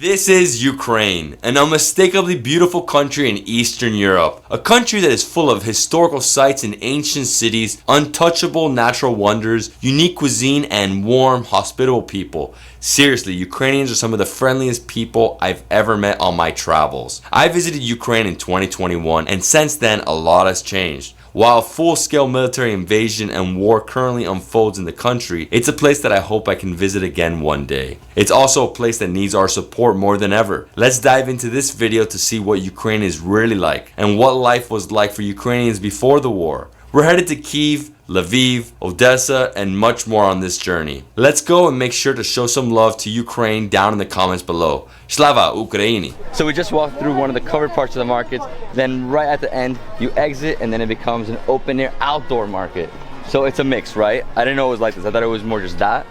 This is Ukraine, an unmistakably beautiful country in Eastern Europe. A country that is full of historical sites and ancient cities, untouchable natural wonders, unique cuisine, and warm, hospitable people. Seriously, Ukrainians are some of the friendliest people I've ever met on my travels. I visited Ukraine in 2021, and since then a lot has changed. While a full-scale military invasion and war currently unfolds in the country, it's a place that I hope I can visit again one day. It's also a place that needs our support more than ever. Let's dive into this video to see what Ukraine is really like and what life was like for Ukrainians before the war. We're headed to Kyiv, Lviv, Odessa, and much more on this journey. Let's go and make sure to show some love to Ukraine down in the comments below. Slava Ukraini! So we just walked through one of the covered parts of the markets, then right at the end you exit and then it becomes an open air outdoor market. So it's a mix, right? I didn't know it was like this. I thought it was more just that.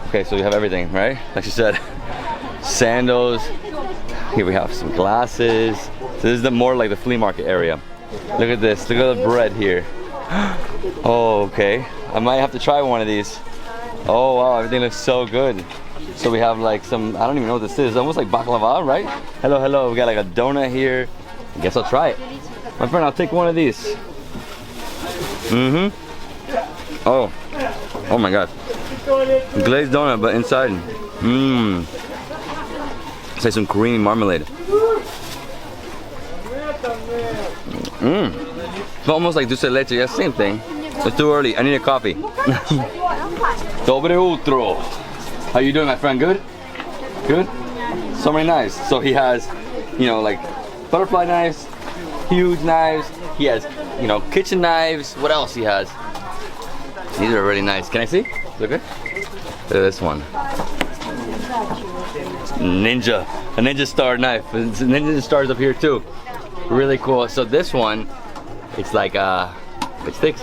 Okay, so you have everything, right? Like you said, sandals. Here we have some glasses. So this is the more like the flea market area. Look at this, look at the bread here. Oh, okay. I might have to try one of these. Oh wow, everything looks so good. So we have like some, I don't even know what this is. Almost like baklava, right? Hello, hello. We got like a donut here. I guess I'll try it. My friend, I'll take one of these. Oh. Oh my god. Glazed donut, but inside. It's like some creamy marmalade. It's almost like dulce de leche. Yeah, same thing. It's too early. I need a coffee. Dobre utro. How you doing, my friend? Good? Good? So many knives. So he has, you know, like butterfly knives, huge knives. He has, you know, kitchen knives. What else he has? These are really nice. Can I see? Look good? Look at this one. Ninja. A ninja star knife. Ninja stars up here too. Really cool. So this one, it's like it sticks.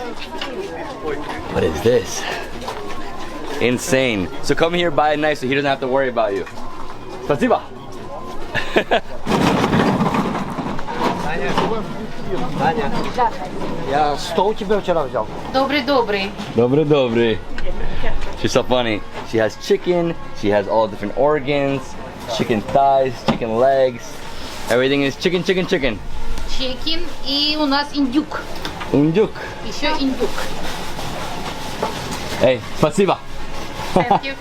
What is this? Insane. So come here, buy a knife so he doesn't have to worry about you. Spasiba. Я 100 у тебя вчера взял. Добрый. Добрый. She's so funny. She has chicken. She has all different organs. Chicken thighs, chicken legs. Everything is chicken. Чекин и у нас индюк. Индюк. Еще индюк. Hey, спасибо. Thank you.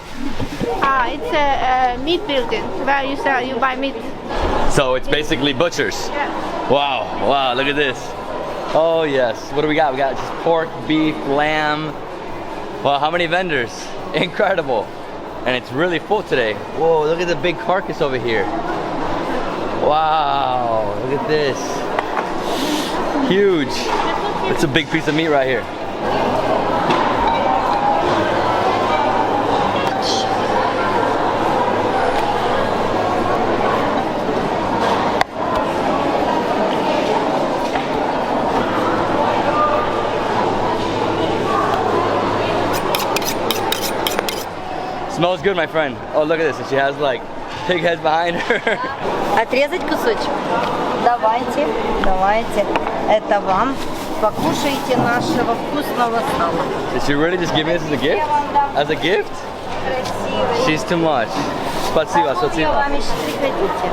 It's a meat building where you buy meat. So it's basically butchers. Yeah. Wow, look at this. Oh yes, what do we got? We got just pork, beef, lamb. Wow, how many vendors? Incredible. And it's really full today. Whoa, look at the big carcass over here. Wow, look at this. Huge. It's a big piece of meat right here. Smells good, my friend. Oh, look at this. And she has like pig heads behind her. Отрезать кусочек? Давайте. Это вам. Покушайте нашего вкусного сала. Did she really just give me this as a gift? As a gift? She's too much. Спасибо. Вам еще приходите.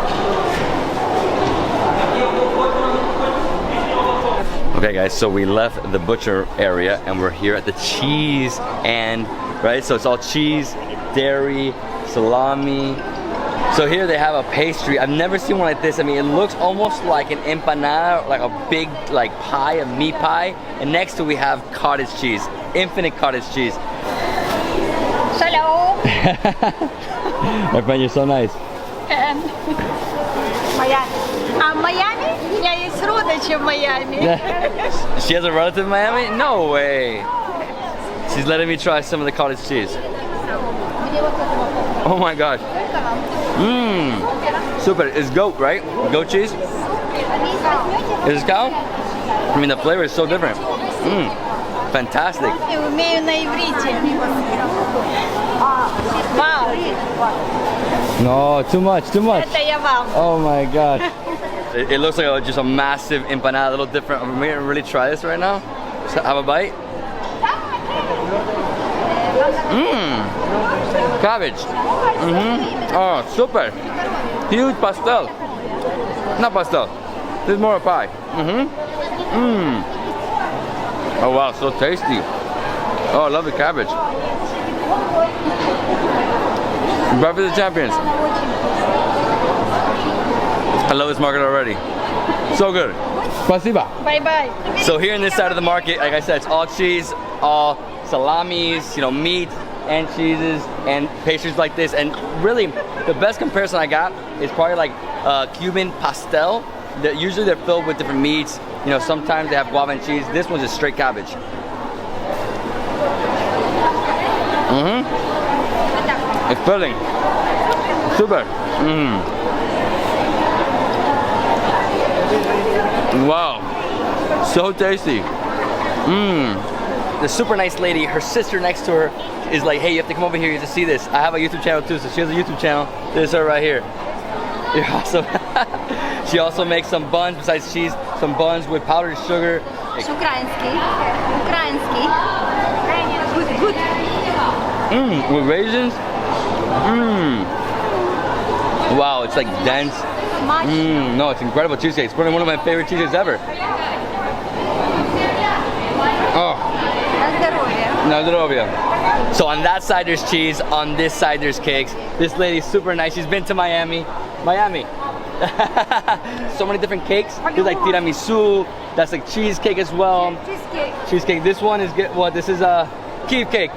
Okay guys, so we left the butcher area and we're here at the cheese and, right, so it's all cheese, dairy, salami. So here they have a pastry. I've never seen one like this. I mean, it looks almost like an empanada, like a big like pie, a meat pie. And next to we have cottage cheese, infinite cottage cheese. Hello. My friend, you're so nice. Miami. Miami? У меня есть родичи в Miami. She has a relative in Miami? No way. She's letting me try some of the cottage cheese. Oh my gosh. Super. It's goat, right? Goat cheese? Is this cow? I mean, the flavor is so different. Fantastic. Умею на иврите. Вау. No, too much. Это я вам. Oh my god. It looks like just a massive empanada, a little different. Are we gonna really try this right now? So have a bite. Cabbage. Oh, super. Huge pastel. Not pastel. This is more a pie. Oh wow, so tasty. Oh, I love the cabbage. Breakfast of Champions. I love this market already. So good. Spasiba. Bye-bye. So here in this side of the market, like I said, it's all cheese, all salamis, you know, meat and cheeses and pastries like this. And really, the best comparison I got is probably like Cuban pastel. Usually they're filled with different meats. You know, sometimes they have guava and cheese. This one's just straight cabbage. It's filling. Super. Wow. So tasty. The super nice lady, her sister next to her is like, hey, you have to come over here to see this. I have a YouTube channel too, so she has a YouTube channel. This is her right here. You're awesome. She also makes some buns, besides cheese, some buns with powdered sugar. Ukraiński. Good. With raisins. Wow, it's like dense. No, it's incredible cheesecake. It's probably one of my favorite cheesecakes ever. Oh. Nazdrovia. So on that side there's cheese, on this side there's cakes. This lady's super nice. She's been to Miami. So many different cakes. There's like tiramisu. That's like cheesecake as well. Cheesecake. This one is what? This is a Kyiv cake.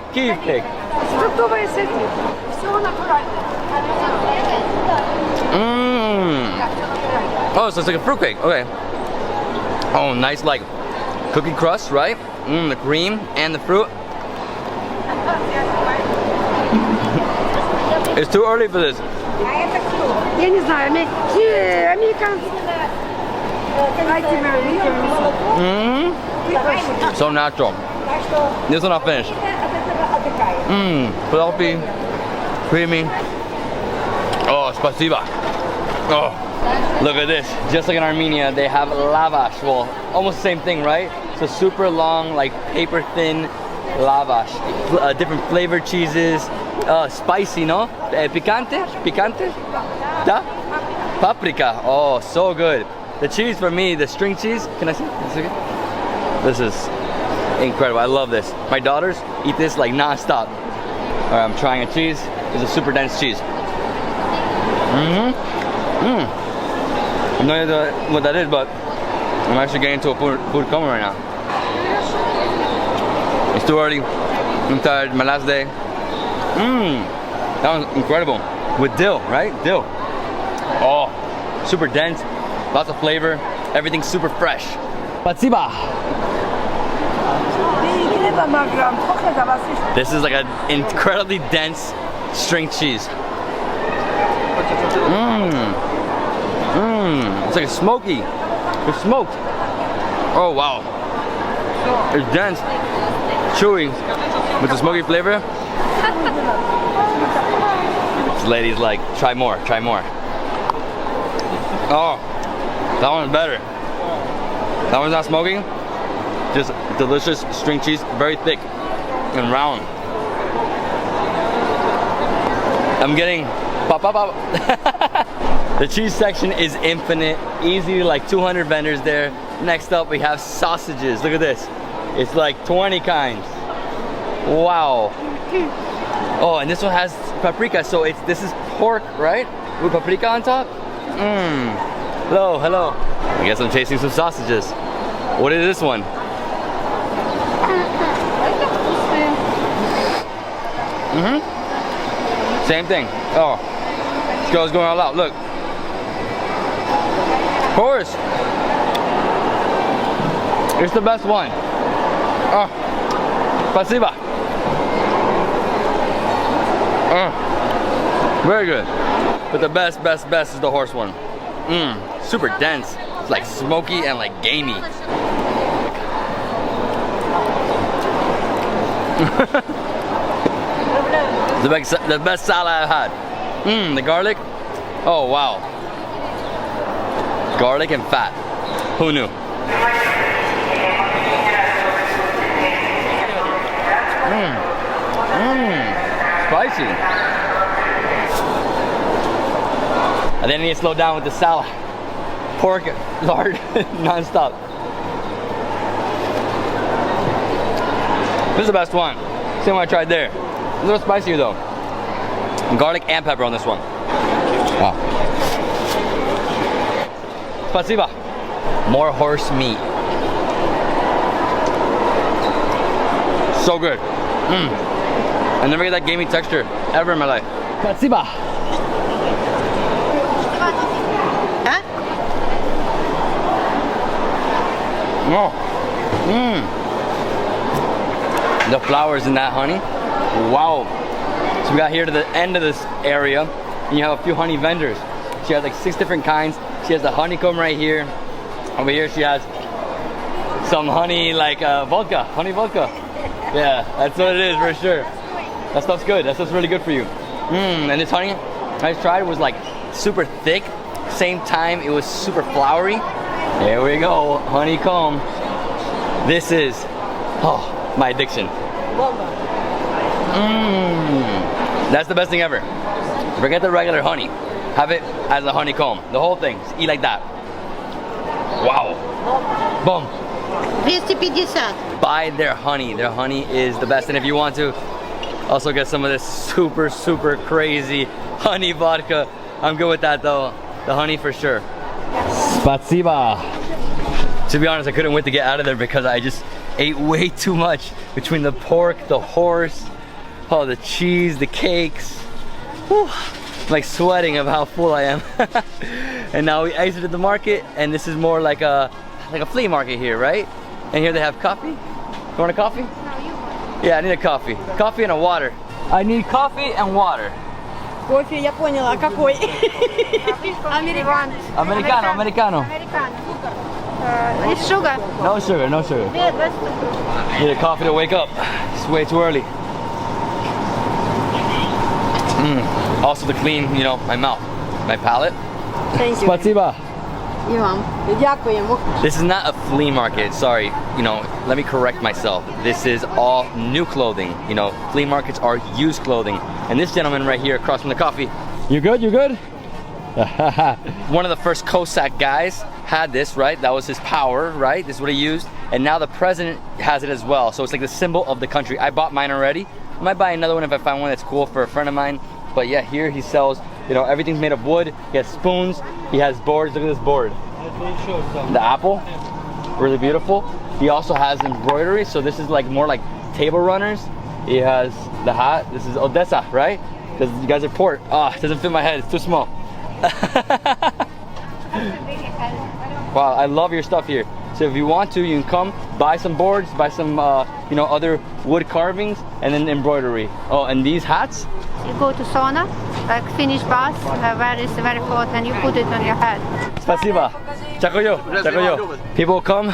Oh, so it's like a fruit cake. Okay. Oh, nice like cookie crust, right? The cream and the fruit. It's too early for this. Я не знаю, американцы. So natural. This one I'll finish. Fluffy, creamy. Oh, spasiba. Oh, look at this. Just like in Armenia, they have lavash. Well, almost the same thing, right? So super long, like paper thin lavash. Different flavored cheeses. Spicy, no? Picante? Da? Paprika. Oh, so good. The cheese for me, the string cheese. Can I see? This is incredible. I love this. My daughters eat this like non-stop. All right, I'm trying a cheese. It's a super dense cheese. I have no idea what that is, but I'm actually getting into a food coma right now. It's too early. I'm tired. My last day. That was incredible. With dill, right? Dill. Oh, super dense. Lots of flavor. Everything's super fresh. Spasiba. This is like an incredibly dense string cheese. It's like a smoky. It's smoked. Oh wow. It's dense, chewy, with the smoky flavor. This lady's like, try more. Oh, that one's better. That one's not smoking. Just delicious string cheese, very thick and round. I'm getting pop. The cheese section is infinite, easy, like 200 vendors there. Next up we have sausages. Look at this. It's like 20 kinds. Wow. Oh, and this one has paprika, so this is pork, right? With paprika on top. Hello. I guess I'm tasting some sausages. What is this one? Same thing. Oh, this girl's going all out. Look. Horse. It's the best one. Oh, spasiba. Very good. But the best is the horse one. Super dense. It's like smoky and like gamey. The best salad I've had. The garlic. Oh wow. Garlic and fat. Who knew? Spicy. And then I need to slow down with the salad. Pork, lard, non-stop. This is the best one. Same one I tried there. A little spicier though. Garlic and pepper on this one. Wow. Spasiba. More horse meat. So good. I never get that gamey texture ever in my life. Spasiba. Oh. The flowers in that honey. Wow. So we got here to the end of this area, and you have a few honey vendors. She has like 6 different kinds. She has the honeycomb right here. Over here she has some honey like vodka, honey vodka. Yeah, that's what it is for sure. That stuff's good. That stuff's really good for you. And this honey I just tried was like super thick. Same time it was super flowery. There we go, honeycomb. This is, oh, my addiction. That's the best thing ever. Forget the regular honey. Have it as a honeycomb. The whole thing. Just eat like that. Wow. Boom. 250. Buy their honey. Their honey is the best. And if you want to also get some of this super, super crazy honey vodka, I'm good with that though. The honey for sure. Spasiba. To be honest, I couldn't wait to get out of there because I just ate way too much between the pork, the horse, oh, the cheese, the cakes. Whew. I'm like sweating of how full I am. And now we exited the market, and this is more like a flea market here, right? And here they have coffee. You want a coffee? Yeah, I need a coffee. Coffee and a water. I need coffee and water. Кофе, я поняла, какой? Американо. Americano, americano. With sugar. No sugar, no sugar. Yeah, that's Need a coffee to wake up. It's way too early. Also to clean, you know, my mouth, my palate. Thank you. Spasiba. І вам. Дякуємо. This is not a flea market, sorry. You know, let me correct myself. This is all new clothing. You know, flea markets are used clothing. And this gentleman right here across from the coffee. You good, you good? One of the first Cossack guys had this, right? That was his power, right? This is what he used. And now the president has it as well. So it's like the symbol of the country. I bought mine already. I might buy another one if I find one that's cool for a friend of mine. But yeah, here he sells, you know, everything's made of wood. He has spoons, he has boards. Look at this board. The apple, really beautiful. He also has embroidery, so this is like more like table runners. He has the hat. This is Odessa, right? Because you guys are port. Ah, it doesn't fit my head, it's too small. Wow, I love your stuff here. So if you want to, you can come buy some boards, buy some you know, other wood carvings, and then embroidery. Oh, and these hats? you go to sauna, like Finnish bath, where it's very hot, and you put it on your head. Spasiba. Chakoyo. Chakoyo. People come,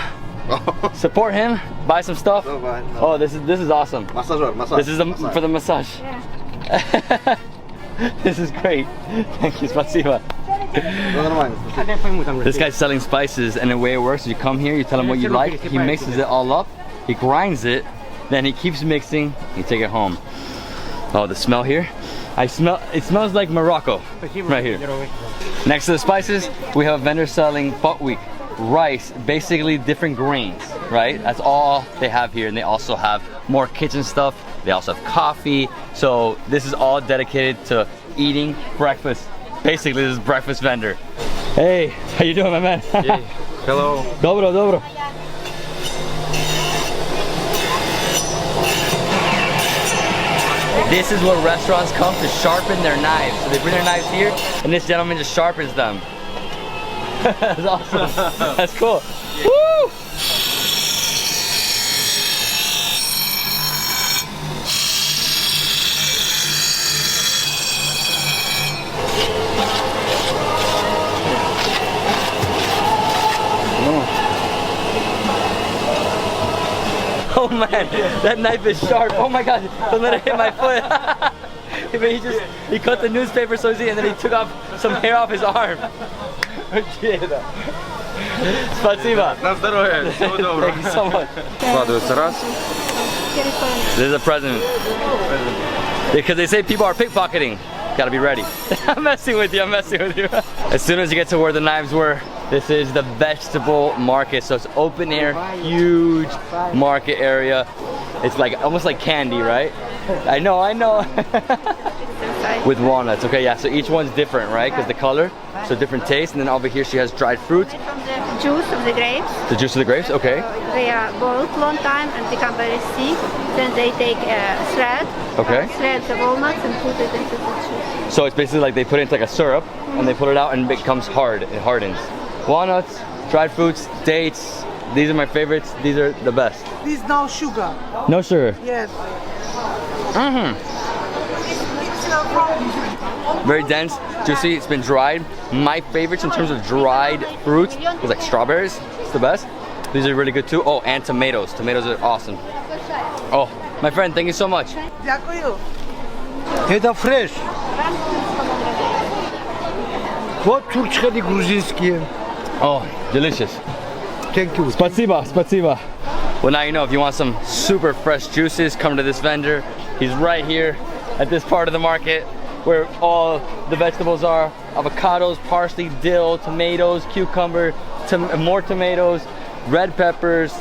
support him, buy some stuff. Oh, this is awesome. This is for the massage. Yeah. This is great. Thank you, Spasiba. This guy's selling spices, and the way it works is you come here, you tell him what you like, he mixes it all up, he grinds it, then he keeps mixing, you take it home. Oh, the smell here. It smells like Morocco, right here. Next to the spices, we have a vendor selling buckwheat, rice, basically different grains, right? That's all they have here, and they also have more kitchen stuff. They also have coffee. So this is all dedicated to eating breakfast. Basically, this is breakfast vendor. Hey, how you doing, my man? Hey, hello. Dobro, dobro. This is where restaurants come to sharpen their knives. So they bring their knives here, and this gentleman just sharpens them. That's awesome. That's cool. Woo! Oh man, that knife is sharp. Oh my god, don't let it hit my foot. He cut the newspaper so easy, and then he took off some hair off his arm. Spasiba. Thank you so much. This is the president. Because they say people are pickpocketing. Gotta be ready. I'm messing with you, I'm messing with you. As soon as you get to where the knives were, this is the vegetable market. So it's open air, huge market area. It's like almost like candy, right? I know. With walnuts, okay, yeah, so each one's different, right? Because the color, so different taste. And then over here she has dried fruit. From the juice of the grapes. The juice of the grapes, okay. They are boiled long time and become very thick. Then they take a thread, threads of walnuts and put it into the juice. So it's basically like they put it into like a syrup and they put it out and it becomes hard, it hardens. Walnuts, dried fruits, dates, these are my favorites, these are the best. This no sugar. No sugar? Yes. Very dense, juicy, it's been dried. My favorites in terms of dried fruits is like strawberries, it's the best. These are really good too. Oh, and tomatoes. Tomatoes are awesome. Oh, my friend, thank you so much. Дякую. Это fresh. Вот турчхеди грузинские. Oh, delicious. Thank you. Спасибо, спасибо. Well, now you know if you want some super fresh juices, come to this vendor. He's right here at this part of the market where all the vegetables are. Avocados, parsley, dill, tomatoes, cucumber, more tomatoes, red peppers.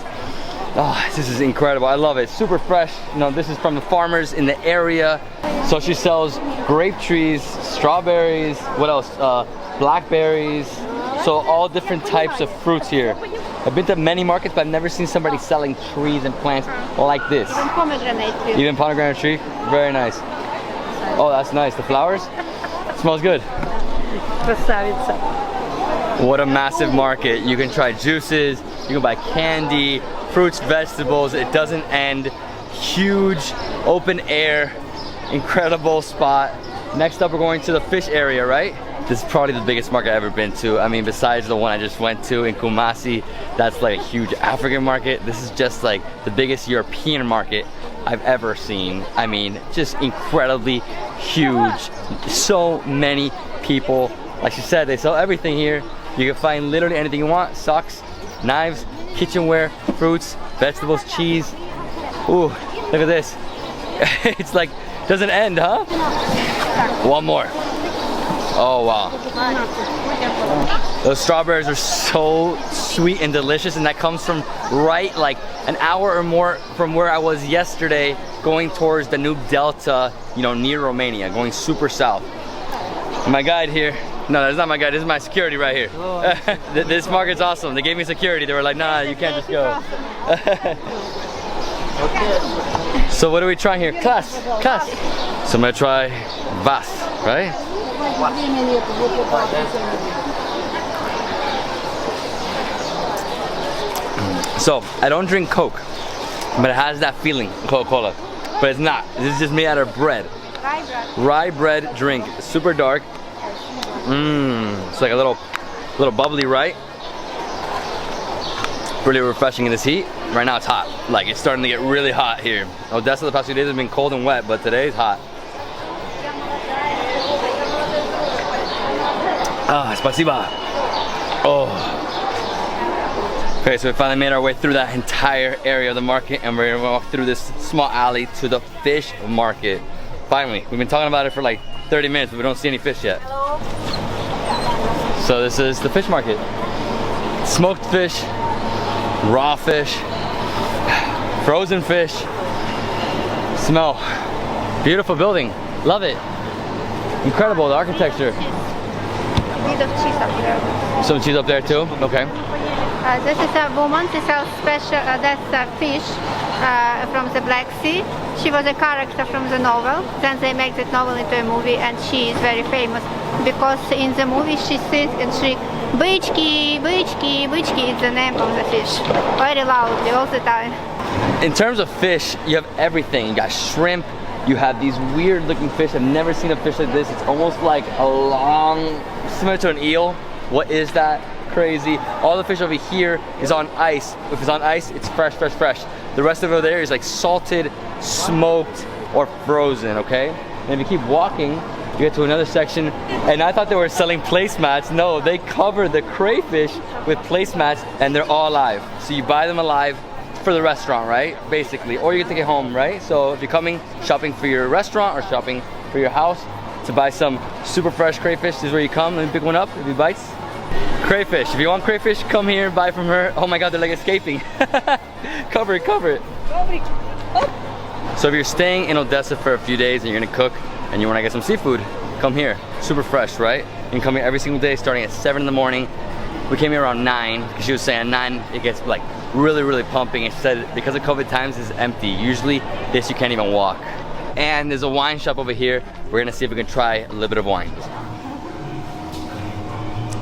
Oh, this is incredible. I love it. Super fresh. You know, this is from the farmers in the area. So she sells grape trees, strawberries, what else? Blackberries. So all different types of fruits here. I've been to many markets, but I've never seen somebody selling trees and plants like this. Even pomegranate tree. Even pomegranate tree? Very nice. Oh, that's nice. The flowers? Smells good. What a massive market. You can try juices, you can buy candy, fruits, vegetables. It doesn't end. Huge, open air, incredible spot. Next up, we're going to the fish area, right? This is probably the biggest market I've ever been to. I mean, besides the one I just went to in Kumasi, that's like a huge African market. This is just like the biggest European market I've ever seen. I mean, just incredibly huge. So many people. Like she said, they sell everything here. You can find literally anything you want. Socks, knives, kitchenware, fruits, vegetables, cheese. Ooh, look at this. It's like, doesn't end, huh? One more. Oh wow. Those strawberries are so sweet and delicious, and that comes from right like an hour or more from where I was yesterday, going towards the new Delta, you know, near Romania, going super south. And my guide here, no, that's not my guide, this is my security right here. This market's awesome. They gave me security. They were like, nah, you can't just go. So what are we trying here? Class. So I'm gonna try vas, right? So I don't drink Coke, but it has that feeling, Coca-Cola. But it's not. This is just made out of bread. Rye bread drink, super dark. It's like a little bubbly, right? Really refreshing in this heat. Right now it's hot. Like it's starting to get really hot here. Odessa the past few days has been cold and wet, but today's hot. Ah, spasiba. Oh. Okay, so we finally made our way through that entire area of the market, and we're gonna walk through this small alley to the fish market. Finally, we've been talking about it for like 30 minutes, but we don't see any fish yet. So this is the fish market. Smoked fish, raw fish, frozen fish. Smell. Beautiful building. Love it. Incredible, the architecture. A bit of cheese up there. Some cheese up there too? Okay. This is a woman, she sells special, that's a fish from the Black Sea. She was a character from the novel. Then they make that novel into a movie, and she is very famous because in the movie she sings and shrieks, "Bычки, bычки, bычki" is the name of the fish. Very loudly all the time. In terms of fish, you have everything. You got shrimp, you have these weird looking fish. I've never seen a fish like this. It's almost like a long, similar to an eel. What is that? Crazy. All the fish over here is on ice. If it's on ice, it's fresh, fresh, fresh. The rest of it over there is like salted, smoked, or frozen, okay? And if you keep walking, you get to another section, and I thought they were selling placemats. No, they cover the crayfish with placemats, and they're all alive. So you buy them alive for the restaurant, right? Basically, or you can take it home, right? So if you're coming shopping for your restaurant or shopping for your house, to buy some super fresh crayfish. This is where you come. Let me pick one up if he bites. Crayfish. If you want crayfish, come here and buy from her. Oh my God, they're like escaping. Cover it, cover it. So if you're staying in Odessa for a few days and you're gonna cook and you wanna get some seafood, come here. Super fresh, right? You can come here every single day starting at 7 in the morning. We came here around 9 because she was saying at 9 it gets like really pumping. And she said because of COVID times it's empty. Usually this you can't even walk. And there's a wine shop over here. We're gonna see if we can try a little bit of wine.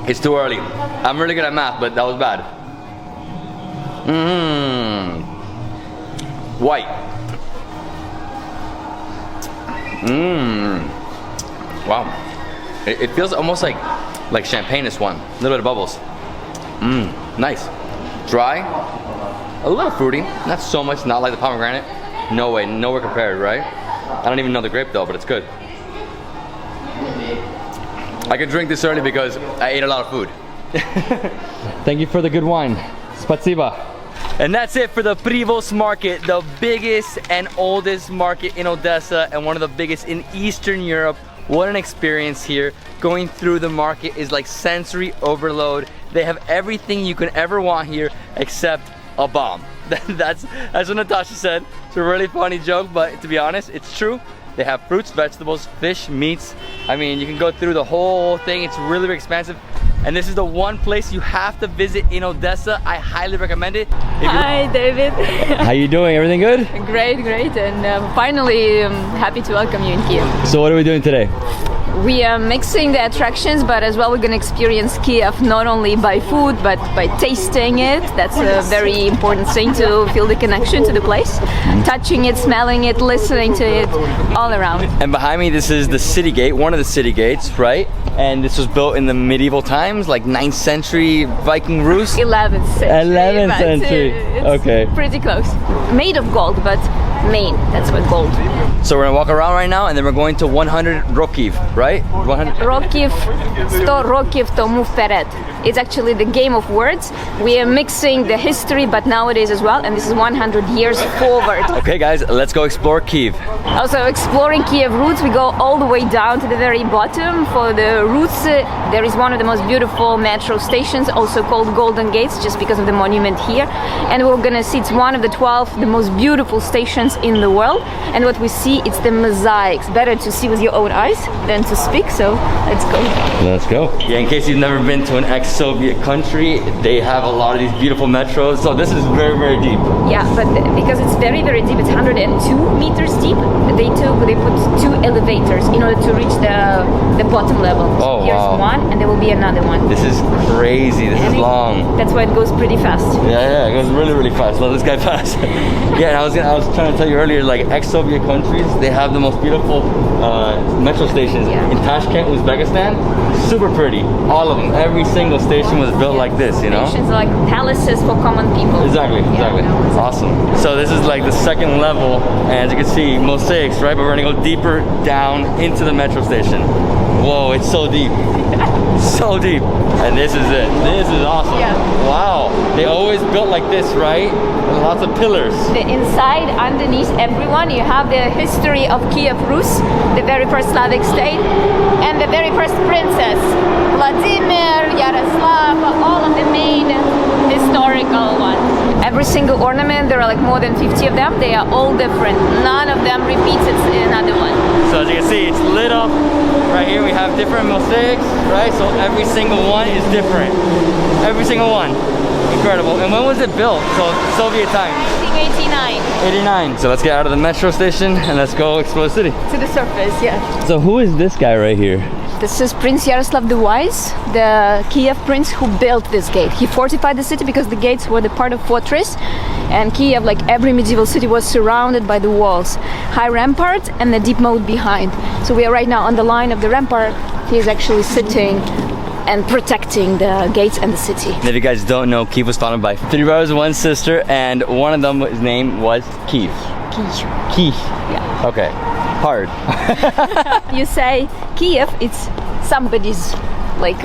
It's too early. I'm really good at math, but that was bad. White. Wow. It feels almost like champagne, this one. A little bit of bubbles. Nice. Dry. A little fruity. Not so much, not like the pomegranate. No way, nowhere compared, right? I don't even know the grape though, but it's good. I could drink this early because I ate a lot of food. Thank you for the good wine. Spasiba. And that's it for the Privos market, the biggest and oldest market in Odessa and one of the biggest in Eastern Europe. What an experience here. Going through the market is like sensory overload. They have everything you can ever want here except a bomb. That's what Natasha said. It's a really funny joke, but to be honest, it's true. They have fruits, vegetables, fish, meats. I mean, you can go through the whole thing. It's really expensive. And this is the one place you have to visit in Odessa. I highly recommend it. Hi, David. How you doing? Everything good? Great, and finally happy to welcome you in Kyiv. So what are we doing today? We are mixing the attractions, but as well we're going to experience Kyiv not only by food, but by tasting it. That's a very important thing to feel the connection to the place. Touching it, smelling it, listening to it, all around. And behind me, this is the city gate, one of the city gates, right? And this was built in the medieval times, like 9th century Viking Rus? 11th century. 11th century, okay. Pretty close. Made of gold, but main, that's what gold. So we're gonna walk around right now and then we're going to 100 Rokiv, right? 100. Rokiv, 100 Rokiv tomu vpered. It's actually the game of words. We are mixing the history, but nowadays as well, and this is 100 years forward. Okay guys, let's go explore Kyiv. Also exploring Kyiv routes, we go all the way down to the very bottom. For the routes, there is one of the most beautiful metro stations, also called Golden Gates, just because of the monument here. And we're gonna see it's one of the 12 the most beautiful stations in the world. And what we see, it's the mosaics. Better to see with your own eyes than to speak, so let's go. Let's go. Yeah, in case you've never been to an ex-Soviet country, they have a lot of these beautiful metros. So this is very deep. Yeah, but because it's very deep, it's 102 meters deep. They put 2 elevators in order to reach the bottom level. Oh, Here's wow. one, and there will be another one. This is crazy. This is long. That's why it goes pretty fast. Yeah, it goes really fast. Let this guy pass. Yeah, and I was trying to tell you earlier, like ex-Soviet countries, they have the most beautiful metro stations. Yeah. In Tashkent, Uzbekistan, super pretty. All of them. Every single station was built like this, you know? Stations are like palaces for common people. Exactly. Awesome. So this is like the second level, and as you can see, mosaics, right? But we're gonna go deeper down into the metro station. Whoa, it's so deep. So deep. And this is it. This is awesome. Yeah. Wow. They always built like this, right? And lots of pillars. The inside, underneath everyone, you have the history of Kyiv Rus, the very first Slavic state, and the very first princess, Vladimir, Yaroslav, all of the main historical ones. Every single ornament, there are like more than 50 of them. They are all different. None of them repeats another one. So as you can see, it's lit up. Right here we have different mosaics, right? So every single one is different. Every single one. Incredible. And when was it built? So Soviet times. 1989. 89. So let's get out of the metro station and let's go explore the city. To the surface, yeah. So who is this guy right here? This is Prince Yaroslav the Wise, the Kyiv prince who built this gate. He fortified the city because the gates were the part of fortress, and Kyiv, like every medieval city, was surrounded by the walls, high rampart and the deep moat behind. So we are right now on the line of the rampart. He is actually sitting and protecting the gates and the city. And if you guys don't know, Kyiv was founded by 3 brothers, 1 sister, and one of them, his name was Kyiv. Kyiv. Yeah. Okay. Hard. You say Kyiv, it's somebody's, like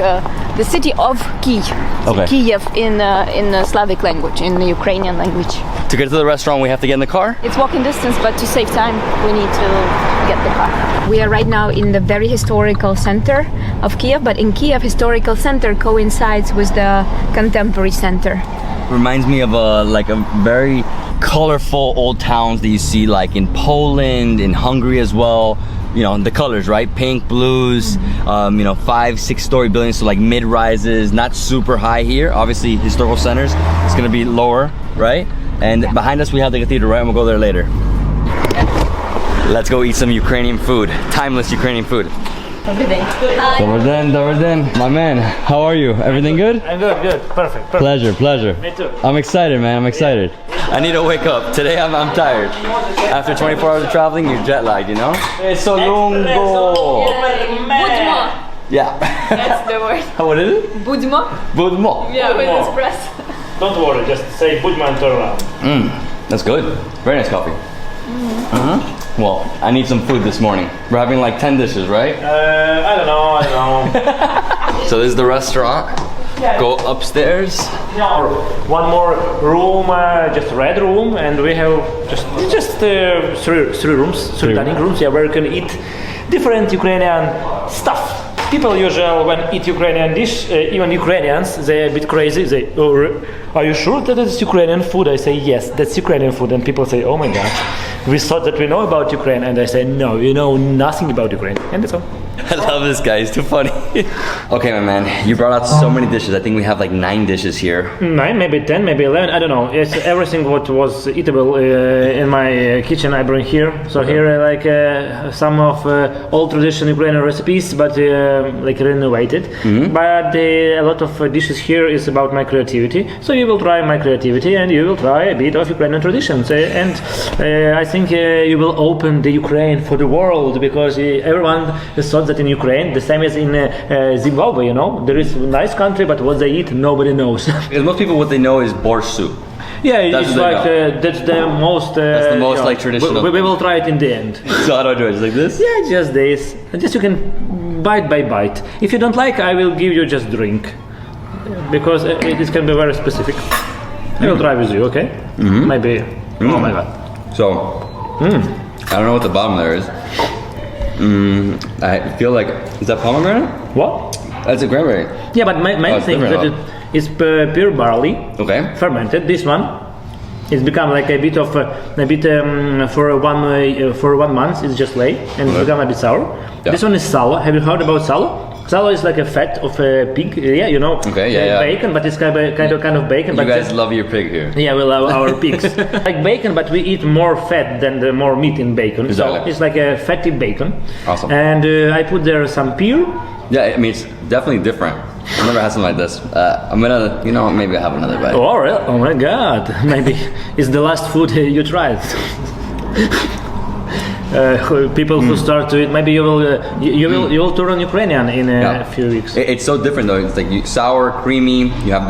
the city of Kyiv. Okay. Kyiv in Slavic language, in the Ukrainian language. To get to the restaurant, we have to get in the car? It's walking distance, but to save time, we need to get the car. We are right now in the very historical center of Kyiv, but in Kyiv, historical center coincides with the contemporary center. Reminds me of a very colorful old towns that you see like in Poland, in Hungary as well. You know, the colors, right? Pink, blues, 5-6 story buildings, so like mid-rises, not super high here. Obviously, historical centers, it's gonna be lower, right? And behind us we have the cathedral, right? And we'll go there later. Let's go eat some Ukrainian food, timeless Ukrainian food. Добрый день, my man. How are you? Everything good? I'm good. Perfect. Pleasure. Me too. I'm excited, man. I'm excited. I need to wake up. Today I'm tired. After 24 hours of traveling, you're jet lagged, you know? It's so lungo. Budmo. Yeah. That's the word. What is it? Budmo. Budmo. Yeah, with espresso. Don't worry, just say Budma and turn around. That's good. Very nice coffee. Well, I need some food this morning. We're having like 10 dishes, right? I don't know. So this is the restaurant. Go upstairs. One more room, just red room, and we have just three rooms, three dining rooms. Yeah, where you can eat different Ukrainian stuff. People usually when eat Ukrainian dish, even Ukrainians, they're a bit crazy. They, are you sure that it's Ukrainian food? I say yes, that's Ukrainian food, and people say, oh my God, we thought that we know about Ukraine, and I say no, you know nothing about Ukraine, and that's all. I love this guy, he's too funny. Okay, my man, you brought out so many dishes. I think we have like 9 dishes here. 9, maybe 10, maybe 11, I don't know. It's everything what was eatable in my kitchen I bring here. So here I like some of old traditional Ukrainian recipes, but like renovated. But a lot of dishes here is about my creativity. So you will try my creativity and you will try a bit of Ukrainian traditions. And I think you will open the Ukraine for the world, because everyone thought that in Ukraine, the same as in Zimbabwe, you know, there is a nice country, but what they eat, nobody knows. Because most people, what they know is borscht soup. Yeah, it's like that's the most. That's the most like traditional. We will try it in the end. So how do I do it? Just like this? Yeah, just this. Just you can bite by bite. If you don't like, I will give you just drink, because it can be very specific. I will try with you, okay? Maybe. Oh my God. So, I don't know what the bottom there is. I feel like, is that pomegranate? What? That's a cranberry. Yeah, but my thing is that it's pure barley, okay, fermented. This one, it's become like a bit of for 1 month. It's just lay and it's become a bit sour. Yeah. This one is salo. Have you heard about salo? Salo is like a fat of a pig. Yeah, you know. Okay, yeah. Bacon, but it's kind of bacon. You but guys love your pig here. Yeah, we love our pigs. Like bacon, but we eat more fat than the more meat in bacon. Exactly. So it's like a fatty bacon. Awesome. And I put there some pear. Yeah, I mean it's definitely different. I've never had something like this. I'm gonna, maybe I'll have another bite. Oh, really? Oh my God! Maybe it's the last food you tried. People who start to eat, maybe you will turn Ukrainian in a few weeks. It's so different though. It's like sour, creamy. You have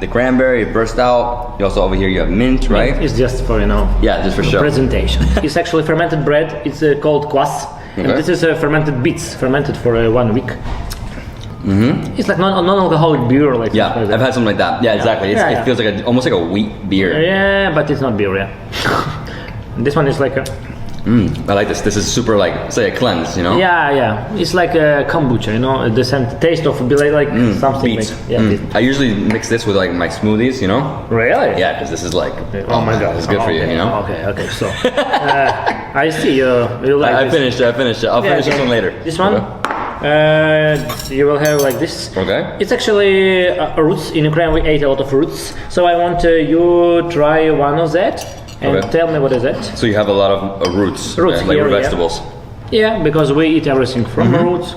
the cranberry, it burst out. You also over here you have mint, right? It's just for Yeah, just for show. Presentation. It's actually fermented bread. It's called kwas. Okay. And this is fermented beets, fermented for 1 week. It's like non-alcoholic beer, like yeah. I've had something like that. Yeah, exactly. It feels like almost like a wheat beer. Yeah, but it's not beer. Yeah. This one is like a. I like this. This is super like say a cleanse, Yeah. It's like a kombucha, the same taste of like something. Beets. Like, I usually mix this with like my smoothies, Really? Yeah, because this is like oh my God, it's good for you, Okay. So I see you like. I finished it. I'll finish this one later. This one. You will have like this. Okay. It's actually roots. In Ukraine we ate a lot of roots, so I want you try one of that and tell me what is it. So you have a lot of roots like here, vegetables. Yeah, because we eat everything from roots.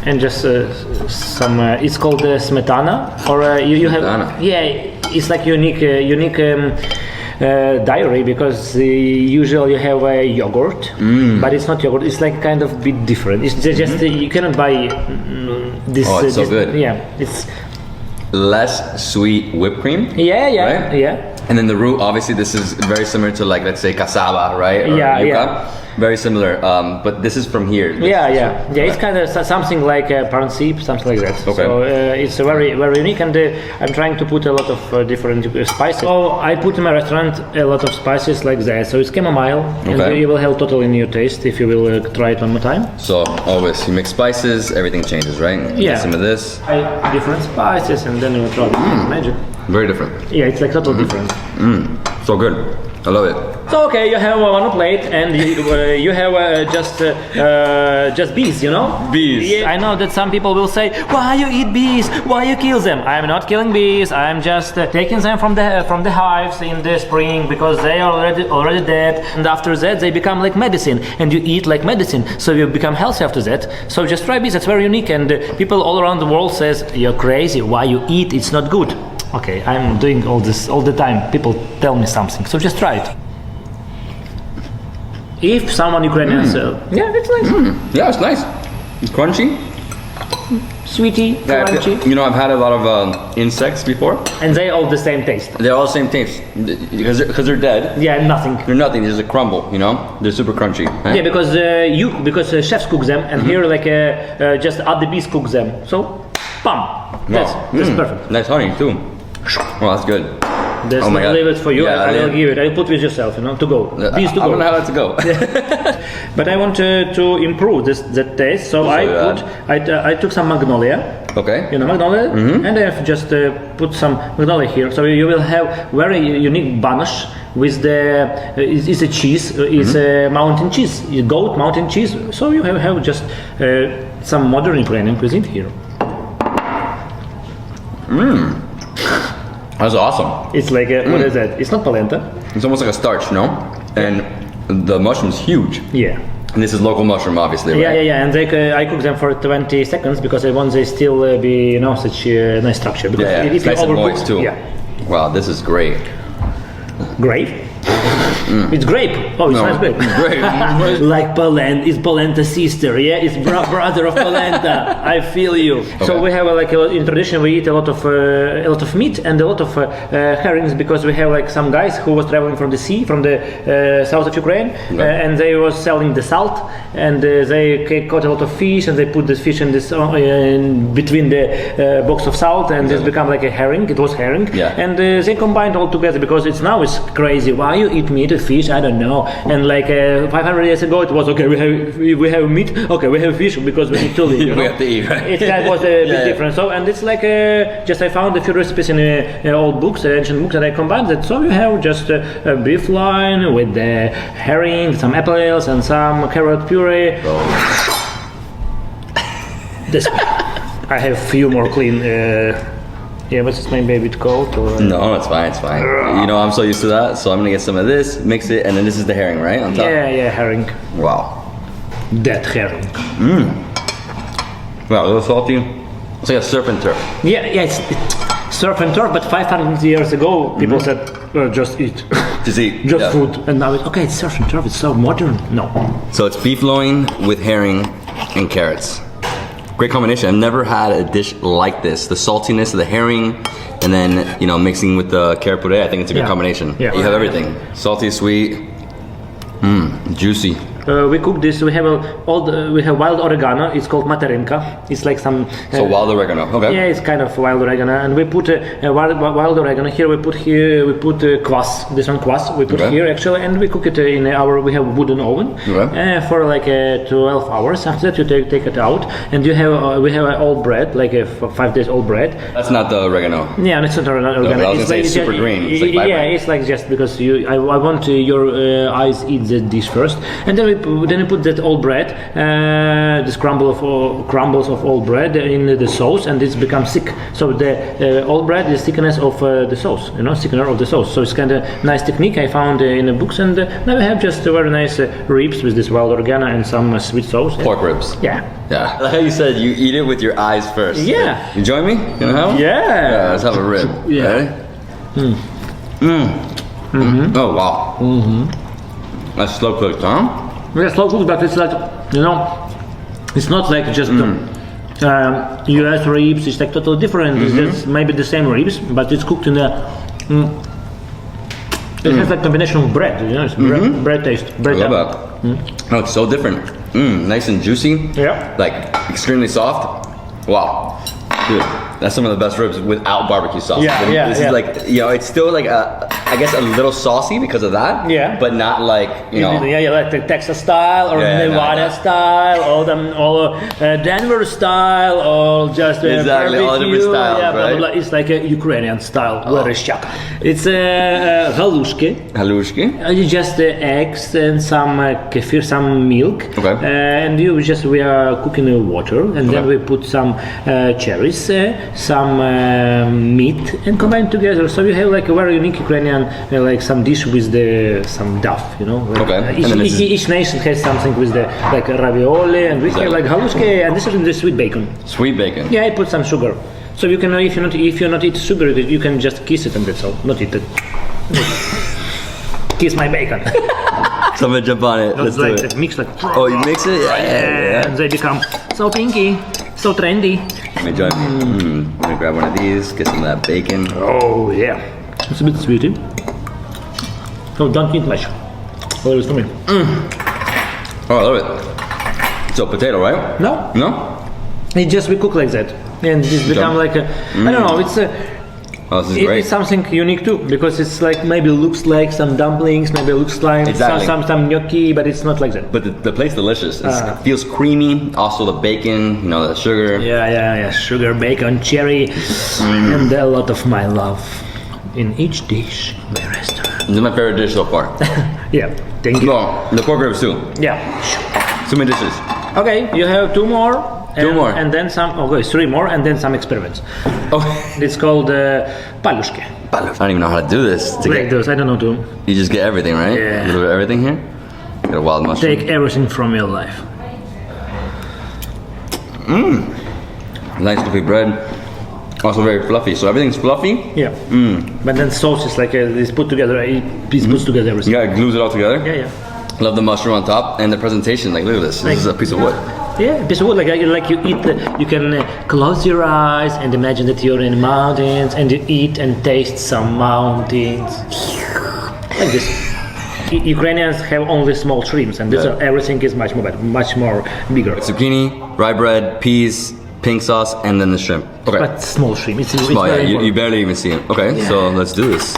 And just some. It's called smetana, or you have. Yeah, it's like unique dairy, because usually you have a yogurt, but it's not yogurt. It's like kind of bit different. It's just you cannot buy this. Oh, it's so good. Yeah, it's less sweet whipped cream. Yeah, right? yeah. And then the root, obviously, this is very similar to like let's say cassava, right? Or yeah, yuca. yeah. Very similar, but this is from here. Yeah. It's kind of something like pancit, something like that. Okay. So it's very, very unique, and I'm trying to put a lot of different spices. So I put in my restaurant a lot of spices like that. So it's chamomile, and you will have totally new taste if you will try it one more time. So always you mix spices, everything changes, right? Yeah. Some of this. Different spices, and then you will try magic. Very different. Yeah, it's like totally different. So good. I love it. So okay, you have one plate, and you have just bees, you know? Bees. Yeah, I know that some people will say, "Why you eat bees? Why you kill them?" I'm not killing bees. I'm just taking them from the hives in the spring because they are already dead, and after that they become like medicine, and you eat like medicine, so you become healthy after that. So just try bees. It's very unique, and people all around the world says, "You're crazy. Why you eat? It's not good." Okay, I'm doing all this all the time. People tell me something, so just try it. If someone Ukrainian yeah, it's nice. Yeah, it's nice. It's crunchy. Sweetie, crunchy. You know, I've had a lot of insects before. And they all the same taste. They're all the same taste because they're dead. Yeah, nothing. They're nothing. They're just a crumble. You know, they're super crunchy. Yeah, because chefs cook them, and here like just other bees cook them. So, bam. That's perfect. Nice honey too. Oh, that's good. That's my God. Leave it for you. Yeah, I will give it. I'll put with yourself, you know, to go. Bees to go. I don't know how to go. But I want to improve that taste, so I took some magnolia. Okay. You know magnolia, and I have just put some magnolia here. So you will have very unique banish with the it's a cheese. It's a mountain cheese, goat mountain cheese. So you have just some modern Ukrainian cuisine here. That's awesome. It's like what is that? It's not polenta. It's almost like a starch, no? And the mushroom's huge. Yeah. And this is local mushroom, obviously, right? Yeah. And I cook them for 20 seconds because I want they still be, you know, such a nice structure. Because it's nice and moist too. Yeah. Wow, this is great. Grape? It's grape. Oh, it's nice grape. Grape. Like polenta. It's polenta's sister. Yeah, it's brother of polenta. I feel you. Okay. So we have in tradition we eat a lot of meat and a lot of herrings because we have like some guys who was traveling from the sea, from the south of Ukraine, and they was selling the salt, and they caught a lot of fish, and they put this fish in this in between the box of salt, and this become like a herring. It was herring, and they combined all together because now it's crazy. Why you eat meat, fish? I don't know. And like 500 years ago, it was okay. We have meat. Okay, we have fish because we need to eat. You know? We have to eat, right? That was a bit different. So, and it's like just I found a few recipes in old books, ancient books, and I combined that. So you have just a beef loin with the herring, some apples, and some carrot puree. This I have few more clean. Yeah, what's this name, baby? It's called? Or? No, it's fine. It's fine. You know, I'm so used to that, so I'm gonna get some of this, mix it, and then this is the herring, right? On top. Yeah, herring. Wow. That herring. Wow, a little salty. It's like a surf and turf. Yeah, it's surf and turf, but 500 years ago, people said, just eat. Just eat. Just food. And now it's surf and turf, it's so modern. No. So it's beef loin with herring and carrots. Great combination. I've never had a dish like this. The saltiness of the herring, and then, you know, mixing with the carrot puree. I think it's a good combination. Yeah. You have everything. Salty, sweet, juicy. We cook this. We have we have wild oregano. It's called materinka. It's like some. So wild oregano. Okay. Yeah, it's kind of wild oregano, and we put wild oregano here. We put kvass. This one kvass. We put here actually, and we cook it in our. We have wooden oven for like 12 hours. After that, you take it out, and you have we have old bread, like a 5 days old bread. That's not the oregano. Yeah, it's not oregano. No, I was gonna say it's super green. It's like it's like just because I want your eyes eat the dish first, and then you put that old bread, this crumbles of old bread in the sauce, and it becomes thick. So the old bread is thickness of the sauce, you know, thickener of the sauce. So it's kind of nice technique I found in the books, and now we have just very nice ribs with this wild oregano and some sweet sauce. Pork ribs. Yeah. Yeah. Like how you said, you eat it with your eyes first. Yeah. Right? You join me? You know how? Yeah. Let's have a rib. Yeah. Oh wow. That's slow cooked, huh? Yeah, slow cooked, but it's like, you know, it's not like just US ribs. It's like totally different. It's just maybe the same ribs, but it's cooked in a. It has like combination of bread, you know, it's bread taste. Bread. I love that. Oh, it's so different. Nice and juicy. Yeah. Like extremely soft. Wow, dude, that's some of the best ribs without barbecue sauce. Yeah, This is like, it's still like I guess a little saucy because of that. Yeah. But not like, Yeah, like the Texas style or Nevada style or Denver style or just Exactly, all the different barbecue. styles, Yeah, blah, right? blah, blah. It's like a Ukrainian style, vereshchak. It's halushki. Halushki. Just eggs and some kefir, some milk. Okay. And we are cooking water, and then we put some cherries, some meat, and combine together. So you have like a very unique Ukrainian, like some dish with some duff, Like, Okay. And then each nation has something with the like ravioli, and we have like halushki, and this is the sweet bacon. Sweet bacon. Yeah, I put some sugar. So you can, if you not eat sugar, you can just kiss it and that's all. Not eat it. Kiss my bacon. So I'm gonna jump on it. Let's do like it. mix like. Oh, you mix it? Yeah. And they become so pinky, so trendy. Let me join me. I'm gonna grab one of these, get some of that bacon. Oh yeah, it's a bit sweety. So don't eat much. Well, it's for me. Oh, I love it. So potato, right? No, No? it just we cook like that, and this become like a. I don't know. It's a. Oh, this is great. It's something unique too, because it's like maybe looks like some dumplings, maybe looks like Exactly. some gnocchi, but it's not like that. But the plate's delicious. It feels creamy. Also the bacon, the sugar. Yeah. Sugar, bacon, cherry, and a lot of my love in each dish in my restaurant. This is my favorite dish so far. Yeah, thank you. No, the pork ribs too. Yeah. Too many dishes. Okay, you have two more. Two more. And then some, okay, three more, and then some experiments. Oh, It's called palushke. I don't even know how to do this. Like those, I don't know too. You just get everything, right? Yeah. A little bit of everything here. Got a wild mushroom. Take everything from your life. Nice fluffy bread. Also very fluffy. So everything's fluffy. Yeah. But then sauce is like it's put together. It puts together everything. Yeah, it glues it all together. Yeah. Love the mushroom on top and the presentation. Like, look at this. This is a piece of wood. Yeah, piece of wood. Like you eat. You can close your eyes and imagine that you're in mountains, and you eat and taste some mountains. Like this. Ukrainians have only small shrimps, and this everything is much more bigger. Zucchini, rye bread, peas, pink sauce, and then the shrimp. Okay. But small shrimp. It's Small, very you important. barely even see it. Okay, so let's do this.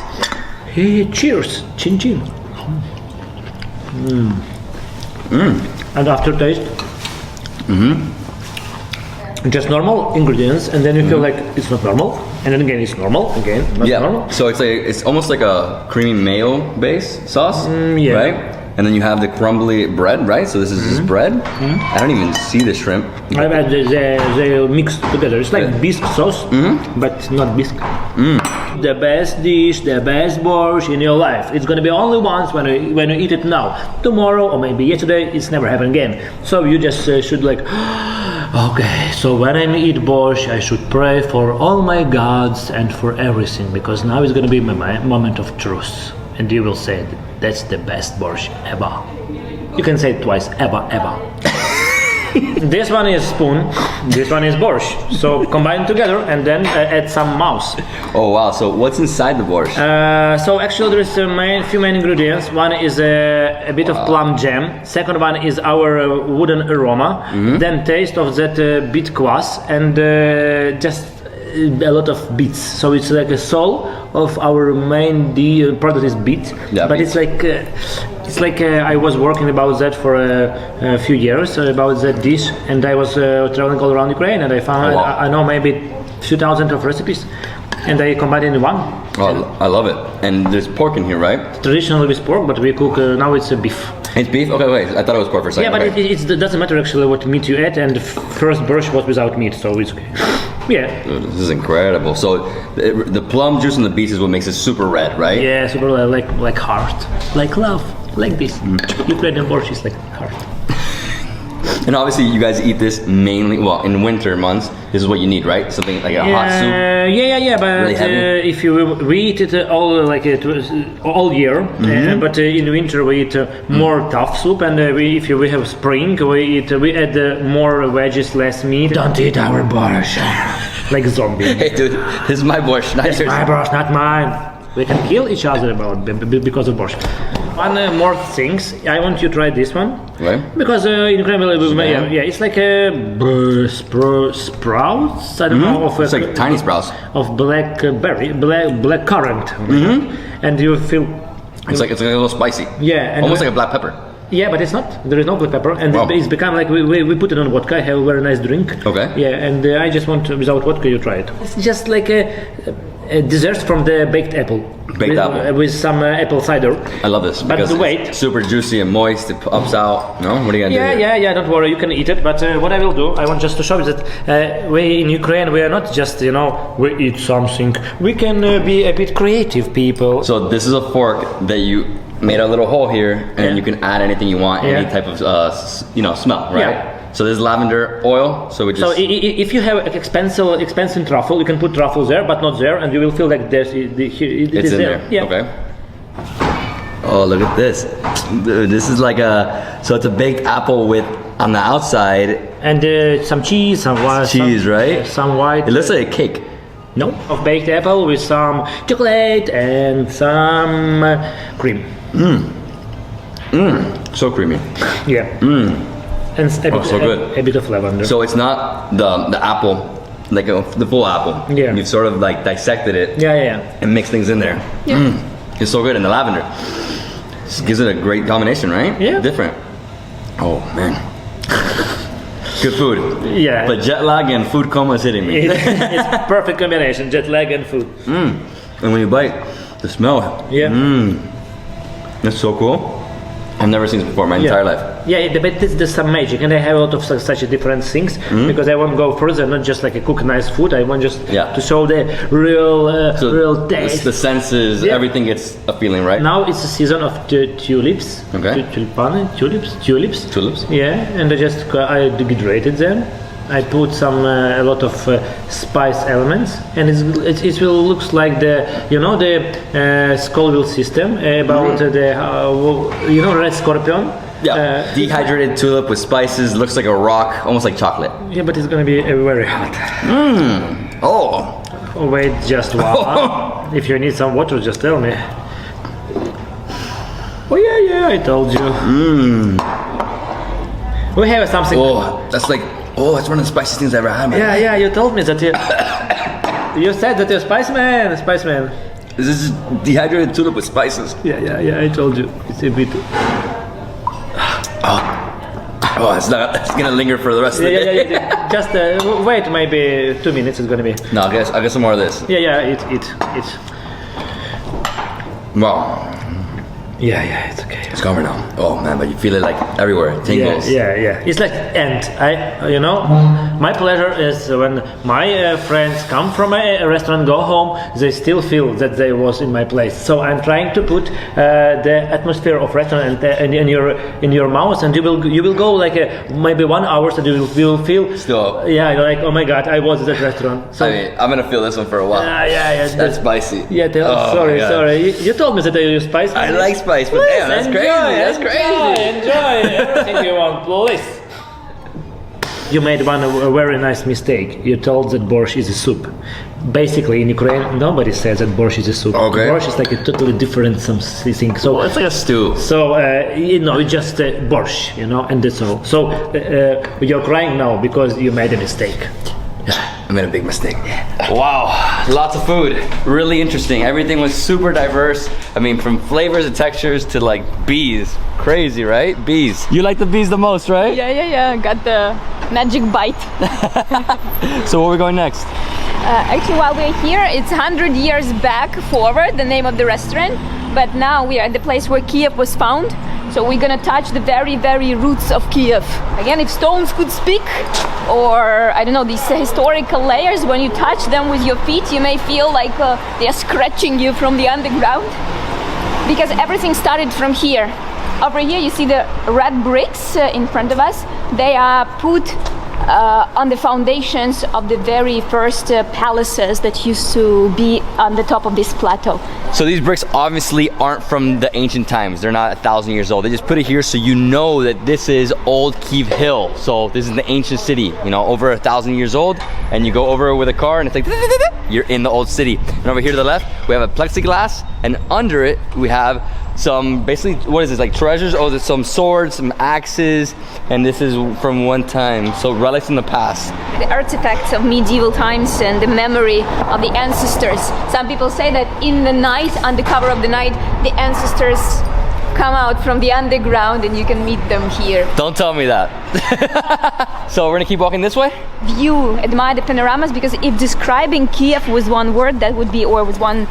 Hey, cheers, chin chin. And aftertaste. Just normal ingredients, and then you feel like it's not normal, and then again it's normal, again not normal. So it's almost like a creamy mayo base sauce, yeah. right? And then you have the crumbly bread, right? So this is just bread. I don't even see the shrimp. They mix together. It's like bisque sauce, but not bisque. The best dish, the best borscht in your life. It's gonna be only once when you eat it now. Tomorrow or maybe yesterday, it's never happen again. So you just should like, okay. So when I eat borscht, I should pray for all my gods and for everything, because now is gonna be my moment of truth, and you will say that's the best borscht ever. You can say it twice, ever. This one is spoon, this one is borscht. So combine together and then add some mouse. Oh wow! So what's inside the borscht? So actually there is few main ingredients. One is a bit of plum jam. Second one is our wooden aroma. Then taste of that bit kvass and just a lot of beets. So it's like a soul of our main product is beet. Yeah, but beet. It's like I was working about that for a few years about that dish, and I was traveling all around Ukraine, and I found I know maybe few thousand of recipes, and I combined it in one. Oh, I love it. And there's pork in here, right? Traditionally with pork, but we cook now it's beef. It's beef? Okay, wait. I thought it was pork for a second. Yeah, but it doesn't matter actually what meat you add, and the first borscht was without meat, so it's okay. Yeah. Dude, this is incredible. So the plum juice and the beets is what makes it super red, right? Yeah, super red, like heart, like love, like this. Ukrainian borscht is like heart. And obviously, you guys eat this mainly. Well, in winter months, this is what you need, right? Something like a hot soup. Yeah. But really if we eat it all year, but in winter we eat more tough soup, and if we have spring, we add more veggies, less meat. Don't eat our borscht like zombie. Hey, dude, this is my borscht, not yours. My borscht, not mine. we can kill each other because of borscht. One more things, I want you to try this one. Right. Because in Ukraine, it's like a sprouts. I don't know. It's like tiny sprouts of blackberry, black currant, and you feel. It's like a little spicy. Yeah, and almost like a black pepper. Yeah, but it's not. There is no black pepper, and Wow. it's become like we put it on vodka. Have a very nice drink. Okay. Yeah, and I just want without vodka, you try it. It's just like a dessert from the baked apple. With some apple cider. I love this. But because wait. It's super juicy and moist. It pops out. No, what are you gonna do? Yeah. Don't worry, you can eat it. But what I will do, I want just to show you that we in Ukraine we are not just we eat something. We can be a bit creative people. So this is a fork that you made a little hole here, and you can add anything you want, any type of smell, right? Yeah. So there's lavender oil. So we just. So if you have expensive truffle, you can put truffle there, but not there, and you will feel like it's in there. Yeah. Okay. Oh, look at this! Dude, this is like so it's a baked apple with on the outside. And some cheese, some white. Right? Some white. It looks like a cake. No, of baked apple with some chocolate and some cream. So creamy. Yeah. And so good. A bit of lavender. So it's not the apple, like the full apple. Yeah. You've sort of like dissected it. Yeah. And mixed things in there. Yeah. It's so good, and the lavender just gives it a great combination, right? Yeah. Different. Oh man. Good food. Yeah. But jet lag and food coma is hitting me. It's perfect combination, jet lag and food. And when you bite, the smell. Yeah. That's so cool. I've never seen this before in my entire life. Yeah, but there's some magic, and I have a lot of such different things because I want to go further, not just like a cook nice food. I want just to show the real taste. The senses, everything gets a feeling, right? Now it's the season of tulips. Okay. Tulips. Yeah, and I dehydrated them. I put a lot of spice elements, and it will looks like the Scoville system about the red scorpion. Yeah, dehydrated tulip with spices, looks like a rock, almost like chocolate. Yeah, but it's gonna be very hot. Oh. Wait, just wow. If you need some water, just tell me. Oh yeah, I told you. We have something. Oh, that's like. Oh, it's one of the spiciest things I ever had, man. Yeah, you told me that you said that you're Spice Man. This is dehydrated tulip with spices. Yeah, I told you. It's a bit. Oh, it's gonna linger for the rest of the day. Yeah. Just wait, maybe 2 minutes is gonna be. No, I'll get some more of this. Yeah, eat. Wow. Yeah, it's okay. It's gone now. Oh man, but you feel it like everywhere. It tingles. Yeah. It's like ant. My pleasure is when my friends come from a restaurant, go home, they still feel that they was in my place. So I'm trying to put the atmosphere of restaurant in your mouth, and you will go like maybe 1 hour, so you will feel still. Yeah, you're like, oh my god, I was at that restaurant. So, I'm gonna feel this one for a while. Yeah. That's spicy. Yeah, sorry. You told me that you use spice. I like spice, but damn, that's crazy. That's crazy. Enjoy everything you want, please. You made a very nice mistake. You told that borscht is a soup. Basically, in Ukraine, nobody says that borscht is a soup. Okay. Borscht is like a totally different something. So it's like a stew. So it's just borscht, and that's all. So you're crying now because you made a mistake. I made a big mistake. Wow, lots of food. Really interesting. Everything was super diverse. I mean, from flavors and textures to like bees. Crazy, right? Bees. You like the bees the most, right? Yeah. Got the magic bite. So where are we going next? Actually, while we're here, it's 100 years back forward, the name of the restaurant. But now we are at the place where Kyiv was found. So we're gonna touch the very, very roots of Kyiv. Again, if stones could speak, or I don't know, these historical layers, when you touch them with your feet, you may feel like they are scratching you from the underground. Because everything started from here. Over here you see the red bricks in front of us. They are put on the foundations of the very first palaces that used to be on the top of this plateau. So these bricks obviously aren't from the ancient times. They're not 1,000 years old. They just put it here so you know that this is old Kyiv Hill. So this is the ancient city, you know, over 1,000 years old. And you go over with a car and it's like, you're in the old city. And over here to the left, we have a plexiglass, and under it, we have some, basically, what is this, like treasures? Oh, there's some swords, some axes, and this is from one time, so relics from the past. The artifacts of medieval times and the memory of the ancestors. Some people say that in the night, under cover of the night, the ancestors come out from the underground and you can meet them here. Don't tell me that. So we're gonna keep walking this way? View, admire the panoramas, because if describing Kiev with one word, that would be, or with one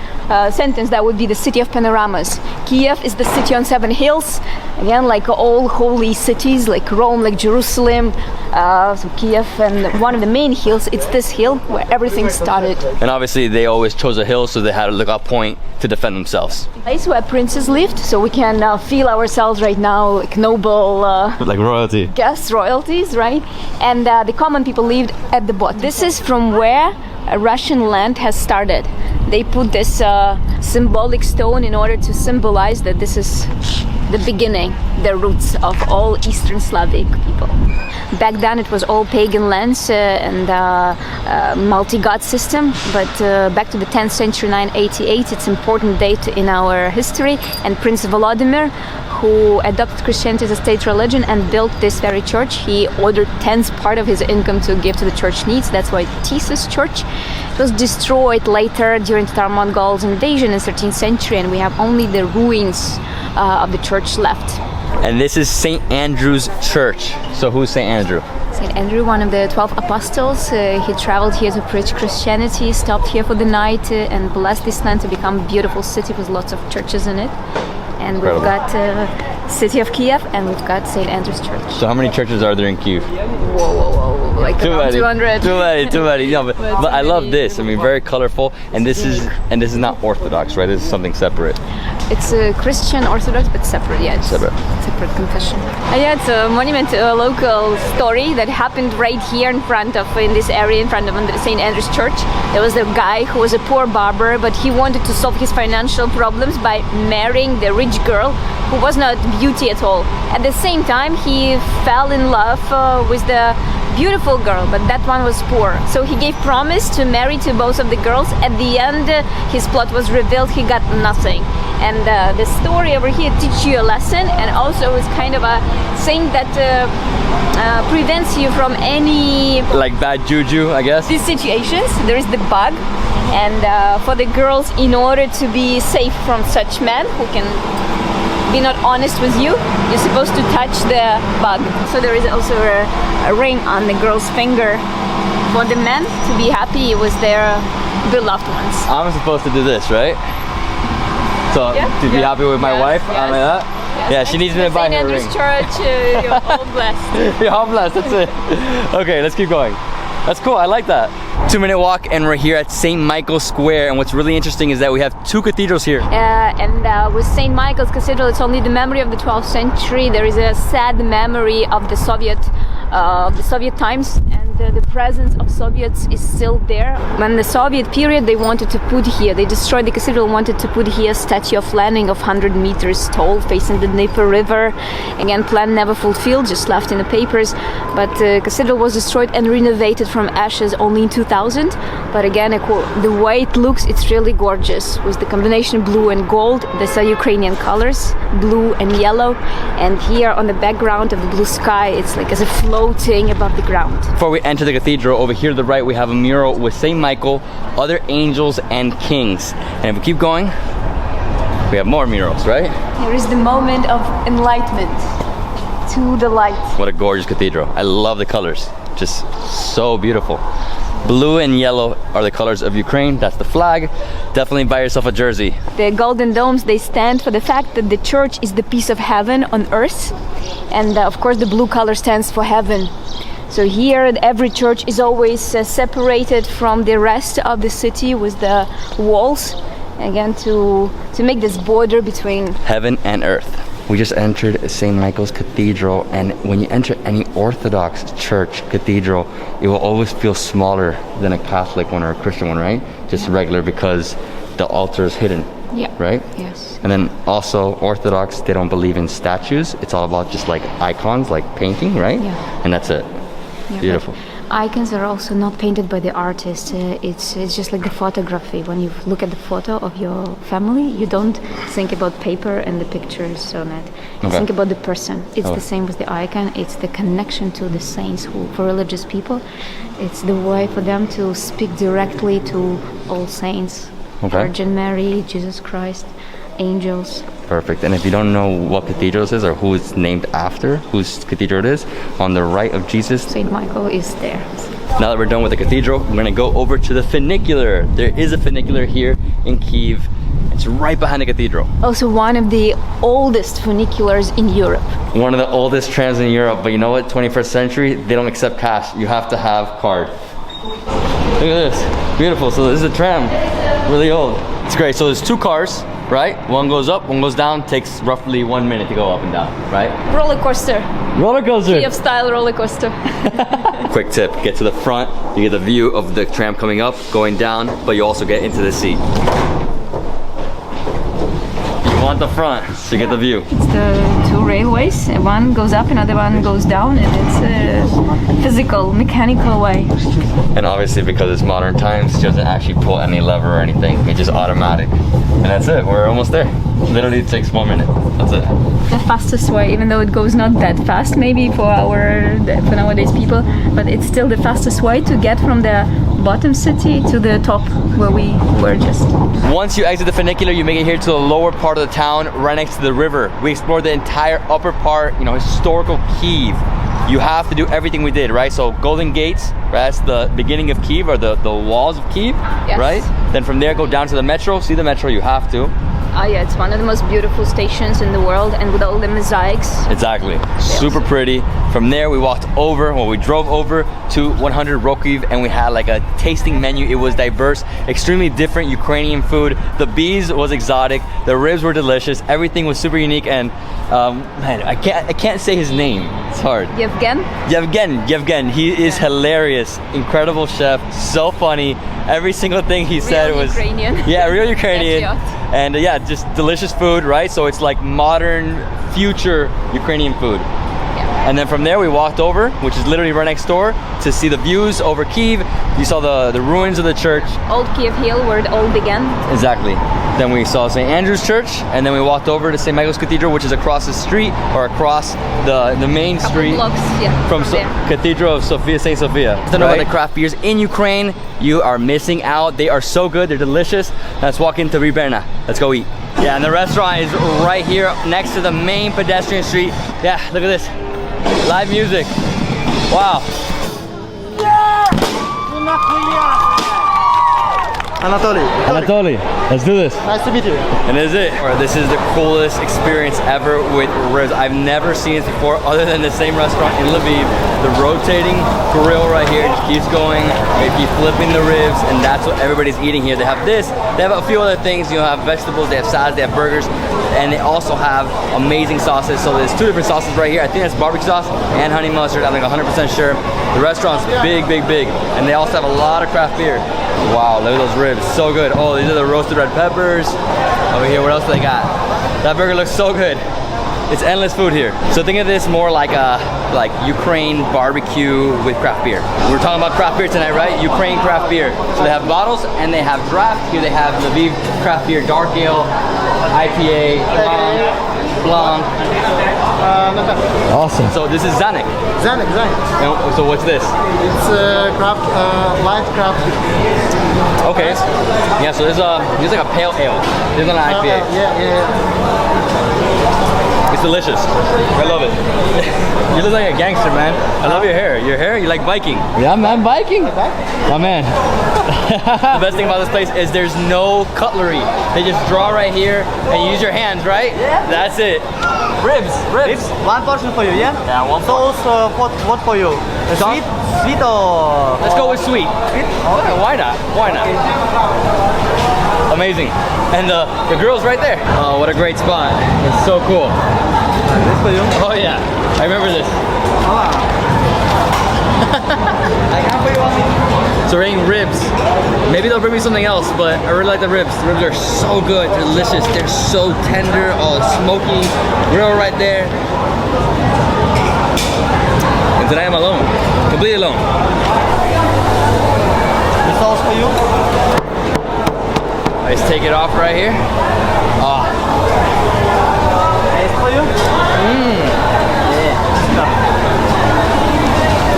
sentence, that would be the city of panoramas. Kiev is the city on 7 hills, again, like all holy cities, like Rome, like Jerusalem. So Kiev, and one of the main hills, it's this hill where everything started. And obviously they always chose a hill, so they had a lookout point to defend themselves. Place where princes lived, so we can feel ourselves right now like noble, like royalty. guests, royalties, right? And the common people lived at the bottom. This is from where Russian land has started. They put this symbolic stone in order to symbolize that this is the beginning, the roots of all Eastern Slavic people. Back then it was all pagan lands and multi-god system, but back to the 10th century, 988, it's an important date in our history, and Prince Volodymyr, who adopted Christianity as a state religion and built this very church, he ordered 10th part of his income to give to the church needs. That's why Thesis Church. It was destroyed later during the Tatar Mongols invasion in 13th century, and we have only the ruins of the church left. And this is St. Andrew's Church. So who's St. Andrew? St. Andrew, one of the 12 apostles, he traveled here to preach Christianity, stopped here for the night and blessed this land to become a beautiful city with lots of churches in it. And we've got city of Kiev, and we've got St. Andrew's Church. So how many churches are there in Kyiv? Whoa, like around 200. Too many. No, but I love this. I mean, very colorful, and this is not Orthodox, right? This is something separate. It's a Christian Orthodox, but separate, yeah. Separate confession. Yeah, it's a monument to a local story that happened right here in this area, in front of St. Andrew's Church. There was a guy who was a poor barber, but he wanted to solve his financial problems by marrying the rich girl who was not beauty at all. At the same time, he fell in love with the beautiful girl, but that one was poor. So he gave promise to marry to both of the girls. At the end, his plot was revealed, he got nothing. And the story over here teaches you a lesson, and also is kind of a thing that prevents you from any... like bad juju, I guess? These situations. There is the bug, and for the girls, in order to be safe from such men who can be not honest with you, you're supposed to touch the bug. So there is also a ring on the girl's finger for the men to be happy with their beloved ones. I'm supposed to do this, right? So to be happy with my wife, I'm like that? Yes. Yeah, she needs me to buy her ring. St. Andrew's Church, you're all blessed. You're all blessed, that's it. Okay, let's keep going. That's cool, I like that. 2-minute walk, and we're here at St. Michael's Square, and what's really interesting is that we have 2 cathedrals here. And with St. Michael's Cathedral, it's only the memory of the 12th century. There is a sad memory of the Soviet times, and the presence of Soviets is still there. When the Soviet period, they wanted to put here, they destroyed the cathedral, wanted to put here a statue of Lenin of 100 meters tall, facing the Dnieper River. Again, plan never fulfilled, just left in the papers. But the cathedral was destroyed and renovated from ashes only in 2000. But again, the way it looks, it's really gorgeous. With the combination blue and gold, these are Ukrainian colors, blue and yellow. And here on the background of the blue sky, it's like as if floating above the ground. Before we enter the cathedral, over here to the right, we have a mural with St. Michael, other angels, and kings. And if we keep going, we have more murals, right? Here is the moment of enlightenment to the light. What a gorgeous cathedral. I love the colors. Just so beautiful. Blue and yellow are the colors of Ukraine. That's the flag. Definitely buy yourself a jersey. The golden domes, they stand for the fact that the church is the piece of heaven on earth. And of course the blue color stands for heaven. So here every church is always separated from the rest of the city with the walls. again to make this border between heaven and earth. We just entered St. Michael's Cathedral, and when you enter any Orthodox church cathedral, it will always feel smaller than a Catholic one or a Christian one, right? Just regular, because the altar is hidden, yeah, right? yes. And then also Orthodox, they don't believe in statues. It's all about just like icons, like painting, right? Yeah. And that's it. Yeah, Beautiful. Icons are also not painted by the artist. It's just like the photography. When you look at the photo of your family, you don't think about paper and the pictures on it. You Okay. think about the person. It's Oh. the same with the icon. It's the connection to the saints. Who, for religious people, it's the way for them to speak directly to all saints, Okay. Virgin Mary, Jesus Christ, angels. Perfect. And if you don't know what cathedral this is or who it's named after, whose cathedral it is, on the right of Jesus, Saint Michael is there. now that we're done with the cathedral, we're gonna go over to the funicular. There is a funicular here in Kyiv. It's right behind the cathedral. Also one of the oldest funiculars in Europe. One of the oldest trams in Europe, but you know what? 21st century, they don't accept cash. You have to have card. Look at this, beautiful. So this is a tram, really old. It's great. So there's two cars, right? One goes up, one goes down. Takes roughly 1 minute to go up and down, right? Roller coaster. Roller coaster. Kyiv style roller coaster. Quick tip, get to the front, you get the view of the tram coming up, going down, but you also get into the seat. You want the front, so you get the view. It's the two railways. One goes up, another one goes down, and it's a physical, mechanical way. And obviously because it's modern times, it doesn't actually pull any lever or anything, it's just automatic. And that's it, we're almost there. Literally it takes 1 minute, that's it. The fastest way, even though it goes not that fast maybe for nowadays people, but it's still the fastest way to get from the bottom city to the top where we were just. Once you exit the funicular, you make it here to the lower part of the town, right next to the river. We explored the entire upper part, you know, historical Kyiv. You have to do everything we did, right? So Golden Gates, right? That's the beginning of Kyiv, or the walls of Kyiv, Yes. right? Then from there, go down to the metro. See the metro, you have to. Yeah, it's one of the most beautiful stations in the world, and with all the mosaics. Exactly, super pretty. From there we walked over, well we drove over to 100 Rokiv, and we had like a tasting menu. It was diverse, extremely different Ukrainian food. The bees was exotic, the ribs were delicious, everything was super unique, and man, I can't say his name, it's hard. Yevgen, he is hilarious, incredible chef, so funny. Every single thing he said was Ukrainian. Yeah, real Ukrainian. Patriot. And yeah, just delicious food, right? So it's like modern, future Ukrainian food. And then from there we walked over, which is literally right next door, to see the views over Kyiv. You saw the ruins of the church. Old Kyiv Hill, where it all began. Exactly. Then we saw St. Andrew's Church, and then we walked over to St. Michael's Cathedral, which is across the street, or across the main street. Blocks, yeah, from there. Cathedral of Sophia, St. Sophia. Don't know about the craft beers in Ukraine. You are missing out. They are so good. They're delicious. Let's walk into Davidsbeenhere. Let's go eat. Yeah, and the restaurant is right here next to the main pedestrian street. Yeah, look at this. Live music. Wow. Anatoly, let's do this. Nice to meet you. And this is it. This is the coolest experience ever with ribs. I've never seen this before, other than the same restaurant in Lviv. The rotating grill right here just keeps going. They keep flipping the ribs, and that's what everybody's eating here. They have this. They have a few other things. You know, have vegetables. They have salads. They have burgers, and they also have amazing sauces. So there's two different sauces right here. I think that's barbecue sauce and honey mustard. I'm like 100% sure. The restaurant's big, and they also have a lot of craft beer. Wow, look at those ribs, so good. Oh, these are the roasted red peppers. Over here, what else do they got? That burger looks so good. It's endless food here. So think of this more like a Ukraine barbecue with craft beer. We're talking about craft beer tonight, right? Ukraine craft beer. So they have bottles and they have draft. Here they have Lviv craft beer, dark ale, IPA, Blanc. Awesome. So this is Zanik. Zanik. And so what's this? It's craft, light craft. Okay. Yeah, so there's like a pale ale. There's not an IPA. Yeah. It's delicious. I love it. You look like a gangster, man. I love your hair. Your hair? You like biking? Yeah, man, biking. My man. The best thing about this place is there's no cutlery. They just draw right here and you use your hands, right? Yeah. That's it. Ribs. One portion for you, yeah? Yeah, one Sauce, what for you? Sweet or? Let's go with sweet. Sweet? Oh, yeah, why not? amazing. And the grill's right there. Oh, what a great spot. It's so cool. This for you. Oh yeah, I remember this. So we're eating ribs. Maybe they'll bring me something else, but I really like the ribs. The ribs are so good, they're delicious. They're so tender, oh, smoky. Grill right there. And today I'm alone, completely alone. The sauce for you. I just take it off right here. Oh. Taste for you.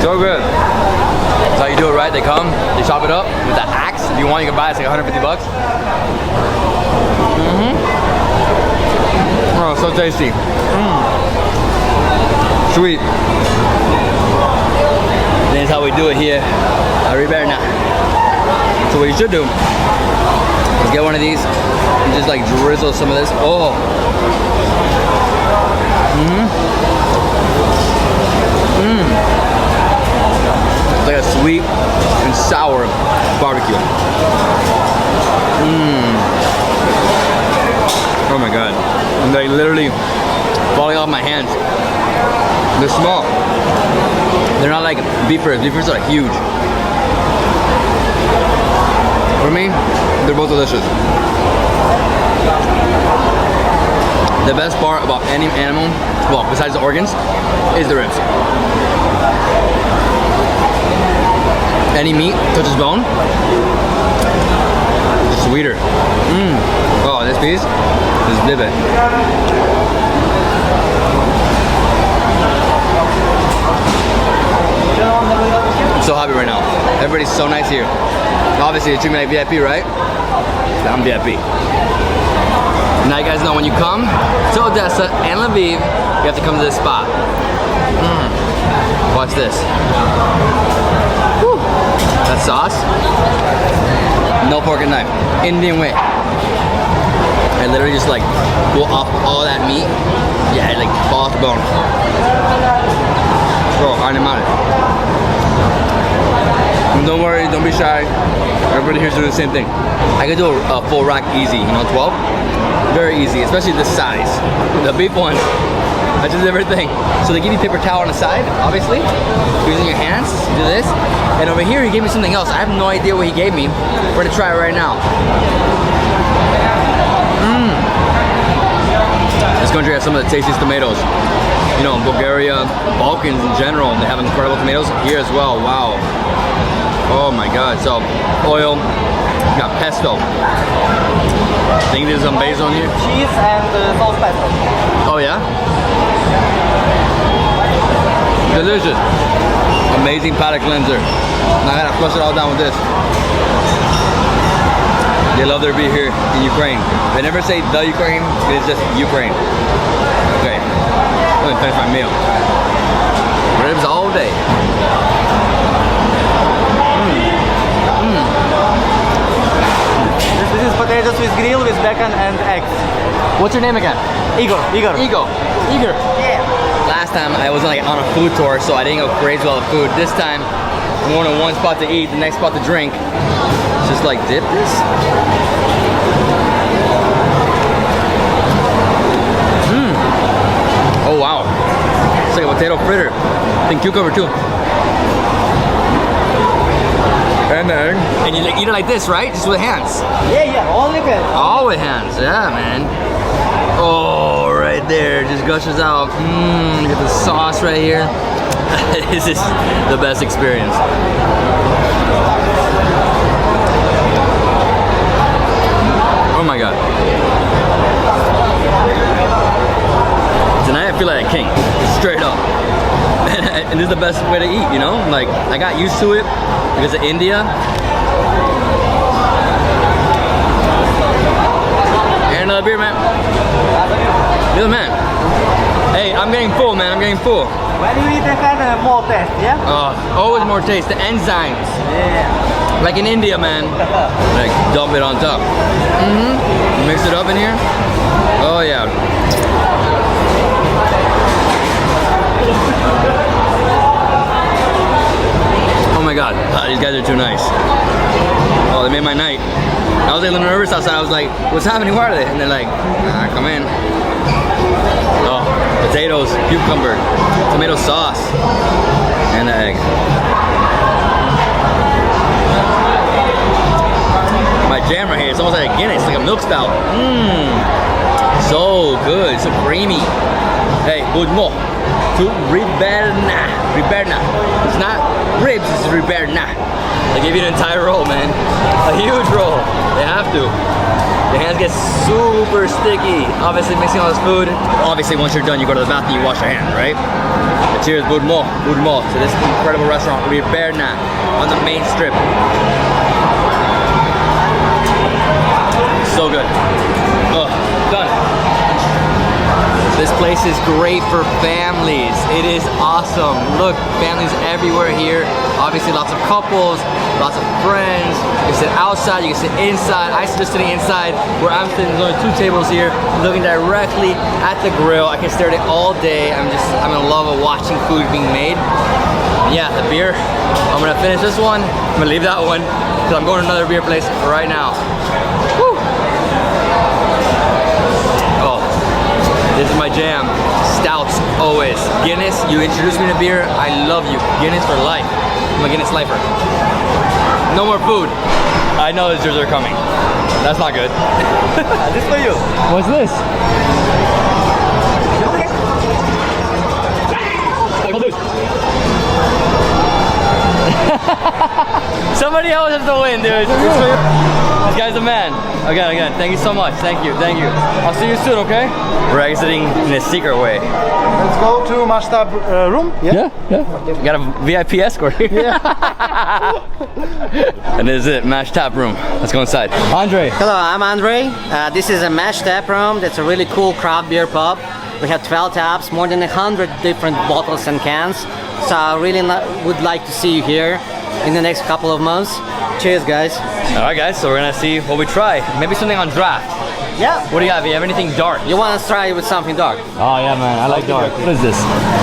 So good. That's how you do it, right? They come, they chop it up with the axe. If you want, you can buy it. It's like 150 bucks. Oh, so tasty. Sweet. This is how we do it here at Riberna. So what you should do is get one of these and just like drizzle some of this. Oh. It's like a sweet and sour barbecue. Oh my god. And they literally falling off my hands. They're small. They're not like beef ribs. Beef ribs are like huge. For me, they're both delicious. The best part about any animal, well, besides the organs, is the ribs. Any meat touches bone, it's sweeter. Oh, this piece is vivid. I'm so happy right now. Everybody's so nice here. Obviously, they treat me like VIP, right? I'm VIP. Now you guys know when you come to Odessa and Lviv, you have to come to this spot. Watch this. Woo. That sauce, no fork and knife, Indian way. I literally just like pull off all that meat. Yeah, it like fall off the bone. Bro, animal. Don't worry, don't be shy. Everybody here's doing the same thing. I could do a full rack easy, you know, 12. Very easy, especially this size. The beef one, that's just everything. So they give you paper towel on the side, obviously. Using your hands to do this. And over here, he gave me something else. I have no idea what he gave me. We're gonna try it right now. This country has some of the tastiest tomatoes. You know, in Bulgaria, Balkans in general, they have incredible tomatoes. Here as well, wow. Oh my god, so oil, got pesto. I think there's some basil in here. Cheese and sauce pesto. Oh yeah? Delicious. Amazing palate cleanser. Now I gotta flush it all down with this. They love their beer here in Ukraine. They never say the Ukraine, it's just Ukraine. Okay, let me finish my meal. Ribs all day. This is potatoes with grill with bacon and eggs. What's your name again? Igor. Igor. Yeah. Last time I was like on a food tour, so I didn't go crazy with all the food. This time, I'm going to one spot to eat, the next spot to drink. Just like dip this. Oh wow. It's like a potato fritter. I think cucumber too. And egg. And you like eat it like this, right? Just with hands. Yeah, all with hands. All with hands, yeah, man. Oh, right there, just gushes out. Get the sauce right here. This is the best experience. Oh my god. Tonight I feel like a king, straight up. And this is the best way to eat, you know? Like, I got used to it because of India. And another beer, man. You're the man. Hey, I'm getting full, man. I'm getting full. When you eat, they have more taste, yeah? Always more taste. The enzymes. Yeah. Like in India, man. Like, dump it on top. Mix it up in here. Oh, yeah. Oh my god, these guys are too nice. Oh, they made my night. I was a little nervous outside. I was like, what's happening? Where are they? And they're like, come in. Oh, potatoes, cucumber, tomato sauce, and egg. My jam right here, it's almost like a Guinness, like a milk stout. So good, so creamy. Hey, budmo. To riberna. It's not ribs, it's riberna. They give you an entire roll, man. A huge roll. They have to. Your hands get super sticky. Obviously, mixing all this food. Obviously, once you're done, you go to the bathroom, you wash your hands, right? But cheers, budmo to this incredible restaurant, Riberna, on the main strip. So good. Oh, done. This place is great for families. It is awesome. Look, families everywhere here. Obviously lots of couples, lots of friends. You can sit outside, you can sit inside. I suggest sitting inside where I'm sitting. There's only 2 tables here, looking directly at the grill. I can stare at it all day. I'm in love of watching food being made. Yeah, the beer, I'm gonna finish this one. I'm gonna leave that one because I'm going to another beer place right now. Woo. Oh. This is my jam. Stouts, always. Guinness, you introduced me to beer, I love you. Guinness for life. I'm a Guinness lifer. No more food. I know the desserts are coming. That's not good. This for you. What's this? Somebody else has to win, dude. This guy's the man. Again, thank you so much. Thank you. I'll see you soon, okay? We're exiting in a secret way. Let's go to master room. Yeah. We got a VIP escort here. Yeah. And this is it, Mash Tap Room. Let's go inside. Andre. Hello, I'm Andre. This is a Mash Tap Room. That's a really cool craft beer pub. We have 12 taps, more than 100 different bottles and cans. So I really would like to see you here in the next couple of months. Cheers, guys. All right, guys. So we're gonna see what we try. Maybe something on draft. Yeah. What do you have? You have anything dark? You want to try it with something dark? Oh yeah, man. I like dark. What is this?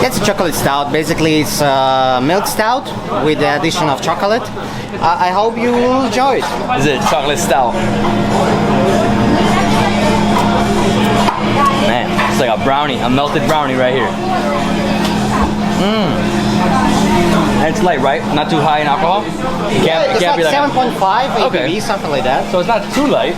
It's a chocolate stout. Basically, it's milk stout with the addition of chocolate. I hope you will enjoy it. Is it chocolate stout? Man, it's like a brownie, a melted brownie right here. And it's light, right? Not too high in alcohol? It can't It's like be 7.5 ABV, Okay. something like that. So it's not too light.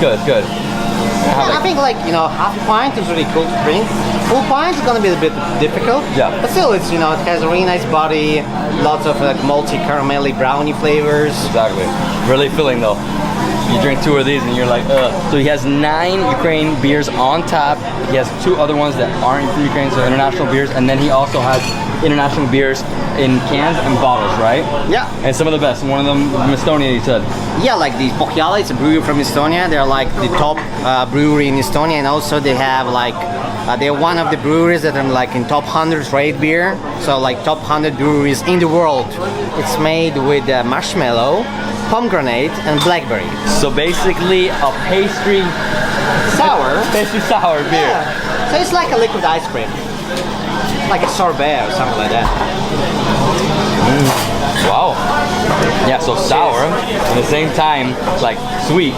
Good. I think half a pint is really cool to drink. Full pint is gonna be a bit difficult. Yeah. But still, it has a really nice body, lots of malty, caramelly, brownie flavors. Exactly. Really filling though. You drink 2 of these and you're like, ugh. So he has 9 Ukrainian beers on tap. He has 2 other ones that aren't from Ukraine, so international beers. And then he also has international beers in cans and bottles, right? Yeah. And some of the best. One of them from Estonia, he said. Yeah, like the Pohjala, it's a brewery from Estonia. They're like the top brewery in Estonia, and also they have they're one of the breweries that are like in top 100 trade beer. So like top 100 breweries in the world. It's made with marshmallow, pomegranate, and blackberry. So basically a pastry sour beer. Yeah. So it's like a liquid ice cream. Like a sorbet or something like that. Wow. Yeah, so sour, at the same time, like sweet.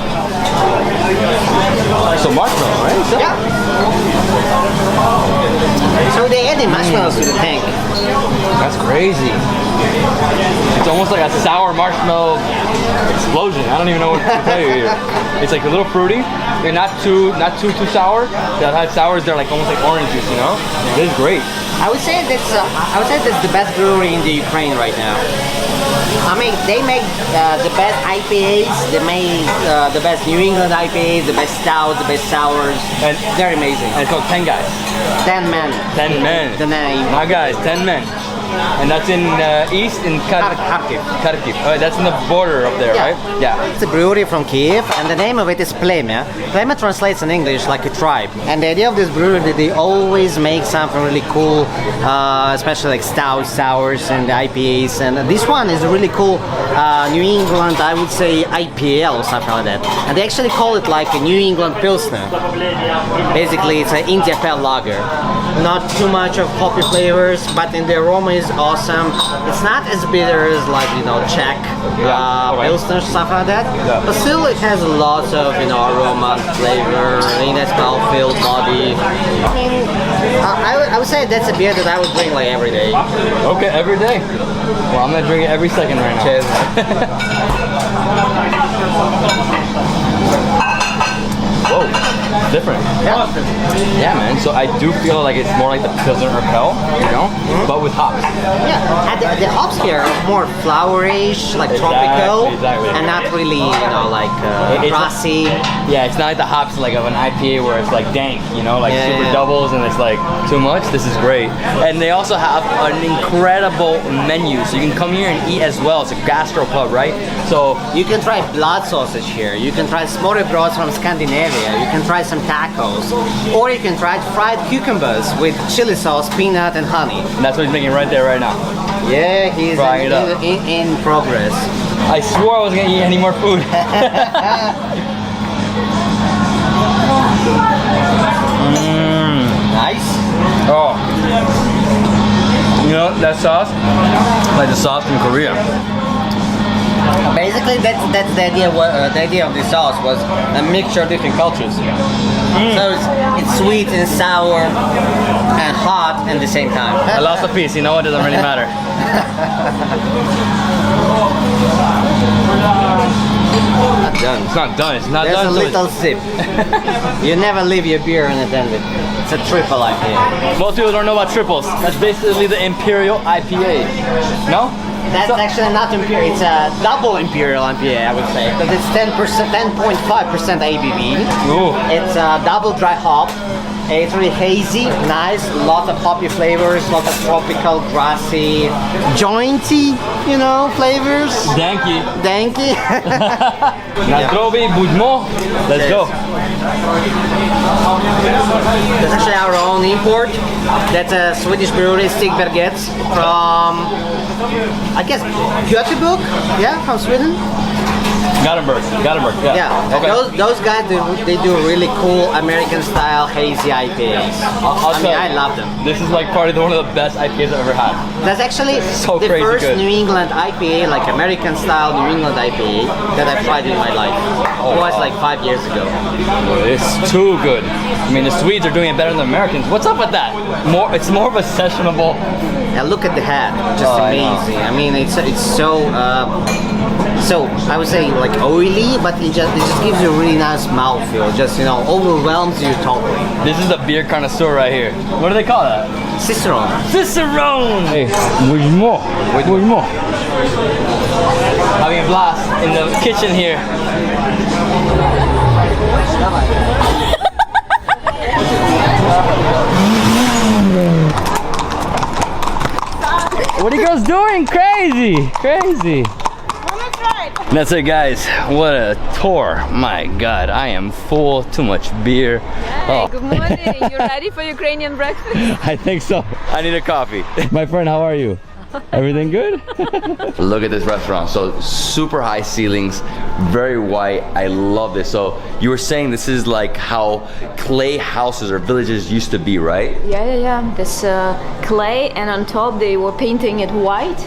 So marshmallow, right? So, Yeah. So they added marshmallows to the tank. that's crazy. It's almost like a sour marshmallow explosion. I don't even know what to tell you here. It's like a little fruity. They're not too sour. They've had sours. They're like almost like orange juice, you know? This is great. I would say that's the best brewery in the Ukraine right now. I mean, they make the best IPAs. They make the best New England IPAs, the best stouts, the best sours. And they're amazing. And it's called 10 guys. 10 men. 10 men. The name. My guys, 10 men. And that's in east in Kharkiv. Kharkiv. That's in the border up there, Yeah. right? Yeah. It's a brewery from Kyiv, and the name of it is Plemya. Plemya translates in English like a tribe. And the idea of this brewery that they always make something really cool, especially like stouts, sours, and IPAs. And this one is really cool New England, I would say IPA or something like that. And they actually call it like a New England Pilsner. Basically, it's an India Pale Lager. Not too much of hoppy flavors, but in the aroma is awesome. It's not as bitter as like, you know, Czech Pilsner, stuff like that. But still it has lots of, you know, aroma, flavor, nice mouthfeel, body. I mean, I would say that's a beer that I would drink like every day. Okay, every day. Well, I'm gonna drink it every second right now. Cheers. Whoa, different. Yeah, man. So I do feel like it's more like the Pilsner Urquell, you know, but with hops. Yeah, and the hops here are more flowerish, like tropical, and not really, you know, like grassy. Yeah, it's not like the hops like of an IPA where it's like dank, you know, like super doubles and it's like too much. This is great. And they also have an incredible menu, so you can come here and eat as well. It's a gastro pub, right? So you can try blood sausage here. You can try smoked broths from Scandinavia. You can try some tacos, or you can try fried cucumbers with chili sauce, peanut, and honey. And that's what he's making right there, right now. Yeah, he's in progress. I swore I wasn't gonna eat any more food. Nice. Oh, you know that sauce? Like the sauce from Korea. Basically, that's the idea. The idea of this sauce was a mixture of different cultures. So it's sweet and sour and hot at the same time. I lost a piece. You know, it doesn't really matter. Not done. It's not done. It's not There's done. There's a little sip. You never leave your beer unattended. It's a triple IPA. Most people don't know about triples. That's basically the Imperial IPA. No? That's actually not Imperial. It's a double Imperial IPA, I would say, because it's 10.5% ABV. Ooh. It's a double dry hop. It's really hazy, nice, lots of hoppy flavors, lots of tropical, grassy, jointy, you know, flavors. Danky. Danky. Nastrobi, budmo. Let's go. That's actually our own import. That's a Swedish brewery, Stigbergets, from, I guess, Göteborg, yeah, from Sweden. Gothenburg, yeah. Yeah, Okay. those guys, they do really cool American-style hazy IPAs. I love them. This is like probably one of the best IPAs I've ever had. That's actually So the crazy first good. New England IPA, like American-style New England IPA, that I've tried in my life. It was like 5 years ago. It's too good. I mean, the Swedes are doing it better than the Americans. What's up with that? It's more of a sessionable. Yeah, look at the head, just amazing. I mean, it's so I would say like oily, but it just gives you a really nice mouthfeel. Just, you know, overwhelms you totally. This is a beer connoisseur right here. What do they call that? Cicerone. Cicerone! Hey, with more. Having a blast in the kitchen here. What are you girls doing? Crazy. That's it, guys. What a tour. My God, I am full. Too much beer. Hey, good morning. You ready for Ukrainian breakfast? I think so. I need a coffee. My friend, how are you? Everything good? Look at this restaurant. So super high ceilings, very white. I love this. So you were saying this is like how clay houses or villages used to be, right? Yeah. This clay, and on top they were painting it white.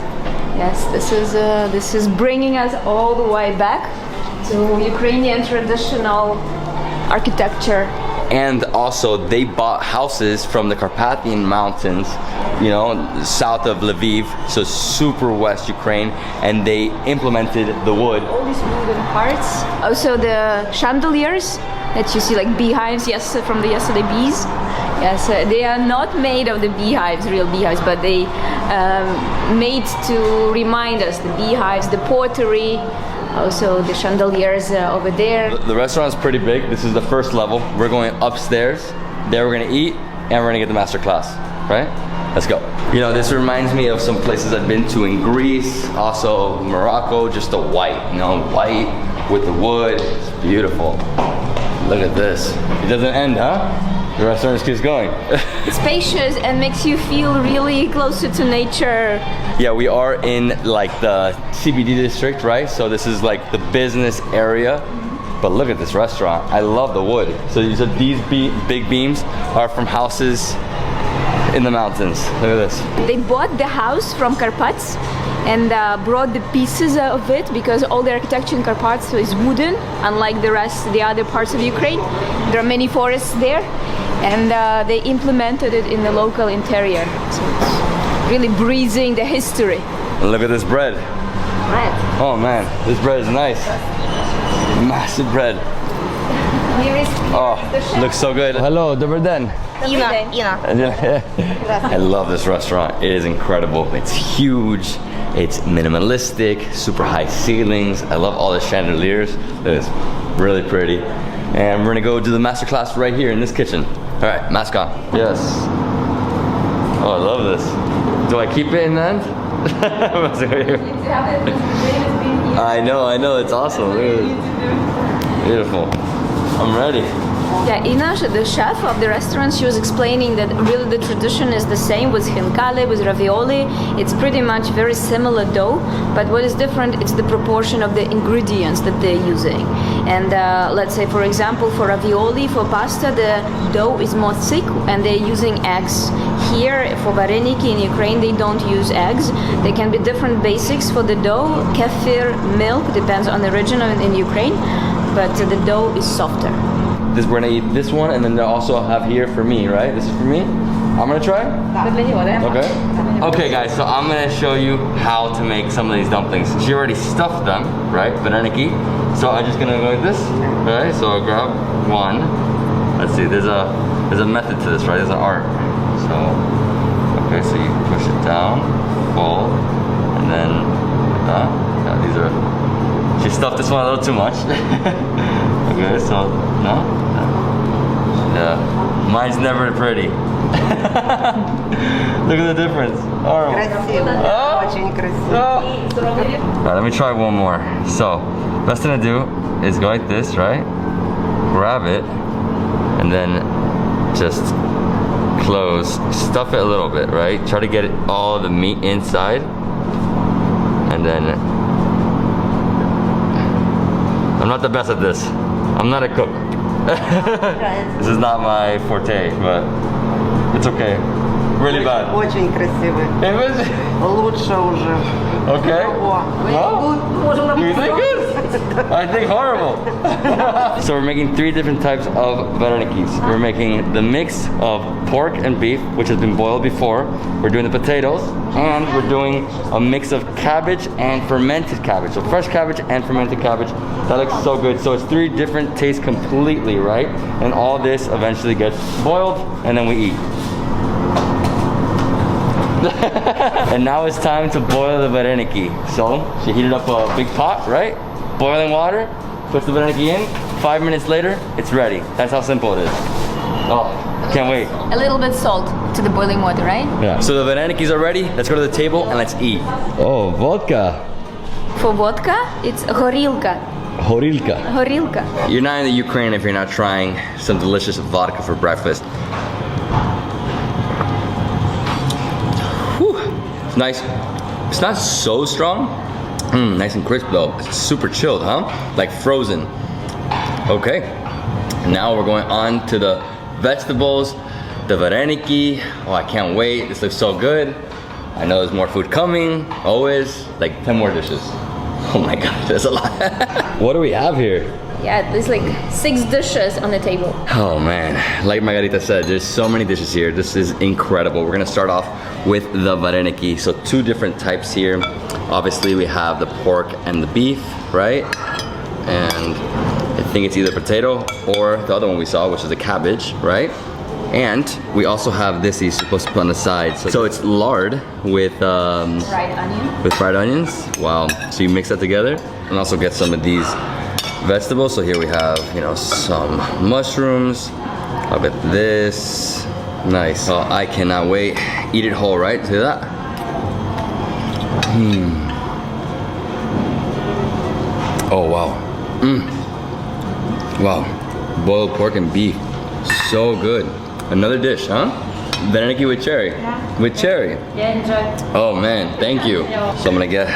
Yes, this is bringing us all the way back to Ukrainian traditional architecture. And also they bought houses from the Carpathian Mountains, you know, south of Lviv, so super west Ukraine, and they implemented the wood. All these wooden parts. Also the chandeliers that you see, like beehives, yes, from the yesterday bees. Yes, they are not made of the beehives, real beehives, but they made to remind us the beehives, the pottery, also the chandeliers over there. The restaurant is pretty big. This is the first level. We're going upstairs. There we're gonna eat, and we're gonna get the master class, right? Let's go. You know, this reminds me of some places I've been to in Greece, also Morocco, just the white, you know, white with the wood. It's beautiful. Look at this. It doesn't end, huh? The restaurant just keeps going. It's spacious and makes you feel really closer to nature. Yeah, we are in like the CBD district, right? So this is like the business area. But look at this restaurant. I love the wood. So you said these big beams are from houses in the mountains. Look at this. They bought the house from Carpats and brought the pieces of it because all the architecture in Carpats is wooden, unlike the other parts of Ukraine. There are many forests there, and they implemented it in the local interior. So it's really breathing the history. And look at this bread. Bread. Oh man, this bread is nice. Massive bread. Here is the chef. Looks so good. Hello, добрый день. Ina. I love this restaurant. It is incredible. It's huge. It's minimalistic, super high ceilings. I love all the chandeliers. It's really pretty. And we're gonna go do the masterclass right here in this kitchen. All right, mask on. Yes. Oh, I love this. Do I keep it in the end? I know, it's awesome. Look at this. Beautiful. I'm ready. Yeah, Ina, the chef of the restaurant, she was explaining that really the tradition is the same with khinkali, with ravioli. It's pretty much very similar dough, but what is different, it's the proportion of the ingredients that they're using. And let's say, for example, for ravioli, for pasta, the dough is more thick and they're using eggs. Here, for vareniki in Ukraine, they don't use eggs. There can be different basics for the dough. Kefir, milk, depends on the region in Ukraine, but the dough is softer. We're gonna eat this one, and then they also have here for me, right? This is for me. I'm gonna try. Okay. Okay, guys. So I'm gonna show you how to make some of these dumplings. She already stuffed them, right? Vareniki. So I'm just gonna go like this. Okay. So I'll grab one. Let's see. There's a method to this, right? There's an art. So okay. So you push it down, fold, and then like that. Yeah, these are. She stuffed this one a little too much. Okay. So no. Yeah, mine's never pretty. Look at the difference. Horrible. Очень красиво. Alright, let me try one more. So, best thing to do is go like this, right? Grab it, and then just close. Stuff it a little bit, right? Try to get all the meat inside, and then. I'm not the best at this. I'm not a cook. This is not my forte, but it's okay. Really bad. Очень красивый. It was Лучше уже. okay. Well, you think good? I think horrible. So we're making 3 different types of varenikis. We're making the mix of pork and beef, which has been boiled before. We're doing the potatoes, and we're doing a mix of cabbage and fermented cabbage. So fresh cabbage and fermented cabbage. That looks so good. So it's 3 different tastes completely, right? And all this eventually gets boiled, and then we eat. And now it's time to boil the vareniki. So she heated up a big pot, right? Boiling water, puts the vareniki in. 5 minutes later, it's ready. That's how simple it is. Oh, can't wait. A little bit salt to the boiling water, right? Yeah. So the varenikis are ready. Let's go to the table and let's eat. Oh, vodka. For vodka, it's horilka. Horilka. Horilka. You're not in the Ukraine if you're not trying some delicious vodka for breakfast. Whew. It's nice. It's not so strong. Nice and crisp though. It's super chilled, huh? Like frozen. Okay. Now we're going on to the vegetables, the vareniki. Oh, I can't wait. This looks so good. I know there's more food coming. Always. Like 10 more dishes. Oh my god, that's a lot. What do we have here? Yeah, there's like 6 dishes on the table. Oh man, like Margarita said, there's so many dishes here. This is incredible. We're gonna start off with the vareniki. So 2 different types here. Obviously we have the pork and the beef, right? And I think it's either potato or the other one we saw, which is the cabbage, right? And we also have this he's supposed to put on the side. So it's lard with Fried onion. with fried onions. Wow. So you mix that together and also get some of these vegetables. So here we have, you know, some mushrooms. Look at this. Nice. Oh, I cannot wait. Eat it whole, right? See that? Oh wow. Wow. Boiled pork and beef. So good. Another dish, huh? Vareniki with cherry. Yeah. With cherry. Yeah, enjoy. Oh man, thank you. So I'm gonna get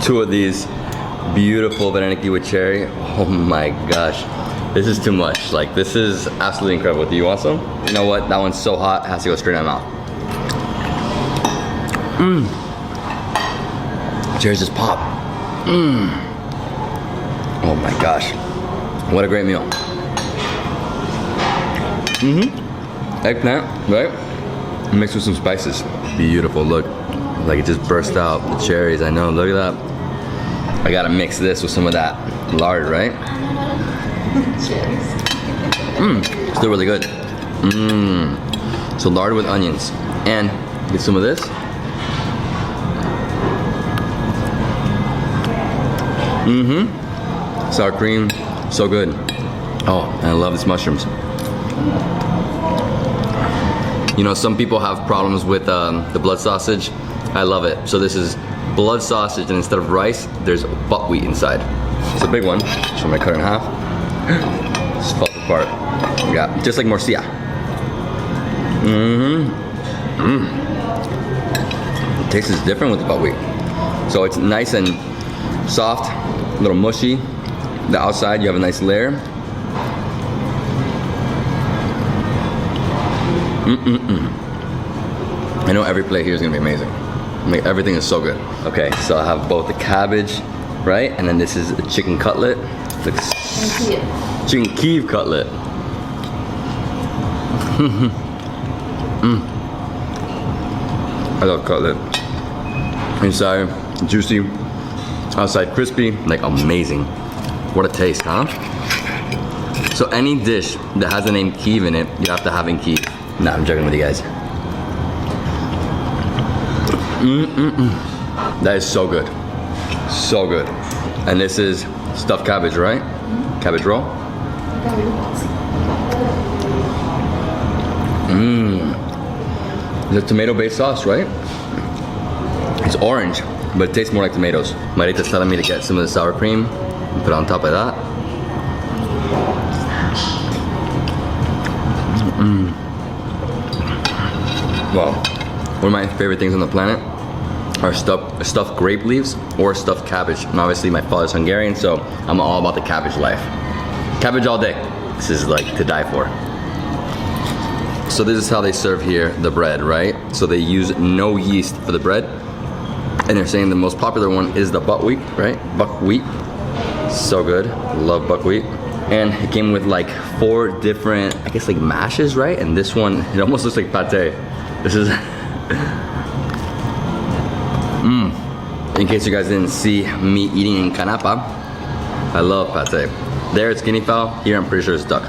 2 of these beautiful vareniki with cherry. Oh my gosh. This is too much. Like, this is absolutely incredible. Do you want some? You know what? That one's so hot, it has to go straight in my mouth. Cherries just pop. Oh my gosh. What a great meal. Eggplant, right? Mixed with some spices. Beautiful, look. Like it just burst out. The cherries, I know, look at that. I gotta mix this with some of that lard, right? Still really good. So lard with onions. And get some of this. Sour cream, so good. Oh, and I love these mushrooms. You know, some people have problems with the blood sausage. I love it. So this is blood sausage, and instead of rice, there's buckwheat inside. It's a big one, so I'm gonna cut it in half. Just falls apart. Yeah, just like morcilla. The taste is different with the buckwheat. So it's nice and soft, a little mushy. The outside, you have a nice layer. I know every plate here is gonna be amazing. Like, everything is so good. Okay, so I have both the cabbage, right? And then this is a chicken cutlet. Chicken Kyiv cutlet. I love cutlet. Inside, juicy. Outside, crispy. Like, amazing. What a taste, huh? So any dish that has the name Kyiv in it, you have to have in Kyiv. Nah, I'm joking with you guys. That is so good. So good. And this is stuffed cabbage, right? Cabbage roll. The tomato-based sauce, right? It's orange, but it tastes more like tomatoes. Marita's telling me to get some of the sour cream and put it on top of that. Well, one of my favorite things on the planet are stuffed grape leaves or stuffed cabbage. And obviously my father's Hungarian, so I'm all about the cabbage life. Cabbage all day. This is like to die for. So this is how they serve here the bread, right? So they use no yeast for the bread. And they're saying the most popular one is the buckwheat, right? Buckwheat. So good. Love buckwheat. And it came with like 4 different, I guess like mashes, right? And this one, it almost looks like pate. This is, in case you guys didn't see me eating in canapa, I love pate. There it's guinea fowl, here I'm pretty sure it's duck.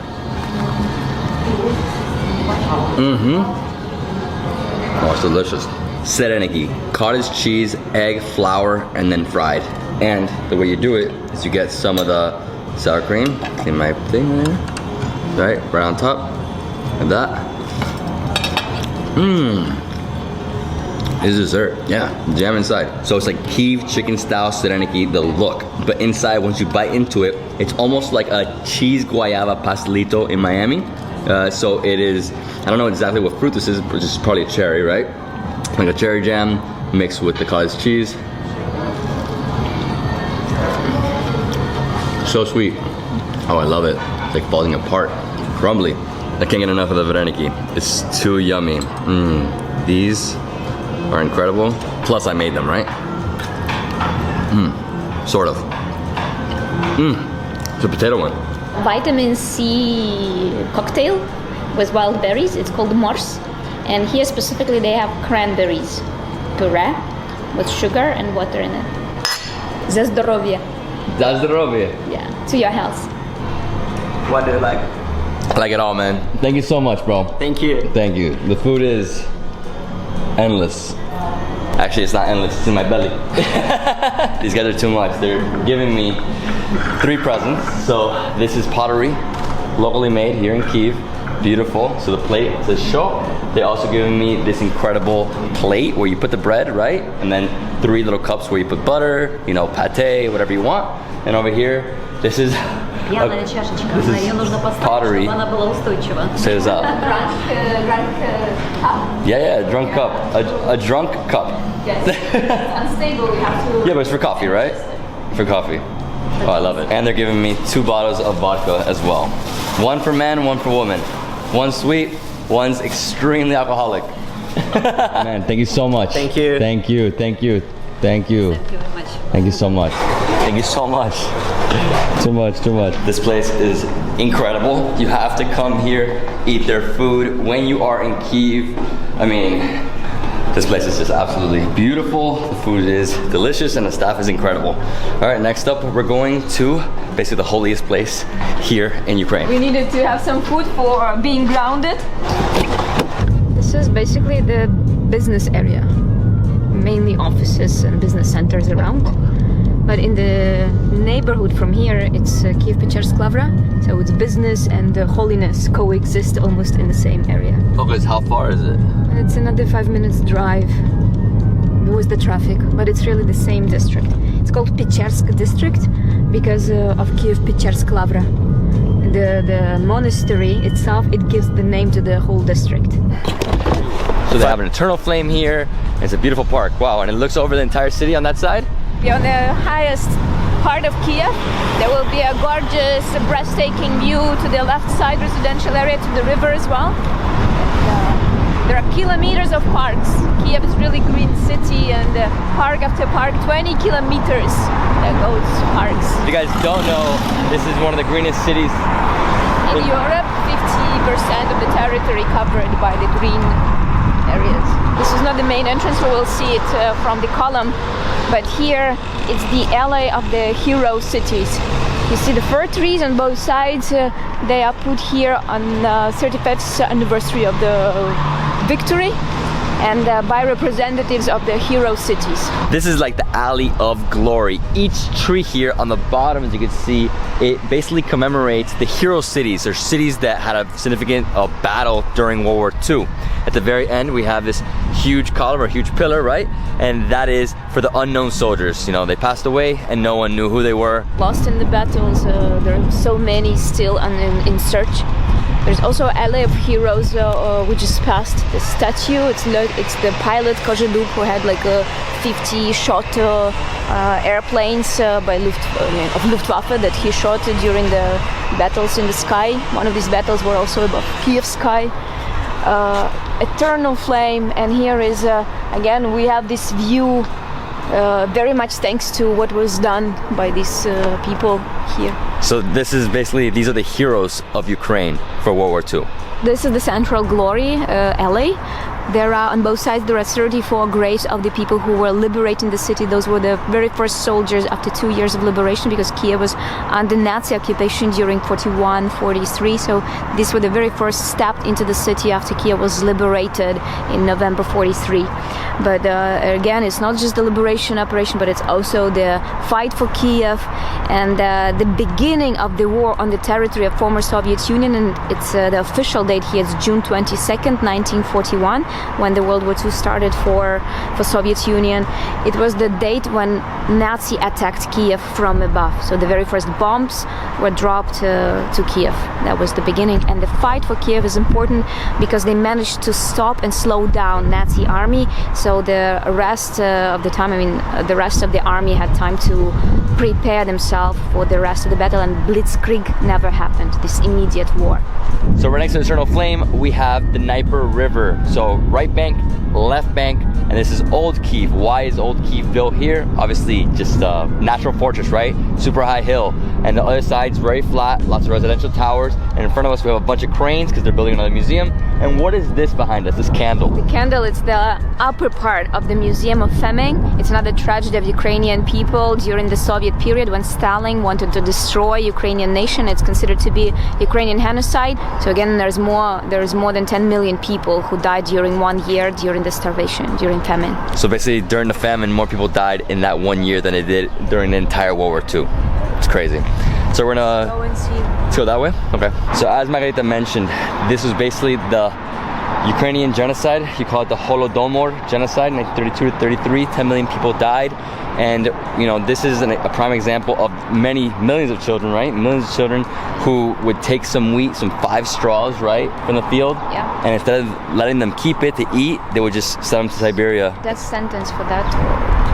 Oh, it's delicious. Sereniki, cottage cheese, egg, flour, and then fried. And the way you do it is you get some of the sour cream in my thing there, right on top, like that. It's dessert, yeah, jam inside. So it's like Kyiv chicken style sereniki, the look. But inside, once you bite into it, it's almost like a cheese guayaba pastelito in Miami. So it is, I don't know exactly what fruit this is, but it's probably a cherry, right? Like a cherry jam mixed with the cottage cheese. So sweet. Oh, I love it. It's like falling apart, crumbly. I can't get enough of the vareniki. It's too yummy. These are incredible. Plus I made them, right? Sort of. It's a potato one. Vitamin C cocktail with wild berries. It's called mors. And here specifically they have cranberries puree with sugar and water in it. За здоровье. За здоровье. Yeah, to your health. What do you like? I like it all, man. Thank you so much, bro. Thank you. Thank you. The food is endless. Actually, it's not endless, it's in my belly. These guys are too much. They're giving me 3 presents. So this is pottery, locally made here in Kyiv. Beautiful. So the plate says show. They also giving me this incredible plate where you put the bread, right? And then 3 little cups where you put butter, you know, pate, whatever you want. And over here, this is Пьяная чашечка. This is Ее нужно поставить, pottery. чтобы она была устойчива. Say this out. Yeah, drunk cup. A drunk cup. Yes. Unstable, we have to... Yeah, but it's for coffee, right? For coffee. Oh, I love it. And they're giving me 2 bottles of vodka as well. One for men, one for women. One's sweet, one's extremely alcoholic. Man, thank you so much. Thank you. Thank you, thank you, thank you. Thank you very much. Thank you so much. Thank you so much. Too much, too much. This place is incredible. You have to come here, eat their food when you are in Kyiv. I mean, this place is just absolutely beautiful. The food is delicious and the staff is incredible. All right, next up, we're going to basically the holiest place here in Ukraine. We needed to have some food for being grounded. This is basically the business area, mainly offices and business centers around. But in the neighborhood from here, it's Kyiv-Pechersk-Lavra, so it's business and holiness coexist almost in the same area. Okay, so how far is it? It's another 5 minutes drive with the traffic, but it's really the same district. It's called Pechersk district because of Kyiv-Pechersk-Lavra. The monastery itself, it gives the name to the whole district. So they have an eternal flame here. It's a beautiful park. Wow, and it looks over the entire city on that side? On the highest part of Kiev, there will be a gorgeous, breathtaking view to the left side residential area, to the river as well. And, there are kilometers of parks. Kiev is really green city, and park after park, 20 kilometers that goes parks. If you guys don't know, this is one of the greenest cities In Europe, 50% of the territory covered by the green areas. This is not the main entrance, we will see it from the column, but here it's the alley of the hero cities. You see the fir trees on both sides, they are put here on the 35th anniversary of the victory and by representatives of the hero cities. This is like the alley of glory. Each tree here on the bottom, as you can see, it basically commemorates the hero cities, or cities that had a significant battle during World War II. At the very end, we have this huge column or huge pillar, right? And that is for the unknown soldiers. You know, they passed away and no one knew who they were. Lost in the battles, there are so many still in search. There's also Alley of Heroes, we just passed the statue. It's the pilot Kozheduk who had like 50 shot airplanes by of Luftwaffe that he shot during the battles in the sky. One of these battles were also above Kiev sky. Eternal flame, and here is again we have this view very much thanks to what was done by these people here. So this is basically, these are the heroes of Ukraine for World War II. This is the Central Glory alley. There are, on both sides, there are 34 graves of the people who were liberating the city. Those were the very first soldiers after 2 years of liberation, because Kiev was under Nazi occupation during 41, 43. So these were the very first step into the city after Kiev was liberated in November 43. But again, it's not just the liberation operation, but it's also the fight for Kiev and the beginning of the war on the territory of former Soviet Union. And it's the official date here is June 22nd, 1941. When the World War II started for Soviet Union. It was the date when Nazi attacked Kiev from above. So the very first bombs were dropped to Kiev. That was the beginning. And the fight for Kiev is important because they managed to stop and slow down Nazi army. So the rest of the time, the rest of the army had time to prepare themselves for the rest of the battle, and Blitzkrieg never happened, this immediate war. So right next to the Eternal Flame, we have the Dnieper River. So right bank, left bank, and this is Old Kyiv. Why is Old Kyiv built here? Obviously just a natural fortress, right? Super high hill. And the other side's very flat, lots of residential towers. And in front of us we have a bunch of cranes because they're building another museum. And what is this behind us, this candle? The candle, it's the upper part of the Museum of Famine. It's another tragedy of Ukrainian people during the Soviet period when Stalin wanted to destroy Ukrainian nation. It's considered to be Ukrainian genocide. So again, there's more than 10 million people who died during 1 year during the starvation, during famine. So basically during the famine, more people died in that 1 year than they did during the entire World War II. It's crazy. So we're gonna go and see. Let's go that way? Okay. So as Margarita mentioned, this was basically the Ukrainian genocide. You call it the Holodomor genocide, 1932 to 33. 10 million people died. And you know, this is a prime example of many millions of children, right? Millions of children who would take some wheat, some 5 straws, right, from the field. Yeah. And instead of letting them keep it to eat, they would just send them to Siberia. Death sentence for that.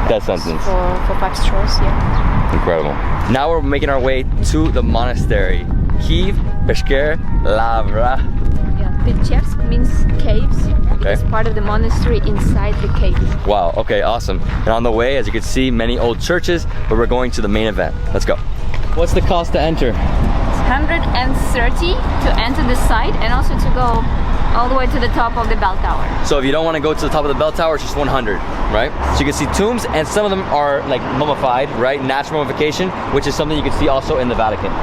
Death sentence. For 5 straws, yeah. Incredible. Now we're making our way to the monastery. Kyiv-Peshkere Lavra. Yeah. Pechersk means caves. Okay. It's part of the monastery inside the cave. Wow, okay, awesome. And on the way, as you can see, many old churches, but we're going to the main event. Let's go. What's the cost to enter? It's 130 to enter the site and also to go all the way to the top of the bell tower. So if you don't want to go to the top of the bell tower, it's just 100, right? So you can see tombs, and some of them are like mummified, right? Natural mummification, which is something you can see also in the Vatican.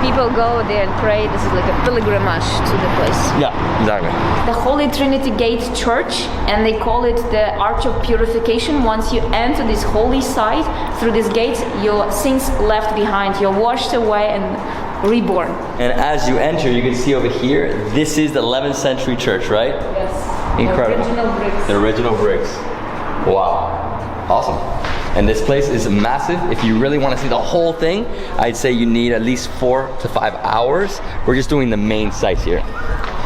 People go there and pray. This is like a pilgrimage to the place. Yeah, exactly. The Holy Trinity Gate Church, and they call it the Arch of Purification. Once you enter this holy site through this gate, your sins left behind. You're washed away and reborn. And as you enter, you can see over here, this is the 11th century church, right? Yes. Incredible. The original bricks. The original bricks. Wow. Awesome. And this place is massive. If you really want to see the whole thing, I'd say you need at least 4 to 5 hours. We're just doing the main sites here.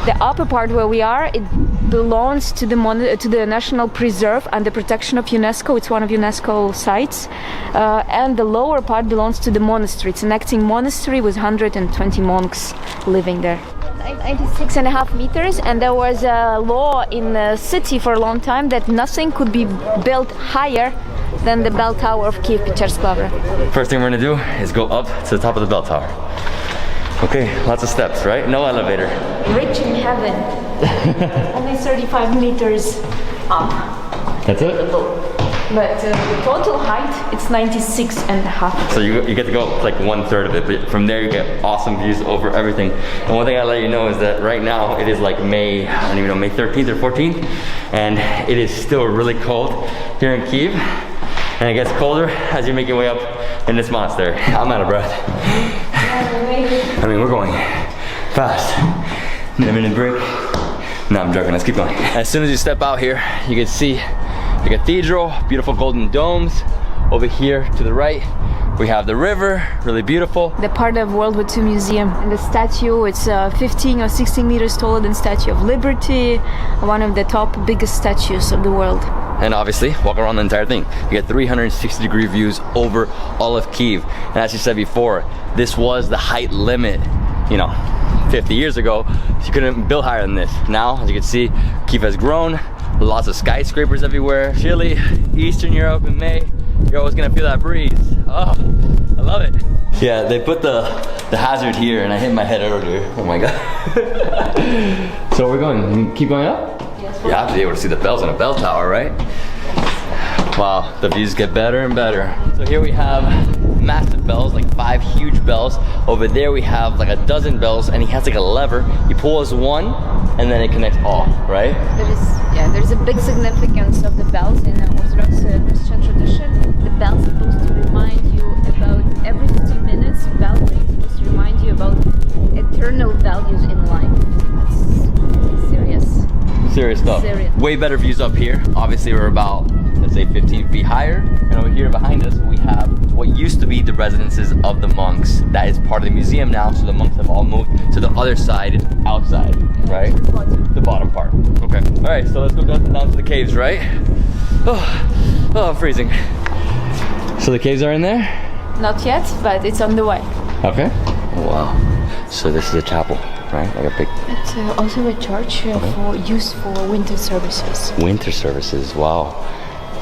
The upper part where we are, it belongs to the National Preserve and the protection of UNESCO. It's one of UNESCO sites. And the lower part belongs to the monastery. It's an acting monastery with 120 monks living there. 96.5 meters, and there was a law in the city for a long time that nothing could be built higher than the bell tower of Kyiv-Peczersk Lavra. First thing we're gonna do is go up to the top of the bell tower. Okay, lots of steps, right? No elevator. Rich in heaven. Only 35 meters up. That's it? But the total height, it's 96.5. So you get to go like 1/3 of it, but from there you get awesome views over everything. And one thing I'll let you know is that right now it is like May 13th or 14th, and it is still really cold here in Kyiv. And it gets colder as you make your way up in this monastery. I'm out of breath. I mean, we're going fast. A minute break. No, I'm joking, let's keep going. As soon as you step out here, you can see the cathedral, beautiful golden domes. Over here to the right, we have the river, really beautiful. The part of World War II Museum. And the statue, it's 15 or 16 meters taller than Statue of Liberty, one of the top biggest statues of the world. And obviously, walk around the entire thing. You get 360-degree views over all of Kyiv. And as you said before, this was the height limit, 50 years ago. So you couldn't build higher than this. Now, as you can see, Kyiv has grown. Lots of skyscrapers everywhere. Chile, Eastern Europe in May. You're always gonna feel that breeze. Oh, I love it. Yeah, they put the hazard here and I hit my head earlier. Oh my God. So we're going, keep going up? Yes. You have to be able to see the bells in a bell tower, right? Wow, the views get better and better. So here we have massive bells, like 5 huge bells. Over there we have like a dozen bells, and he has like a lever. He pulls one and then it connects all, right? There's a big significance of the bells in Orthodox Christian tradition. The bell's supposed to remind you about every 15 minutes. Bell ring is supposed to remind you about eternal values in life. That's serious. Serious stuff. Serious. Way better views up here. Obviously we're about, let's say 15 feet higher. And over here behind us we have what used to be the residences of the monks. That is part of the museum now, so the monks have all moved to the other side, outside, right? The bottom part. Okay. All right, so let's go down to the caves, right? Oh, I'm freezing. So the caves are in there? Not yet, but it's on the way. Okay. Wow. So this is a chapel, right? Like a big... It's also a church used for winter services. Winter services, wow.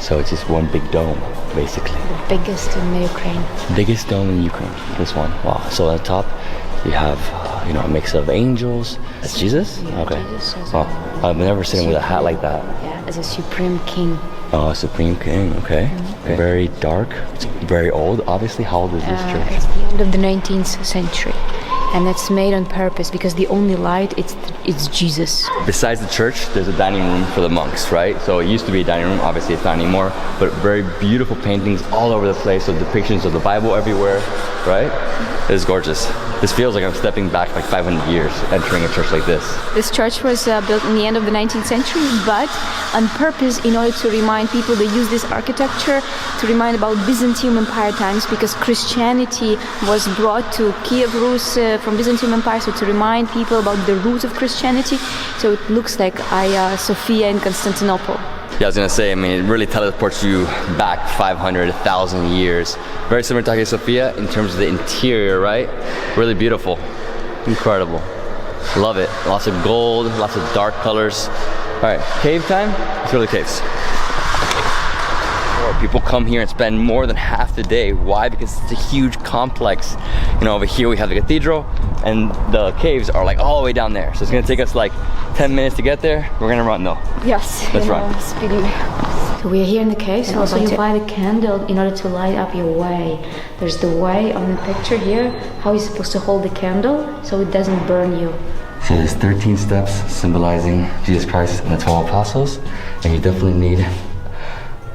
So it's just one big dome, basically. The biggest in the Ukraine. Biggest dome in Ukraine, this one. Wow. So on top, you have, a mix of angels. That's Jesus? Yeah, okay. Jesus Wow. I've never seen him with a hat like that. Yeah, as a supreme king. Oh, Supreme King, okay. Okay. Very dark. It's very old, obviously. How old is this church? It's the end of the 19th century. and it's made on purpose because the only light it's Jesus. Besides the church, there's a dining room for the monks, right? So it used to be a dining room, obviously it's not anymore, but very beautiful paintings all over the place, so depictions of the Bible everywhere, right? It's gorgeous. This feels like I'm stepping back like 500 years entering a church like this. This church was built in the end of the 19th century, but on purpose in order to remind people, they use this architecture to remind about Byzantine Empire times, because Christianity was brought to Kyiv, Rus from Byzantine Empire, so to remind people about the roots of Christianity. So it looks like Hagia Sophia in Constantinople. Yeah, I was gonna say, I mean, it really teleports you back 500, 1,000 years. Very similar to Hagia Sophia in terms of the interior, right? Really beautiful, incredible. Love it, lots of gold, lots of dark colors. All right, cave time, let's go to the caves. People come here and spend more than half the day. Why? Because it's a huge complex. You know, over here we have the cathedral and the caves are like all the way down there. So it's gonna take us like 10 minutes to get there. We're gonna run though. Yes, let's run. Speedy. So we are here in the cave, so also you buy the candle in order to light up your way. There's the way on the picture here, how you're supposed to hold the candle so it doesn't burn you. So there's 13 steps symbolizing Jesus Christ and the 12 apostles, and you definitely need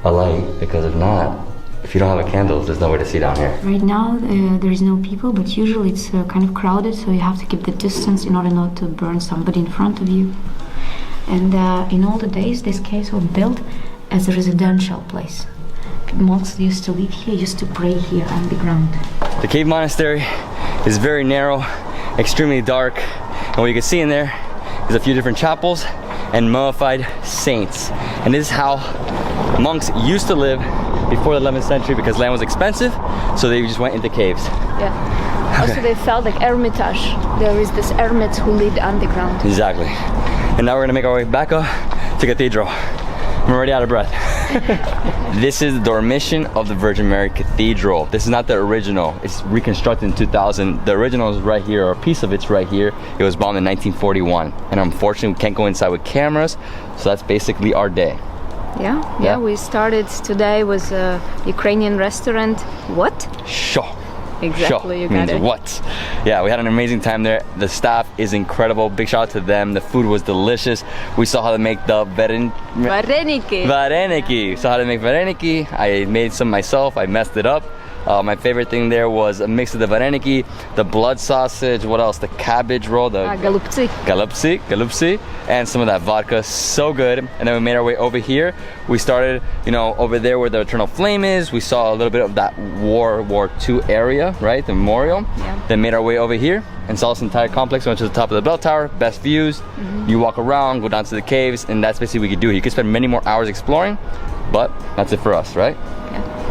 a light, because if not, if you don't have a candle, there's nowhere to see down here. Right now there is no people, but usually it's kind of crowded, so you have to keep the distance in order not to burn somebody in front of you. And in all the days, these caves were built as a residential place. Monks used to live here, used to pray here underground. The cave monastery is very narrow, extremely dark, and what you can see in there is a few different chapels and mummified saints. And this is how monks used to live before the 11th century, because land was expensive, so they just went into caves. Yeah. Okay. Also they felt like hermitage. There is this hermits who lived underground. Exactly. And now we're gonna make our way back up to cathedral. I'm already out of breath. This is the Dormition of the Virgin Mary Cathedral. This is not the original. It's reconstructed in 2000. The original is right here, or a piece of it's right here. It was bombed in 1941. And unfortunately, we can't go inside with cameras, so that's basically our day. Yeah, we started today with a Ukrainian restaurant. What? Sure. Exactly, you got means it. What? Yeah, we had an amazing time there. The staff is incredible. Big shout out to them. The food was delicious. We saw how to make the vareniki. Saw how to make vareniki. I made some myself. I messed it up. My favorite thing there was a mix of the vareniki, the blood sausage, what else? The cabbage roll, the galupsi, and some of that vodka. So good. And then we made our way over here. We started, you know, over there where the Eternal Flame is. We saw a little bit of that World War II area, right? The memorial. Yeah. Then made our way over here and saw this entire complex. Went to the top of the bell tower, best views. You walk around, go down to the caves, and that's basically what you could do. You could spend many more hours exploring, but that's it for us, right?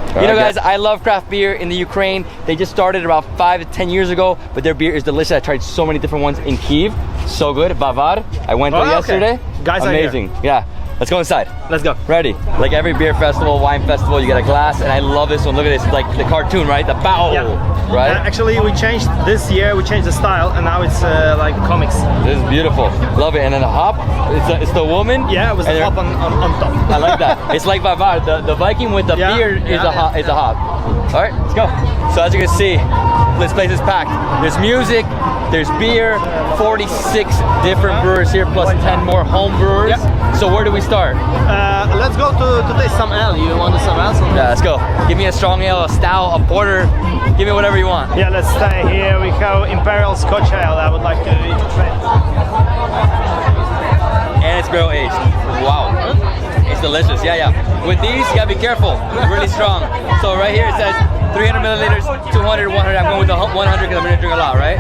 You know, guys, I love craft beer in the Ukraine. They just started about 5 to 10 years ago, but their beer is delicious. I tried so many different ones in Kyiv. So good. Bavar. I went there yesterday. Guys, amazing. Yeah. Let's go inside. Let's go. Ready. Like every beer festival, wine festival, you get a glass, and I love this one. Look at this. It's like the cartoon, right? The bow. Yeah. Right? Actually, we changed this year. We changed the style, and now it's like comics. This is beautiful. Love it. And then the hop. It's the woman. Yeah, it was the hop on top. I like that. It's like Bavar. The Viking with the beard is a hop. All right, let's go. So as you can see, this place is packed. There's music, there's beer, 46 different brewers here, plus 10 more home brewers. Yep. So where do we start? Let's go to taste some ale. You want some ale? Yeah, let's go. Give me a strong ale, a stout, a porter. Give me whatever you want. Yeah, let's stay here. We have Imperial Scotch Ale. I would like to try. And it's barrel aged. Wow. It's delicious. Yeah. With these, you gotta be careful. Really strong. So right here it says 300 milliliters, 200, 100. I'm going with the 100 because I'm gonna drink a lot, right?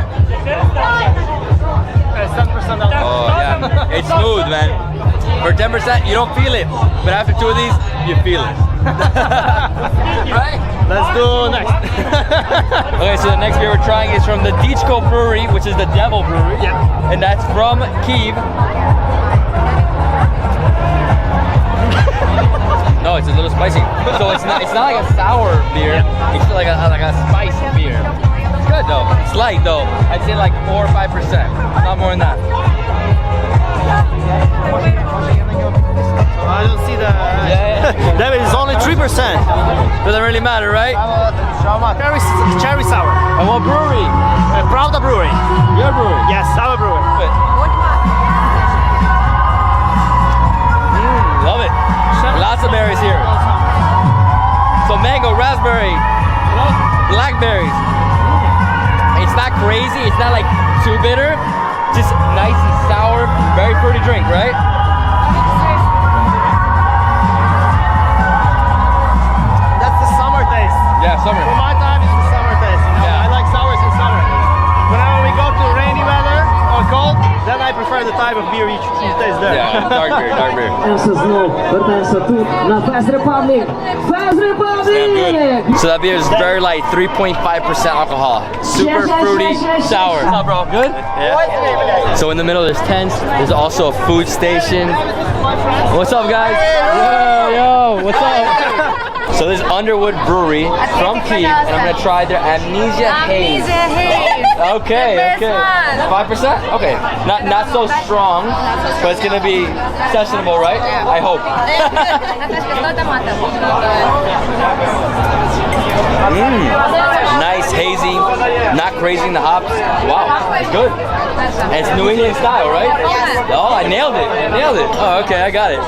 It's 10% alcohol. Oh yeah, it's smooth, man. For 10%, you don't feel it, but after 2 of these, you feel it. Right? Let's do next. Okay, so the next beer we're trying is from the Dichko Brewery, which is the Devil Brewery. Yeah. And that's from Kyiv. No, it's a little spicy. So it's not like a sour beer. It's like a spice beer. It's good though. It's light though. I'd say like 4 or 5%. Not more than that. I don't see the. Yeah. That is only 3%. Doesn't really matter, right? Cherry sour. And what brewery? Pravda Brewery. Your brewery. Yes, our brewery. Love it. Lots of berries here. So mango, raspberry, blackberries. It's not crazy. It's not like too bitter. Just nice and sour, very fruity drink, right? That's the summer taste. Yeah, summer. For my time, it's the summer taste. You know? Yeah. I like sours in summer. Whenever we go to rainy weather or cold, then I prefer the type of beer you taste there. Yeah, dark beer, dark beer. So that beer is very light, 3.5% alcohol. Super fruity, sour. What's up, bro? Good? Yeah. So in the middle there's tents. There's also a food station. What's up, guys? Yo, what's up? So this is Underwood Brewery from Kyiv, and I'm gonna try their Amnesia Haze. Okay, okay. 5%? Okay. Not so strong, but it's gonna be sessionable, right? I hope. Nice, hazy, not crazy in the hops. Wow, it's good. And it's New England style, right? Yes. Oh, I nailed it. I nailed it. Oh, okay, I got it.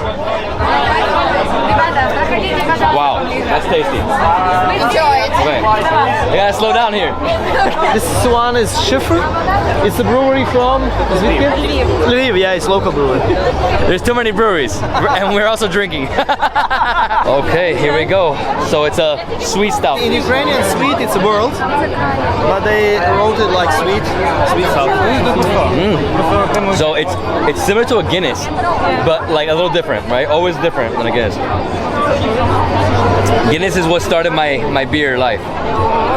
Wow, that's tasty. Enjoy it. Okay, I gotta slow down here. This one is Schiffer. It's a brewery from Lviv. Yeah, it's local brewery. There's too many breweries, and we're also drinking. Okay, here we go. So it's a sweet stout. In Ukrainian, sweet it's a world, but they wrote it like sweet stout. So it's similar to a Guinness, but like a little different, right? Always different than a Guinness. Guinness is what started my beer life.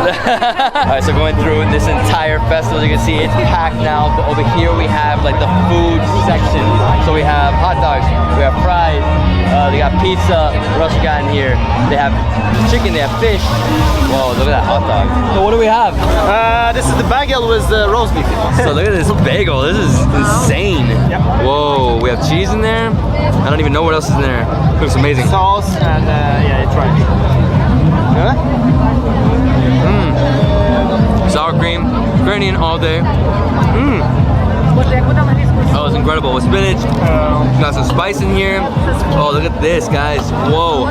Alright, so going through this entire festival, you can see it's packed now. But over here we have like the food section. So we have hot dogs, we have fries, they got pizza. What else we got in here? They have chicken, they have fish. Whoa, look at that hot dog. So what do we have? This is the bagel with roast beef. So look at this bagel. This is insane. Whoa, we have cheese in there. I don't even know what else is in there. Looks amazing. Sauce and yeah, it's right. Sour cream, Ukrainian all day. Oh, it's incredible. With spinach, got some spice in here. Oh, look at this, guys. Whoa.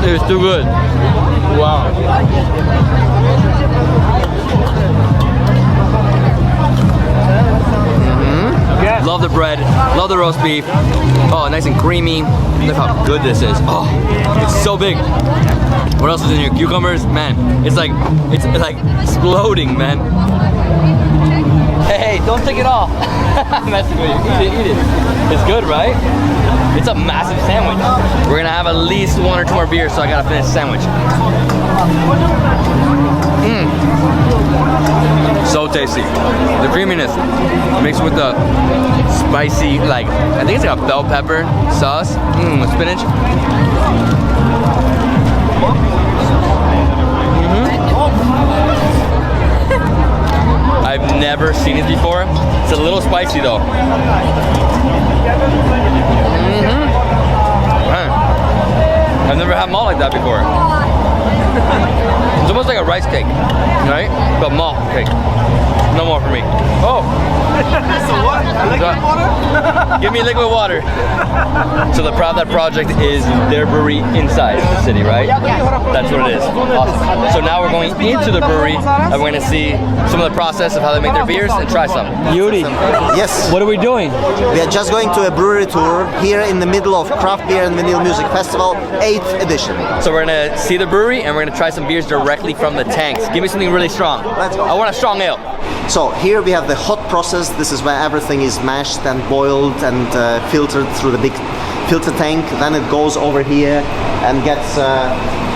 It's too good. Wow. Love the bread, love the roast beef. Oh, nice and creamy. Look how good this is. Oh, it's so big. What else is in here? Cucumbers, man. It's like exploding, man. Hey, don't take it all. I'm messing with you. Eat it. It's good, right? It's a massive sandwich. We're gonna have at least 1 or 2 more beers, so I gotta finish the sandwich. So tasty. The creaminess mixed with the spicy, like, I think it's like a bell pepper sauce with spinach. I've never seen it before. It's a little spicy though. I've never had malt like that before. It's almost like a rice cake, right? But malt cake. No more for me. Oh! So what? Liquid water? Give me liquid water. So the Pravda project is their brewery inside the city, right? That's what it is. Awesome. So now we're going into the brewery and we're going to see some of the process of how they make their beers and try some. Yuri, Yes, what are we doing? we are just going to a brewery tour here in the middle of Craft Beer and Vinyl Music Festival, 8th edition. So we're going to see the brewery and we're going to try some beers directly from the tanks. Give me something really strong. Let's go. I want a strong ale. So here we have the hot process. This is where everything is mashed and boiled and filtered through the big filter tank. Then it goes over here and gets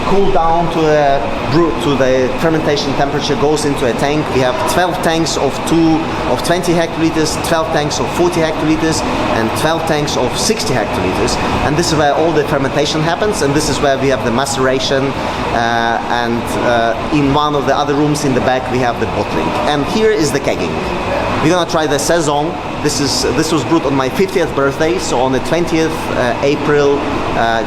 cooled down to the fermentation temperature, goes into a tank. We have 12 tanks of 20 hectoliters, 12 tanks of 40 hectoliters, and 12 tanks of 60 hectoliters. And this is where all the fermentation happens, and this is where we have the maceration, and in one of the other rooms in the back we have the bottling. And here is the kegging. We're gonna try the Saison. This was brewed on my 50th birthday, so on the 20th April,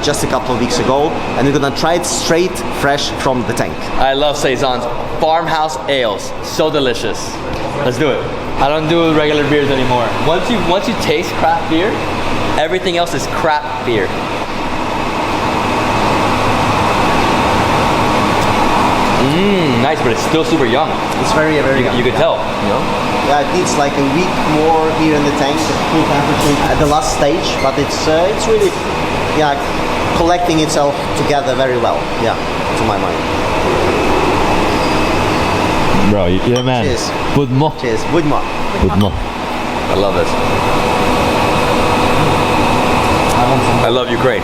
just a couple of weeks ago, and we're gonna try it straight, fresh from the tank. I love Saisons. Farmhouse ales, so delicious. Let's do it. I don't do regular beers anymore. Once you taste craft beer, everything else is crap beer. Nice, but it's still super young. It's very young. You could tell, you know? Yeah, it needs like a week more here in the tank, at full temperature at the last stage, but it's really, yeah, collecting itself together very well. Yeah, to my mind. Bro, you're a man. Cheers. Budmo. Cheers. Budmo. Budmo. I love this. I love Ukraine.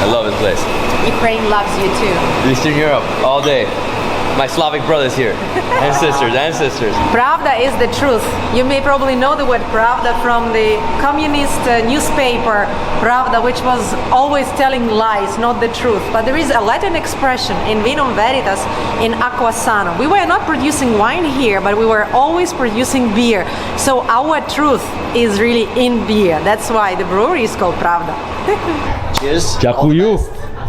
I love this place. Ukraine loves you too. Eastern Europe, all day. My Slavic brothers here, and sisters. Pravda is the truth. You may probably know the word Pravda from the communist newspaper Pravda, which was always telling lies, not the truth. But there is a Latin expression in Vinum Veritas, in Aqua Sano. We were not producing wine here, but we were always producing beer. So our truth is really in beer. That's why the brewery is called Pravda. Cheers. Дякую.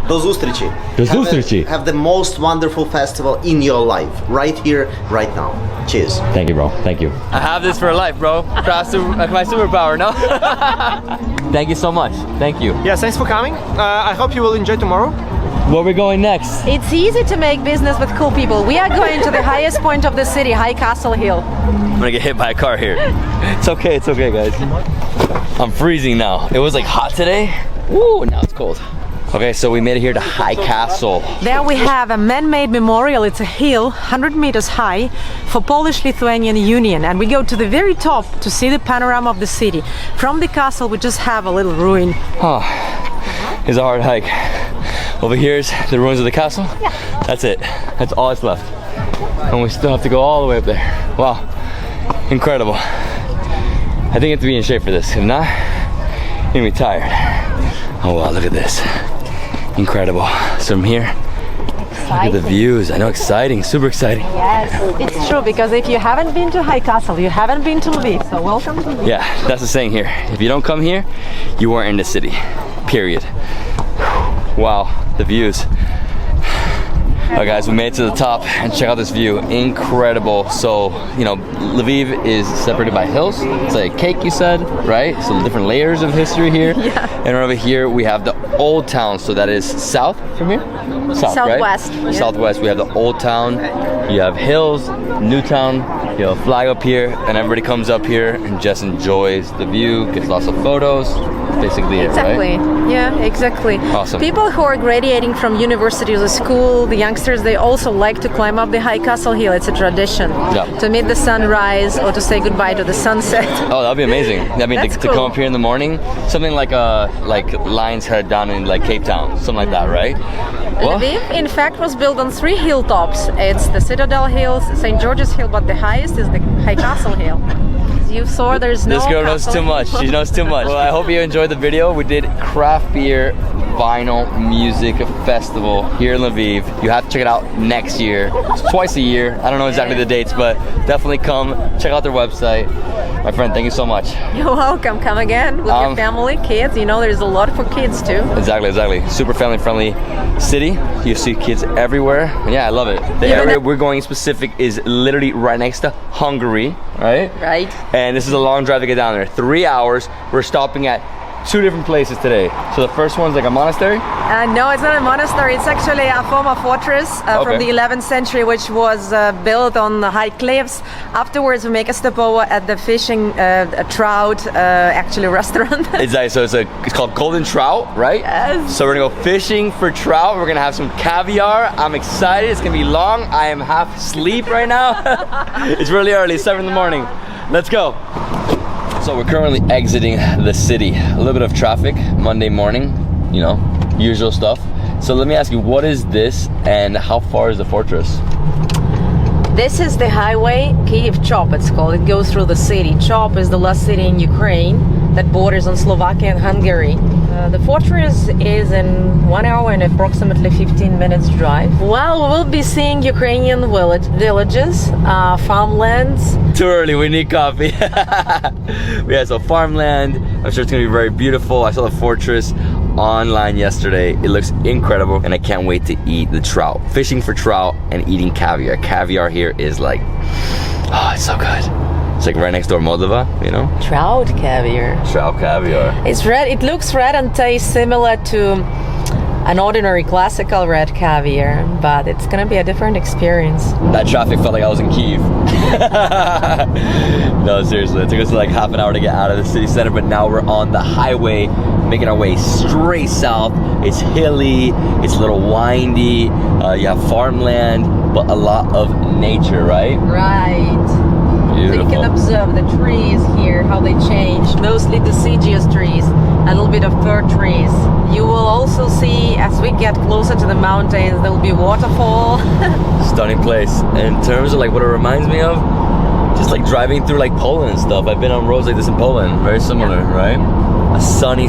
Do zустрічі. До зустрічі. Have the most wonderful festival in your life, right here, right now. Cheers. Thank you, bro. Thank you. I have this for life, bro. My superpower, no? Thank you so much. Thank you. Yeah, thanks for coming. I hope you will enjoy tomorrow. Where are we going next? It's easy to make business with cool people. We are going to the highest point of the city, High Castle Hill. I'm gonna get hit by a car here. It's okay, guys. I'm freezing now. It was like hot today. Woo, now it's cold. Okay, so we made it here to High Castle. There we have a man-made memorial. It's a hill 100 meters high for Polish-Lithuanian Union, and we go to the very top to see the panorama of the city. From the castle we just have a little ruin. Oh, it's a hard hike. Over here's the ruins of the castle. Yeah. That's it. That's all that's left. And we still have to go all the way up there. Wow, incredible. I think you have to be in shape for this. If not, you're gonna be tired. Oh wow, look at this. Incredible. So from here, look at the views. I know, exciting, super exciting. Yes, it's true, because if you haven't been to High Castle, you haven't been to Lviv, so welcome to Lviv. Yeah, that's the saying here. If you don't come here, you weren't in the city, period. Wow, the views. Alright guys, we made it to the top and check out this view. Incredible. So, you know, Lviv is separated by hills. It's like a cake, you said, right? So different layers of history here. Yeah. And over here we have the old town. So that is south from here? Southwest. Right? Yeah. Southwest. We have the old town. You have hills, new town. You have a flag up here, and everybody comes up here and just enjoys the view, gets lots of photos. Basically exactly. It, right? Yeah, exactly. Awesome. People who are graduating from universities or school, the youngsters, they also like to climb up the High Castle Hill. It's a tradition. Yeah. To meet the sunrise or to say goodbye to the sunset. Oh, that'd be amazing. I mean, to cool. come up here in the morning, something like Lion's Head down in like Cape Town, something like that, right? Well, Lviv, in fact, was built on 3 hilltops. It's the Citadel Hills, St. George's Hill, but the highest is the High Castle Hill. As you saw, there's no This girl knows too much. She knows too much. Well, I hope you enjoyed the video. We did craft beer vinyl music festival here in Lviv. You have to check it out next year. It's twice a year. I don't know exactly the dates, but definitely come check out their website. My friend, thank you so much. You're welcome. Come again with your family, kids. You know, there's a lot for kids too. Exactly. Super family-friendly city. You see kids everywhere. Yeah, I love it. The area we're going specific is literally right next to Hungary, right? Right. And this is a long drive to get down there. 3 hours. We're stopping at 2 different places today. So the first one's like a monastery? No, it's not a monastery. It's actually a former fortress from the 11th century, which was built on the high cliffs. Afterwards, we make a stopover at the fishing trout actually restaurant. Exactly. So it's called Golden Trout, right? Yes. So we're gonna go fishing for trout. We're gonna have some caviar. I'm excited. It's gonna be long. I am half asleep right now. It's really early, 7 in the morning. Let's go. So we're currently exiting the city. A little bit of traffic Monday morning, you know, usual stuff. So let me ask you, what is this and how far is the fortress? This is the highway, Kyiv Chop it's called. It goes through the city. Chop is the last city in Ukraine that borders on Slovakia and Hungary. The fortress is in 1 hour and approximately 15 minutes drive. Well, we will be seeing Ukrainian villages, farmlands. Too early, we need coffee. We had some farmland. I'm sure it's gonna be very beautiful. I saw the fortress online yesterday. It looks incredible and I can't wait to eat the trout. Fishing for trout and eating caviar. Caviar here is like, oh, it's so good. It's like right next door Moldova, you know? Trout caviar. Trout caviar. It's red. It looks red and tastes similar to an ordinary classical red caviar, but it's gonna be a different experience. That traffic felt like I was in Kyiv. No, seriously, it took us like half an hour to get out of the city center, but now we're on the highway, making our way straight south. It's hilly, it's a little windy, you have farmland, but a lot of nature, right? Right. Beautiful. So you can observe the trees here, how they change, mostly deciduous trees, a little bit of fir trees. You will also see, as we get closer to the mountains, there will be a waterfall. Stunning place. In terms of like what it reminds me of, just like driving through like Poland and stuff. I've been on roads like this in Poland, very similar, right? A sunny,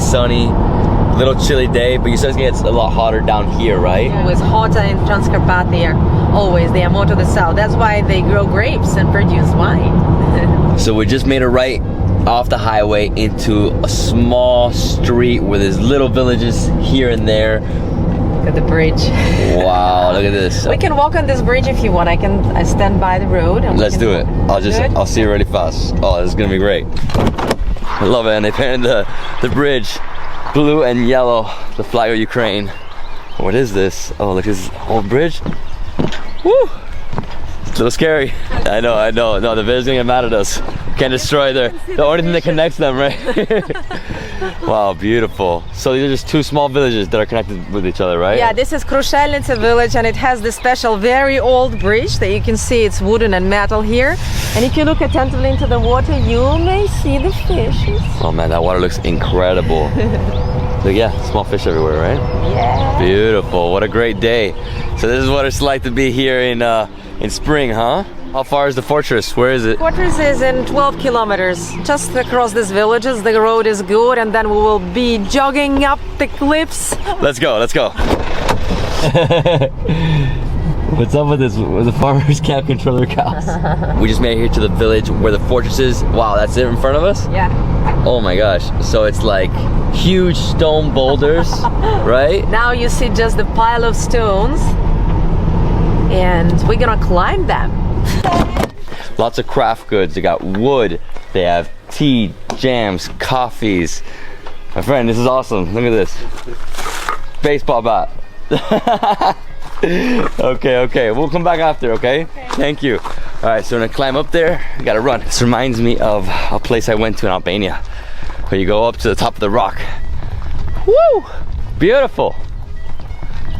little chilly day, but you said it gets a lot hotter down here, right? It was hotter in Transcarpathia, always. They are more to the south. That's why they grow grapes and produce wine. So we just made a right off the highway into a small street where there's little villages here and there. Look at the bridge. Wow, look at this. We can walk on this bridge if you want. I stand by the road. And let's do it. I'll see you really fast. Oh, this is gonna be great. I love it, and they painted the bridge blue and yellow, the flag of Ukraine. What is this? Oh, look at this whole bridge. Woo! It's a little scary. I know. No, the village is gonna get mad at us. Can't destroy the only thing that connects them, right? Wow, beautiful. So these are just two small villages that are connected with each other, right? Yeah, this is Krushelnica village, and it has this special, very old bridge that you can see. It's wooden and metal here. And if you look attentively into the water, you may see the fishes. Oh man, that water looks incredible. Look, yeah, small fish everywhere, right? Yeah. Beautiful. What a great day. So this is what it's like to be here in spring, huh? How far is the fortress? Where is it? Fortress is in 12 kilometers. Just across these villages. The road is good, and then we will be jogging up the cliffs. Let's go. What's up with this? The farmers can't control their cows. We just made it here to the village where the fortress is. Wow, that's it in front of us? Yeah. Oh my gosh. So it's like huge stone boulders, right? Now you see just the pile of stones, and we're gonna climb them. Lots of craft goods. They got wood, they have tea, jams, coffees. My friend, this is awesome. Look at this. Baseball bat. Okay. We'll come back after, okay? Thank you. All right, so we're gonna climb up there. We gotta run. This reminds me of a place I went to in Albania, where you go up to the top of the rock. Woo! Beautiful.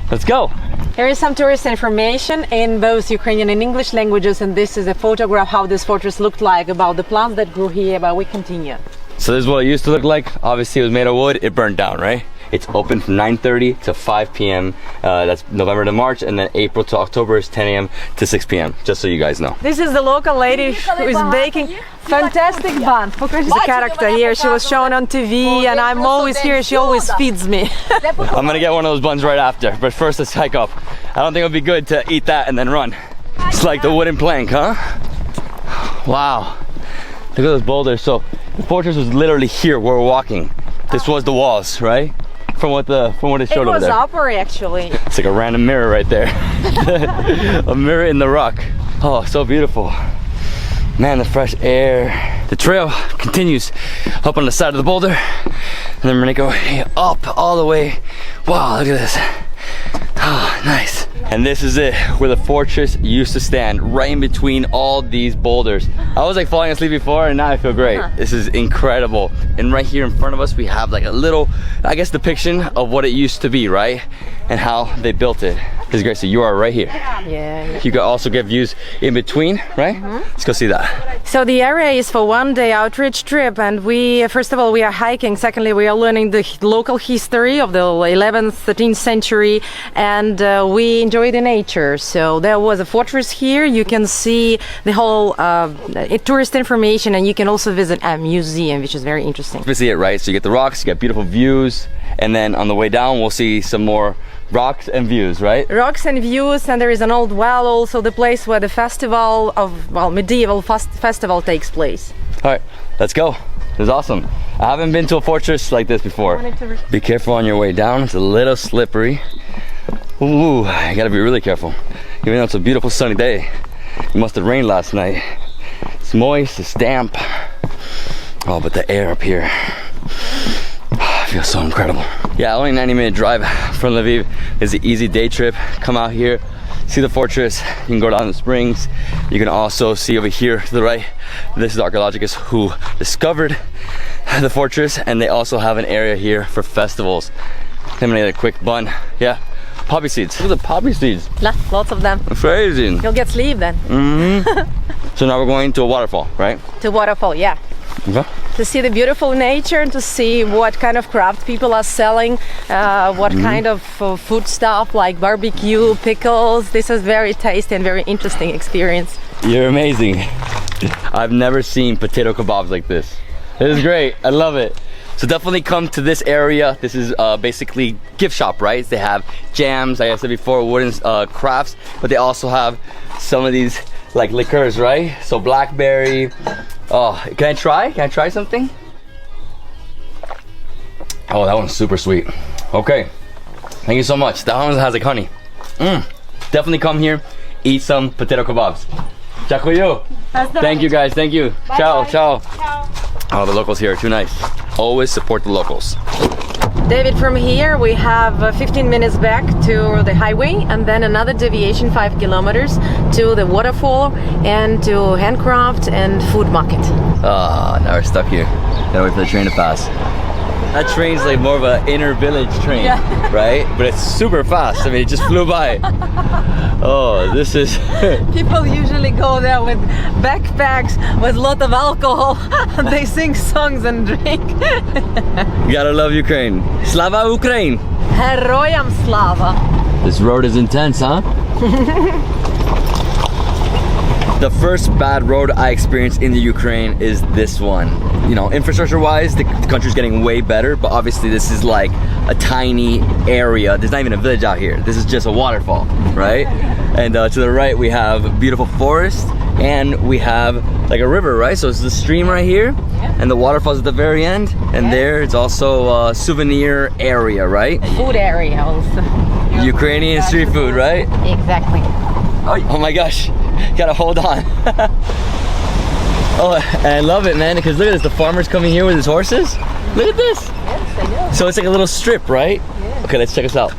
Let's go. Here is some tourist information in both Ukrainian and English languages, and this is a photograph how this fortress looked like, about the plants that grew here, but we continue. So this is what it used to look like. Obviously it was made of wood, it burned down, right? It's open from 9:30 to 5 p.m. That's November to March, and then April to October is 10 a.m. to 6 p.m. Just so you guys know. This is the local lady who is baking fantastic bun. She's a character here. She was shown on TV, and I'm always here. She always feeds me. I'm gonna get one of those buns right after, but first let's hike up. I don't think it'll be good to eat that and then run. It's like the wooden plank, huh? Wow. Look at those boulders. So the fortress was literally here where we're walking. This was the walls, right? From what it showed over there. It was upper, actually. It's like a random mirror right there. A mirror in the rock. Oh, so beautiful. Man, the fresh air. The trail continues up on the side of the boulder, and then we're gonna go up all the way. Wow, look at this. Oh, nice. And this is it, where the fortress used to stand, right in between all these boulders. I was like falling asleep before, and now I feel great. This is incredible. And right here in front of us, we have like a little, I guess, depiction of what it used to be, right? and how they built it. This is great. So you are right here. Yeah. You can also get views in between, right? Let's go see that. So the area is for one-day outreach trip, and we, first of all, we are hiking. Secondly, we are learning the local history of the 11th, 13th century, and we enjoy the nature. So there was a fortress here. You can see the whole tourist information, and you can also visit a museum, which is very interesting. We see it, right? So you get the rocks, you get beautiful views, and then on the way down, we'll see some more rocks and views, right? Rocks and views, and there is an old well, also the place where the festival of, well, medieval festival takes place. All right, let's go. This is awesome. I haven't been to a fortress like this before. Be careful on your way down. It's a little slippery. Ooh, you gotta be really careful. Even though it's a beautiful sunny day, it must have rained last night. It's moist, it's damp. Oh, but the air up here, feels so incredible. Yeah, only 90-minute drive from Lviv. It's an easy day trip. Come out here, see the fortress. You can go down the springs. You can also see over here to the right, this is archaeologists who discovered the fortress, and they also have an area here for festivals. Let me get a quick bun. Yeah, poppy seeds. Look at the poppy seeds. Lots of them. Crazy. You'll get sleep then. So now we're going to a waterfall, right? To waterfall, yeah. Okay. To see the beautiful nature, to see what kind of craft people are selling, what kind of food stuff like barbecue, pickles. This is very tasty and very interesting experience. You're amazing. I've never seen potato kebabs like this. This is great. I love it. So definitely come to this area. This is basically gift shop, right? They have jams, like I said before, wooden crafts, but they also have some of these like liqueurs, right? So blackberry. Oh, can I try? Can I try something? Oh, that one's super sweet. Okay, thank you so much. That one has like honey. Definitely come here, eat some potato kebabs. Dziękuję. Thank you guys, thank you. Bye Ciao, bye. ciao. Oh, the locals here are too nice. Always support the locals. David, from here we have 15 minutes back to the highway, and then another deviation 5 kilometers to the waterfall and to handcraft and food market. Ah, now we're stuck here. Gotta wait for the train to pass. That train's like more of an inner village train, right? But it's super fast. I mean, it just flew by. Oh, this is... People usually go there with backpacks with a lot of alcohol. They sing songs and drink. You gotta love Ukraine. Slava Ukraine! Heroyam slava! This road is intense, huh? The first bad road I experienced in the Ukraine is this one. You know, infrastructure-wise, the country's getting way better, but obviously this is like a tiny area. There's not even a village out here. This is just a waterfall, right? And to the right, we have a beautiful forest, and we have like a river, right? So it's the stream right here, and the waterfall's at the very end, and there it's also a souvenir area, right? Food area also. Ukrainian street food, right? Exactly. Oh my gosh, gotta hold on. Oh, and I love it, man, because look at this, the farmer's coming here with his horses. Look at this. Yes, I know. So it's like a little strip, right? Yeah. Okay, let's check this out.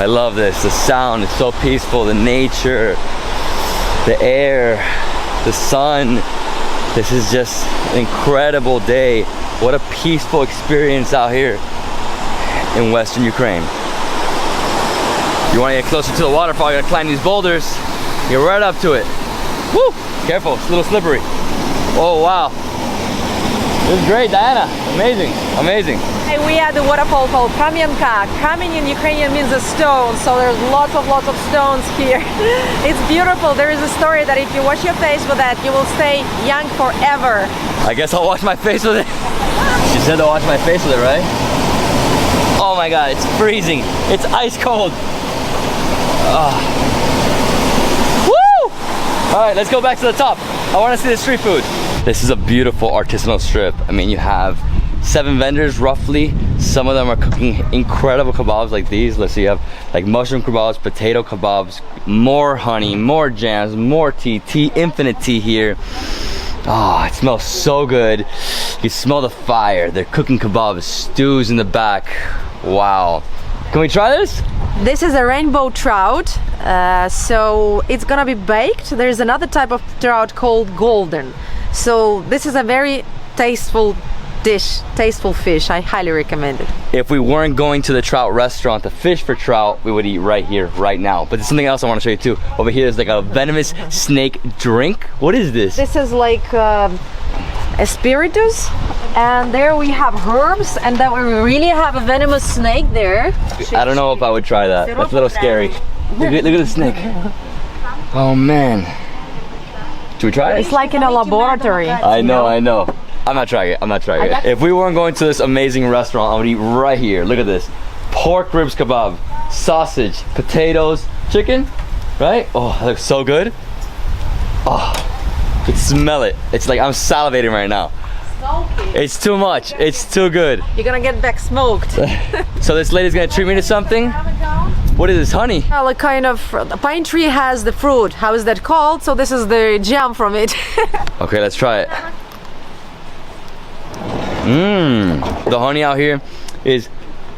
I love this, the sound is so peaceful, the nature, the air, the sun. This is just an incredible day. What a peaceful experience out here in Western Ukraine. You want to get closer to the waterfall, you gotta climb these boulders. Get right up to it. Woo! Careful, it's a little slippery. Oh wow. This is great, Diana. Amazing, amazing. Hey, we are at the waterfall called Kamyanka. Kamen in Ukrainian means a stone, so there's lots of stones here. It's beautiful. There is a story that if you wash your face with that, you will stay young forever. I guess I'll wash my face with it. She said to wash my face with it, right? Oh my god, it's freezing. It's ice cold. Woo! Alright, let's go back to the top. I want to see the street food. This is a beautiful artisanal strip. I mean, you have 7 vendors roughly. Some of them are cooking incredible kebabs like these. Let's see, you have like mushroom kebabs, potato kebabs, more honey, more jams, more tea, infinite tea here. Oh, it smells so good. You smell the fire. They're cooking kebabs, stews in the back. Wow. Can we try this? This is a rainbow trout, so it's gonna be baked. There's another type of trout called golden. So this is a very tasteful dish, tasteful fish. I highly recommend it. If we weren't going to the trout restaurant to fish for trout, we would eat right here, right now. But there's something else I want to show you too. Over here is like a venomous snake drink. What is this? This is like asparagus, and there we have herbs, and then we really have a venomous snake there. I don't know if I would try that. That's a little scary. Look at the snake. Oh man. Should we try it? It's like in a laboratory. I know. I'm not trying it. If we weren't going to this amazing restaurant, I would eat right here. Look at this. Pork ribs kebab, sausage, potatoes, chicken, right? Oh, that looks so good. Oh, you can smell it. It's like I'm salivating right now. It's too much. It's too good. You're gonna get back smoked. So this lady's gonna treat me to something? What is this, honey? Well, a kind of, the pine tree has the fruit. How is that called? So this is the jam from it. Okay, let's try it. The honey out here is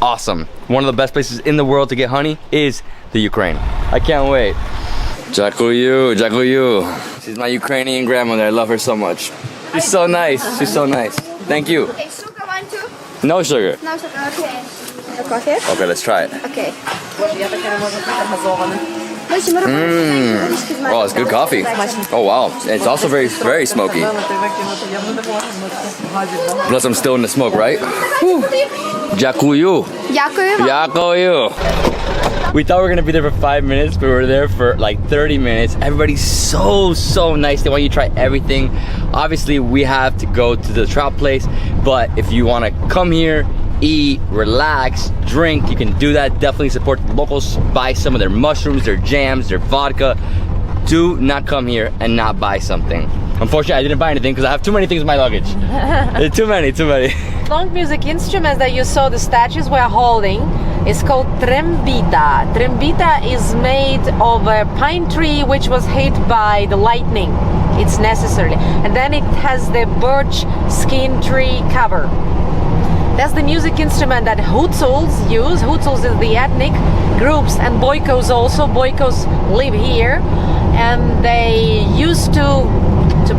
awesome. One of the best places in the world to get honey is the Ukraine. I can't wait. Дякую. She's my Ukrainian grandmother. I love her so much. She's so nice. Thank you. Okay, sugar one, two. No sugar. No sugar, okay. A coffee? Okay, let's try it. Okay. Oh, it's good coffee. Oh wow, it's also very smoky. Plus I'm still in the smoke, right? Дякую. We thought we were gonna be there for 5 minutes, but we were there for like 30 minutes. Everybody's so nice. They want you to try everything. Obviously, we have to go to the trout place, but if you wanna come here, eat, relax, drink, you can do that. Definitely support the locals. Buy some of their mushrooms, their jams, their vodka. Do not come here and not buy something. Unfortunately, I didn't buy anything because I have too many things in my luggage. Too many. Long music instruments that you saw the statues we're holding is called trembita. Trembita is made of a pine tree which was hit by the lightning. It's necessary. And then it has the birch skin tree cover. That's the music instrument that Hutsuls use. Hutsuls is the ethnic groups, and Boykos also. Boykos live here, and they used to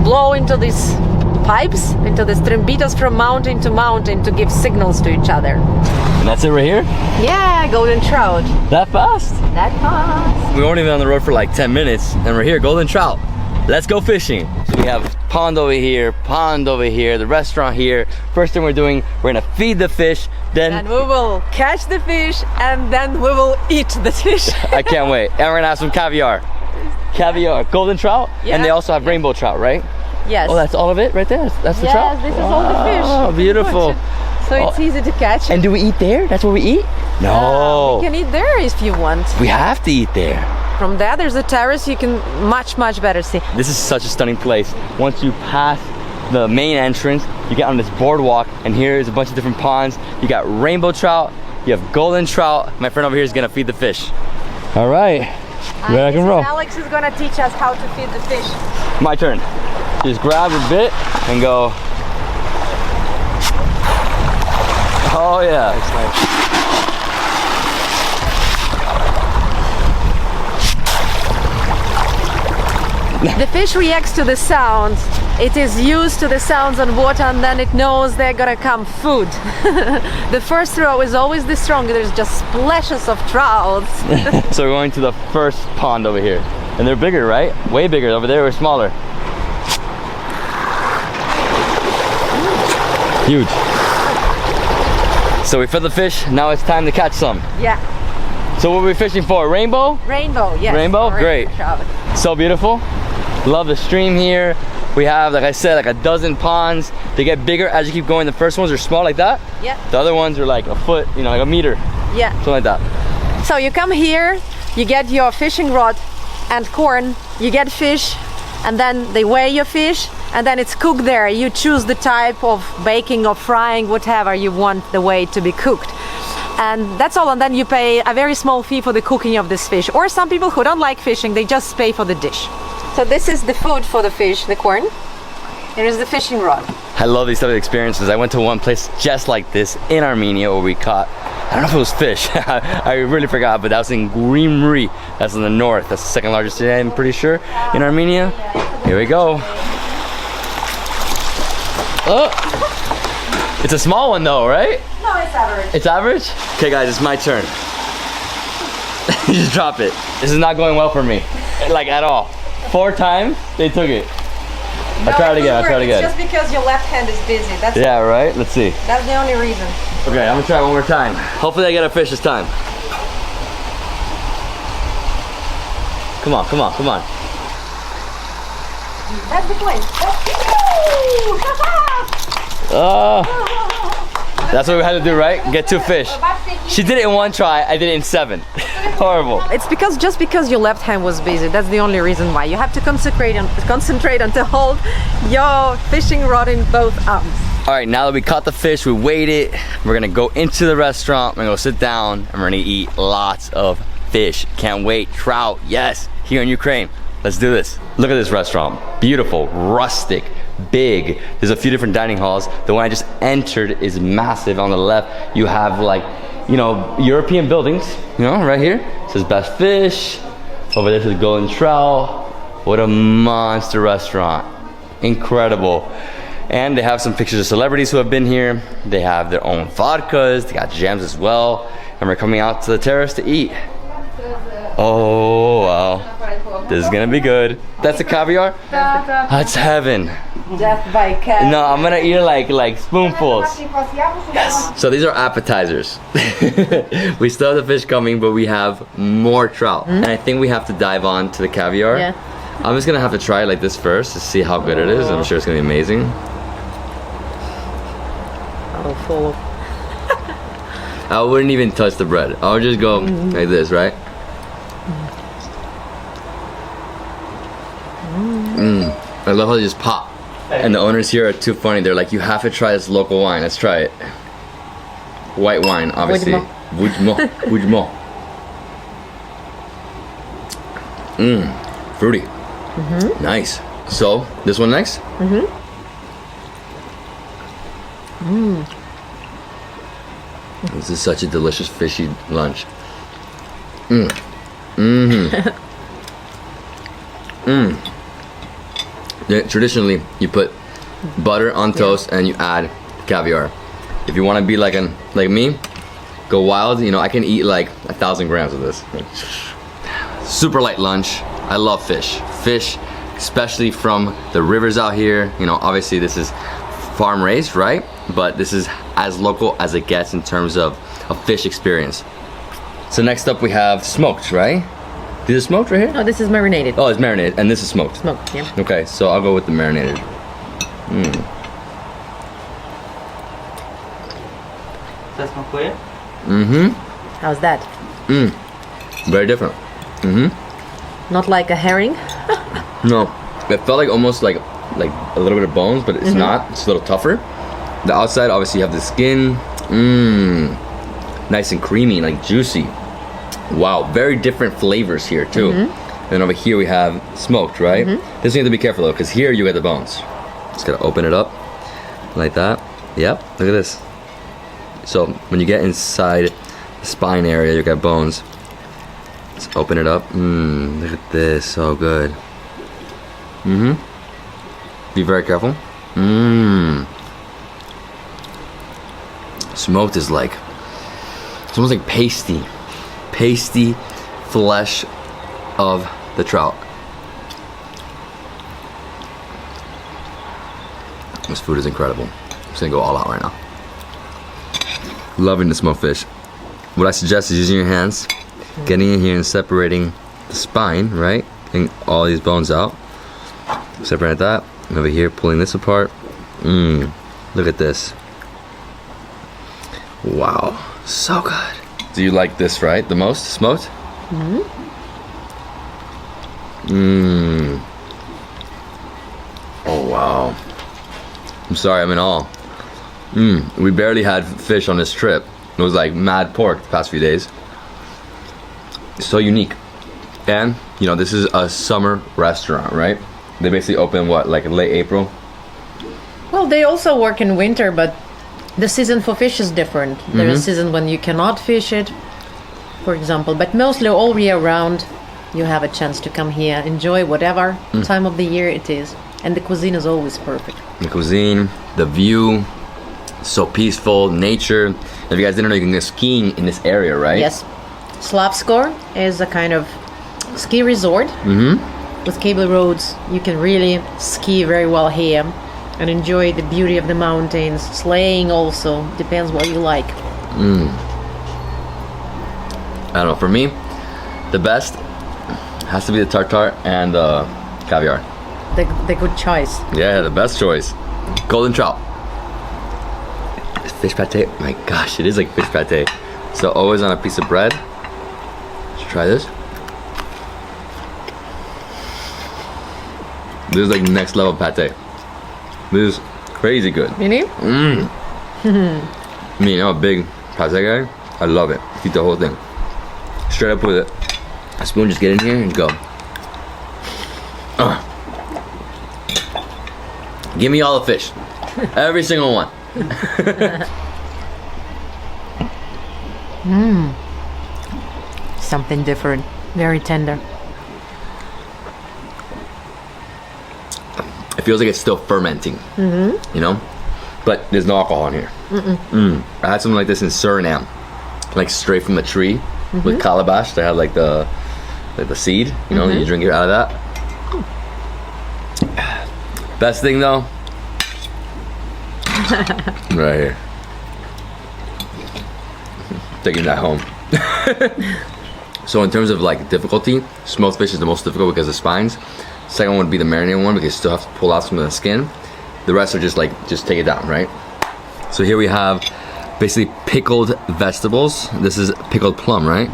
blow into these pipes, into these trembitas from mountain to mountain to give signals to each other. And that's it right here? Yeah, golden trout. That fast? That fast. We weren't even on the road for like 10 minutes, and we're here, golden trout. Let's go fishing. So we have pond over here, the restaurant here. First thing we're doing, we're gonna feed the fish, then we will catch the fish, and then we will eat the fish. I can't wait. And we're gonna have some caviar. Golden trout, yeah. And they also have rainbow trout, right? Yes. Oh, that's all of it right there? That's the trout? Yes, this is all the fish. Oh, beautiful. So it's easy to catch. And do we eat there? That's where we eat? No. You can eat there if you want. We have to eat there. From there, there's a terrace. You can much better see. This is such a stunning place. Once you pass the main entrance, you get on this boardwalk, and here is a bunch of different ponds. You got rainbow trout, you have golden trout. My friend over here is gonna feed the fish. All right, ready to roll. Alex is gonna teach us how to feed the fish. My turn. Just grab a bit and go. Oh yeah. The fish reacts to the sounds. It is used to the sounds on water, and then it knows they're gonna come food. The first throw is always the stronger. There's just splashes of trouts. So we're going to the first pond over here. And they're bigger, right? Way bigger. Over there, we're smaller. Huge. So we fed the fish. Now it's time to catch some. Yeah. So what are we fishing for? Rainbow? Rainbow, yes. Rainbow? Great. So beautiful. Love the stream here. We have, like I said, like a dozen ponds. They get bigger as you keep going. The first ones are small like that. Yeah. The other ones are like a foot, you know, like a meter. Yeah. Something like that. So you come here, you get your fishing rod and corn, you get fish, and then they weigh your fish, and then it's cooked there. You choose the type of baking or frying, whatever you want the way to be cooked. And that's all, and then you pay a very small fee for the cooking of this fish. Or some people who don't like fishing, they just pay for the dish. So this is the food for the fish, the corn. Here is the fishing rod. I love these type of experiences. I went to one place just like this in Armenia where we caught, I don't know if it was fish, I really forgot, but that was in Gyumri. That's in the north. That's the second largest city, I'm pretty sure, in Armenia. Here we go. Oh! It's a small one though, right? No, it's average. It's average? Okay guys, it's my turn. You just drop it. This is not going well for me. Like at all. 4 times, they took it. No, I'll try it again, I'll try it again. It's just because your left hand is busy. That's Yeah, right? Let's see. That's the only reason. Okay, I'm gonna try one more time. Hopefully I get a fish this time. Come on, come on, come on. That's the place. That's what we had to do, right? Get 2 fish. She did it in 1 try, I did it in 7. Horrible. It's just because your left hand was busy. That's the only reason why. You have to concentrate on to hold your fishing rod in both arms. All right, now that we caught the fish, we weighed it, we're gonna go into the restaurant, we're gonna go sit down, and we're gonna eat lots of fish. Can't wait. Trout, yes, here in Ukraine. Let's do this. Look at this restaurant. Beautiful, rustic, big. There's a few different dining halls. The one I just entered is massive. On the left, you have like, you know, European buildings, you know, right here. It says Best Fish. Over there says Golden Trout. What a monster restaurant. Incredible. And they have some pictures of celebrities who have been here. They have their own vodkas. They got jams as well. And we're coming out to the terrace to eat. Oh, wow. This is gonna be good. That's the caviar? That's heaven. Death by cat. No, I'm gonna eat like spoonfuls. Yes. So these are appetizers. We still have the fish coming, but we have more trout. And I think we have to dive on to the caviar. Yeah. I'm just gonna have to try it like this first to see how good it is. I'm sure it's gonna be amazing. Full. I wouldn't even touch the bread. I would just go like this, right? I love how they just pop. And the owners here are too funny. They're like, you have to try this local wine. Let's try it. White wine, obviously. Wujmo. Wujmo. Fruity. Nice. So, this one next? This is such a delicious fishy lunch. Yeah, traditionally, you put butter on toast and you add caviar. If you want to be like me, go wild. You know, I can eat like 1,000 grams of this. Super light lunch. I love fish. Fish, especially from the rivers out here. You know, obviously this is farm raised, right? But this is as local as it gets in terms of a fish experience. So next up we have smoked, right? Is it smoked right here? No, this is marinated. Oh, it's marinated, and this is smoked. Smoked, yeah. Okay, so I'll go with the marinated. How's that? Very different. Not like a herring? No, it felt like almost like a little bit of bones, but it's not. It's a little tougher. The outside, obviously, you have the skin. Nice and creamy, like juicy. Wow, very different flavors here too. And over here we have smoked, right? This you have to be careful though, because here you get the bones. Just gotta open it up like that. Yep, look at this. So when you get inside the spine area, you got bones. Let's open it up. Look at this, so good. Be very careful. Smoked is like, it's almost like pasty flesh of the trout. This food is incredible. I'm just gonna go all out right now. Loving the smoked fish. What I suggest is using your hands, getting in here and separating the spine, right? Getting all these bones out. Separate that. And over here, pulling this apart. Look at this. Wow, so good. Do you like this, right? The most smoked? Oh wow. I'm sorry, I'm in awe. We barely had fish on this trip. It was like mad pork the past few days. So unique. And, you know, this is a summer restaurant, right? They basically open, what, like late April? Well, they also work in winter, but the season for fish is different. There is a season when you cannot fish it, for example, but mostly all year round you have a chance to come here, enjoy whatever time of the year it is. And the cuisine is always perfect. The cuisine, the view, So peaceful, nature. If you guys didn't know, you can go skiing in this area, right? Yes. Slavskor is a kind of ski resort. With cable roads, you can really ski very well here and enjoy the beauty of the mountains. Sleighing also, depends what you like. I don't know, for me, the best has to be the tartar and the caviar. The good choice. Yeah, the best choice. Golden trout. Fish pate, my gosh, it is like fish pate. So always on a piece of bread. Let's try this. This is like next level pate. This is crazy good. Really? I mean, I'm a big pate guy. I love it. Eat the whole thing. Straight up with it. A spoon, just get in here and go. Give me all the fish. Every single one. Something different. Very tender. It feels like it's still fermenting. You know? But there's no alcohol in here. I had something like this in Suriname. Like straight from the tree with calabash. They had like the seed. You know, you drink it out of that. Best thing though, right here. Taking that home. So in terms of like difficulty, smoked fish is the most difficult because of spines. Second one would be the marinated one because you still have to pull out some of the skin. The rest are just take it down, right? So here we have basically pickled vegetables. This is pickled plum, right?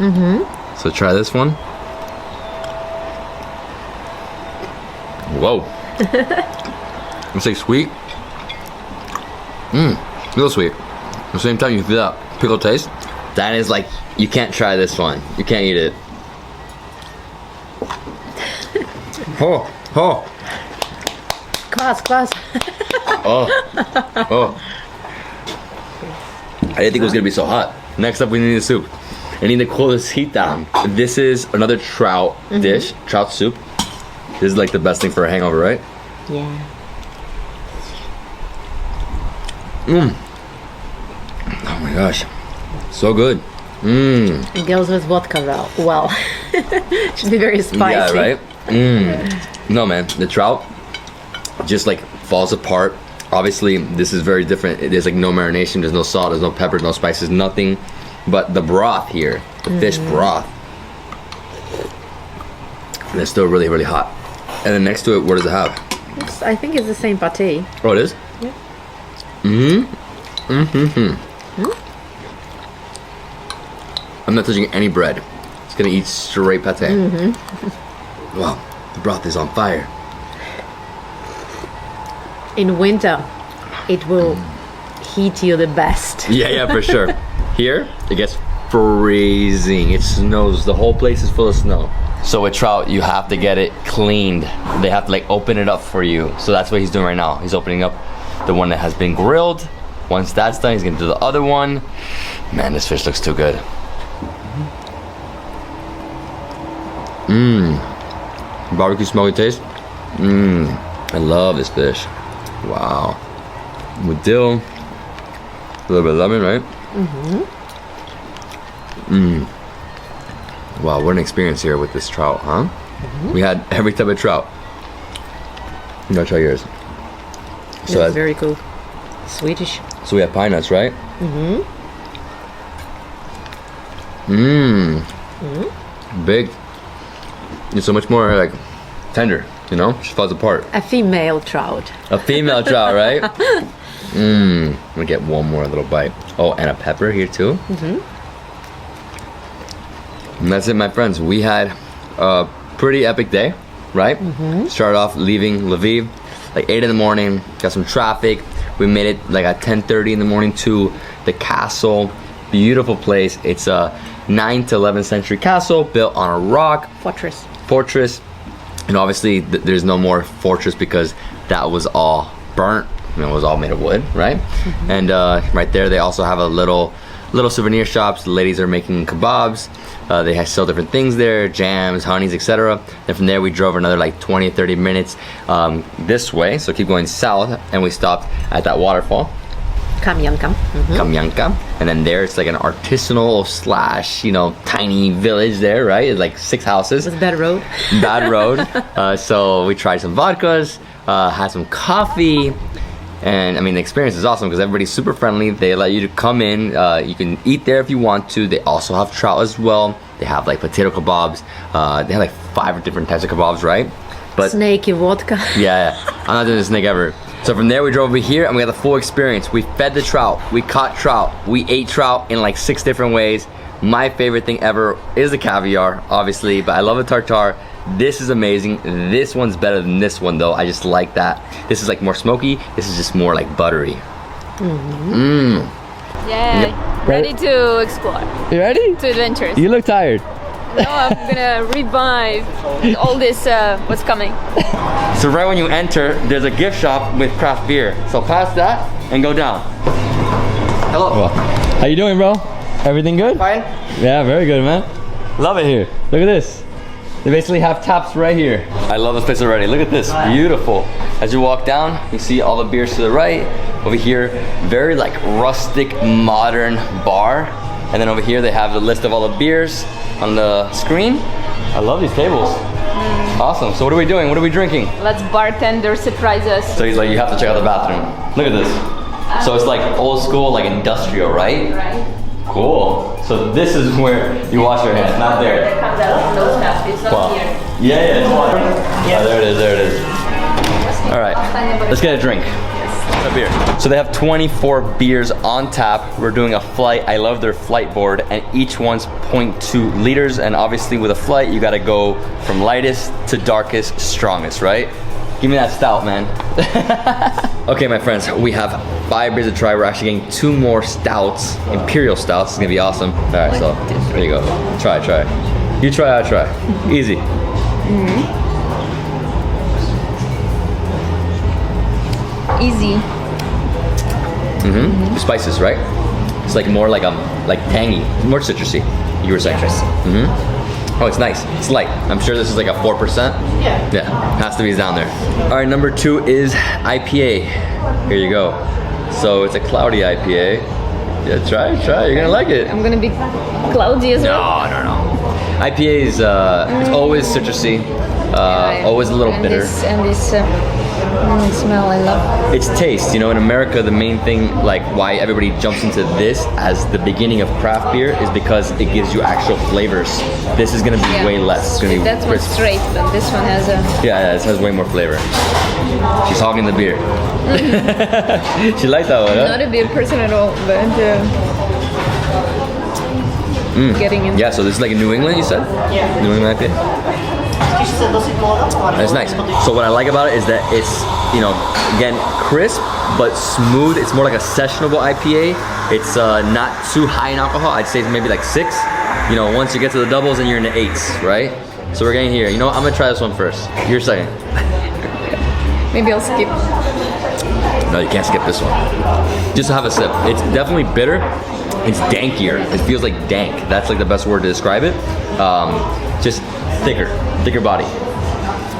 So try this one. Whoa. It's like sweet. Real sweet. At the same time, you feel that pickle taste. That is like, you can't try this one. You can't eat it. Oh. Class. Oh. I didn't think it was gonna be so hot. Next up, we need the soup. I need to cool this heat down. This is another trout dish, trout soup. This is like the best thing for a hangover, right? Yeah. Oh my gosh, so good. It goes with vodka well. Should be very spicy. Yeah, right? No, man, the trout just like falls apart. Obviously, this is very different. There's like no marination, there's no salt, there's no pepper, no spices, nothing. But the broth here, the fish broth, and it's still really, really hot. And then next to it, what does it have? I think it's the same pate. Oh, it is? Yeah. I'm not touching any bread. It's gonna eat straight pate. Wow, the broth is on fire. In winter, it will heat you the best. Yeah, for sure. Here, it gets freezing. It snows. The whole place is full of snow. So with trout, you have to get it cleaned. They have to like open it up for you. So that's what he's doing right now. He's opening up the one that has been grilled. Once that's done, he's gonna do the other one. Man, this fish looks too good. Barbecue smoky taste. I love this fish. Wow. With dill, a little bit of lemon, right? Wow, what an experience here with this trout, huh? We had every type of trout. I'm gonna try yours. So That's very cool. Swedish. So we have pine nuts, right? Big. It's so much more like tender, you know? Just falls apart. A female trout. A female trout, right? I'm gonna get one more little bite. Oh, and a pepper here too. And that's it, my friends. We had a pretty epic day, right? Started off leaving Lviv like 8 in the morning, got some traffic. We made it like at 10:30 in the morning to the castle. Beautiful place. It's a 9th to 11th century castle built on a rock. Fortress. And obviously there's no more fortress because that was all burnt. You know, it was all made of wood, right? And right there they also have a little souvenir shops. The ladies are making kebabs. They sell different things there, jams, honeys, etc. And from there we drove another like 20-30 minutes this way. So keep going south, and we stopped at that waterfall. Kamyanka. Kamyanka. And then there it's like an artisanal slash, you know, tiny village there, right? It's like 6 houses. It's a bad road. Bad road. So we tried some vodkas, had some coffee. And I mean, the experience is awesome because everybody's super friendly. They let you to come in. You can eat there if you want to. They also have trout as well. They have like potato kebabs. They have like 5 different types of kebabs, right? But Snakey vodka. yeah, I'm not doing the snake ever. So from there we drove over here and we had the full experience. We fed the trout, we caught trout, we ate trout in like 6 different ways. My favorite thing ever is the caviar, obviously, but I love the tartare. This is amazing. This one's better than this one though. I just like that. This is like more smoky. This is just more like buttery. Yeah, ready to explore, You ready? to adventures. You look tired. No, I'm gonna revive all this, what's coming. So right when you enter, there's a gift shop with craft beer. So pass that and go down. Hello. How you doing, bro? Everything good? Fine. Yeah, very good, man. Love it here. Look at this. They basically have taps right here. I love this place already. Look at this, beautiful. As you walk down, you see all the beers to the right. Over here, very like rustic, modern bar. And then over here, they have the list of all the beers on the screen. I love these tables. Awesome. So what are we doing? What are we drinking? Let's bartender surprise us. So he's like, you have to check out the bathroom. Look at this. So it's like old school, like industrial, right? Right. Cool. So this is where you wash your hands, not there. That comes out, no stuff, it's not Wow. here. Yeah, it's water. Oh, there it is, there it is. All right, let's get a drink. A beer. So they have 24 beers on tap. We're doing a flight. I love their flight board, and each one's 0.2 liters. And obviously with a flight, you gotta go from lightest to darkest, strongest, right? Give me that stout, man. Okay, my friends, we have 5 beers to try. We're actually getting 2 more stouts, imperial stouts. It's gonna be awesome. All right, so there you go. Try. You try, I try. Easy. Easy. Spices, right? It's like more like tangy, more citrusy. You were saying. Oh, it's nice. It's light. I'm sure this is like a 4%. Yeah, has to be down there. All right, number 2 is IPA. Here you go. So it's a cloudy IPA. Yeah, try. You're gonna like it. I'm gonna be cloudy as well. No. IPA is it's always citrusy, always a little bitter. This smell, I love. It's taste. You know, in America, the main thing, like why everybody jumps into this as the beginning of craft beer is because it gives you actual flavors. This is gonna be way less. It's gonna be That one's crisp. straight, but this one has a... Yeah, this has way more flavor. She's hogging the beer. She likes that one, huh? Not a beer person at all, but getting in. Yeah, so this is like a New England, you said? Yeah. New England IPA? That's nice. So what I like about it is that it's, you know, again, crisp, but smooth. It's more like a sessionable IPA. It's not too high in alcohol. I'd say maybe like 6. You know, once you get to the doubles, then you're in the 8s, right? So we're getting here. You know what? I'm gonna try this one first. You're second. Maybe I'll skip. No, you can't skip this one. Just have a sip. It's definitely bitter. It's dankier. It feels like dank. That's like the best word to describe it. Just thicker body.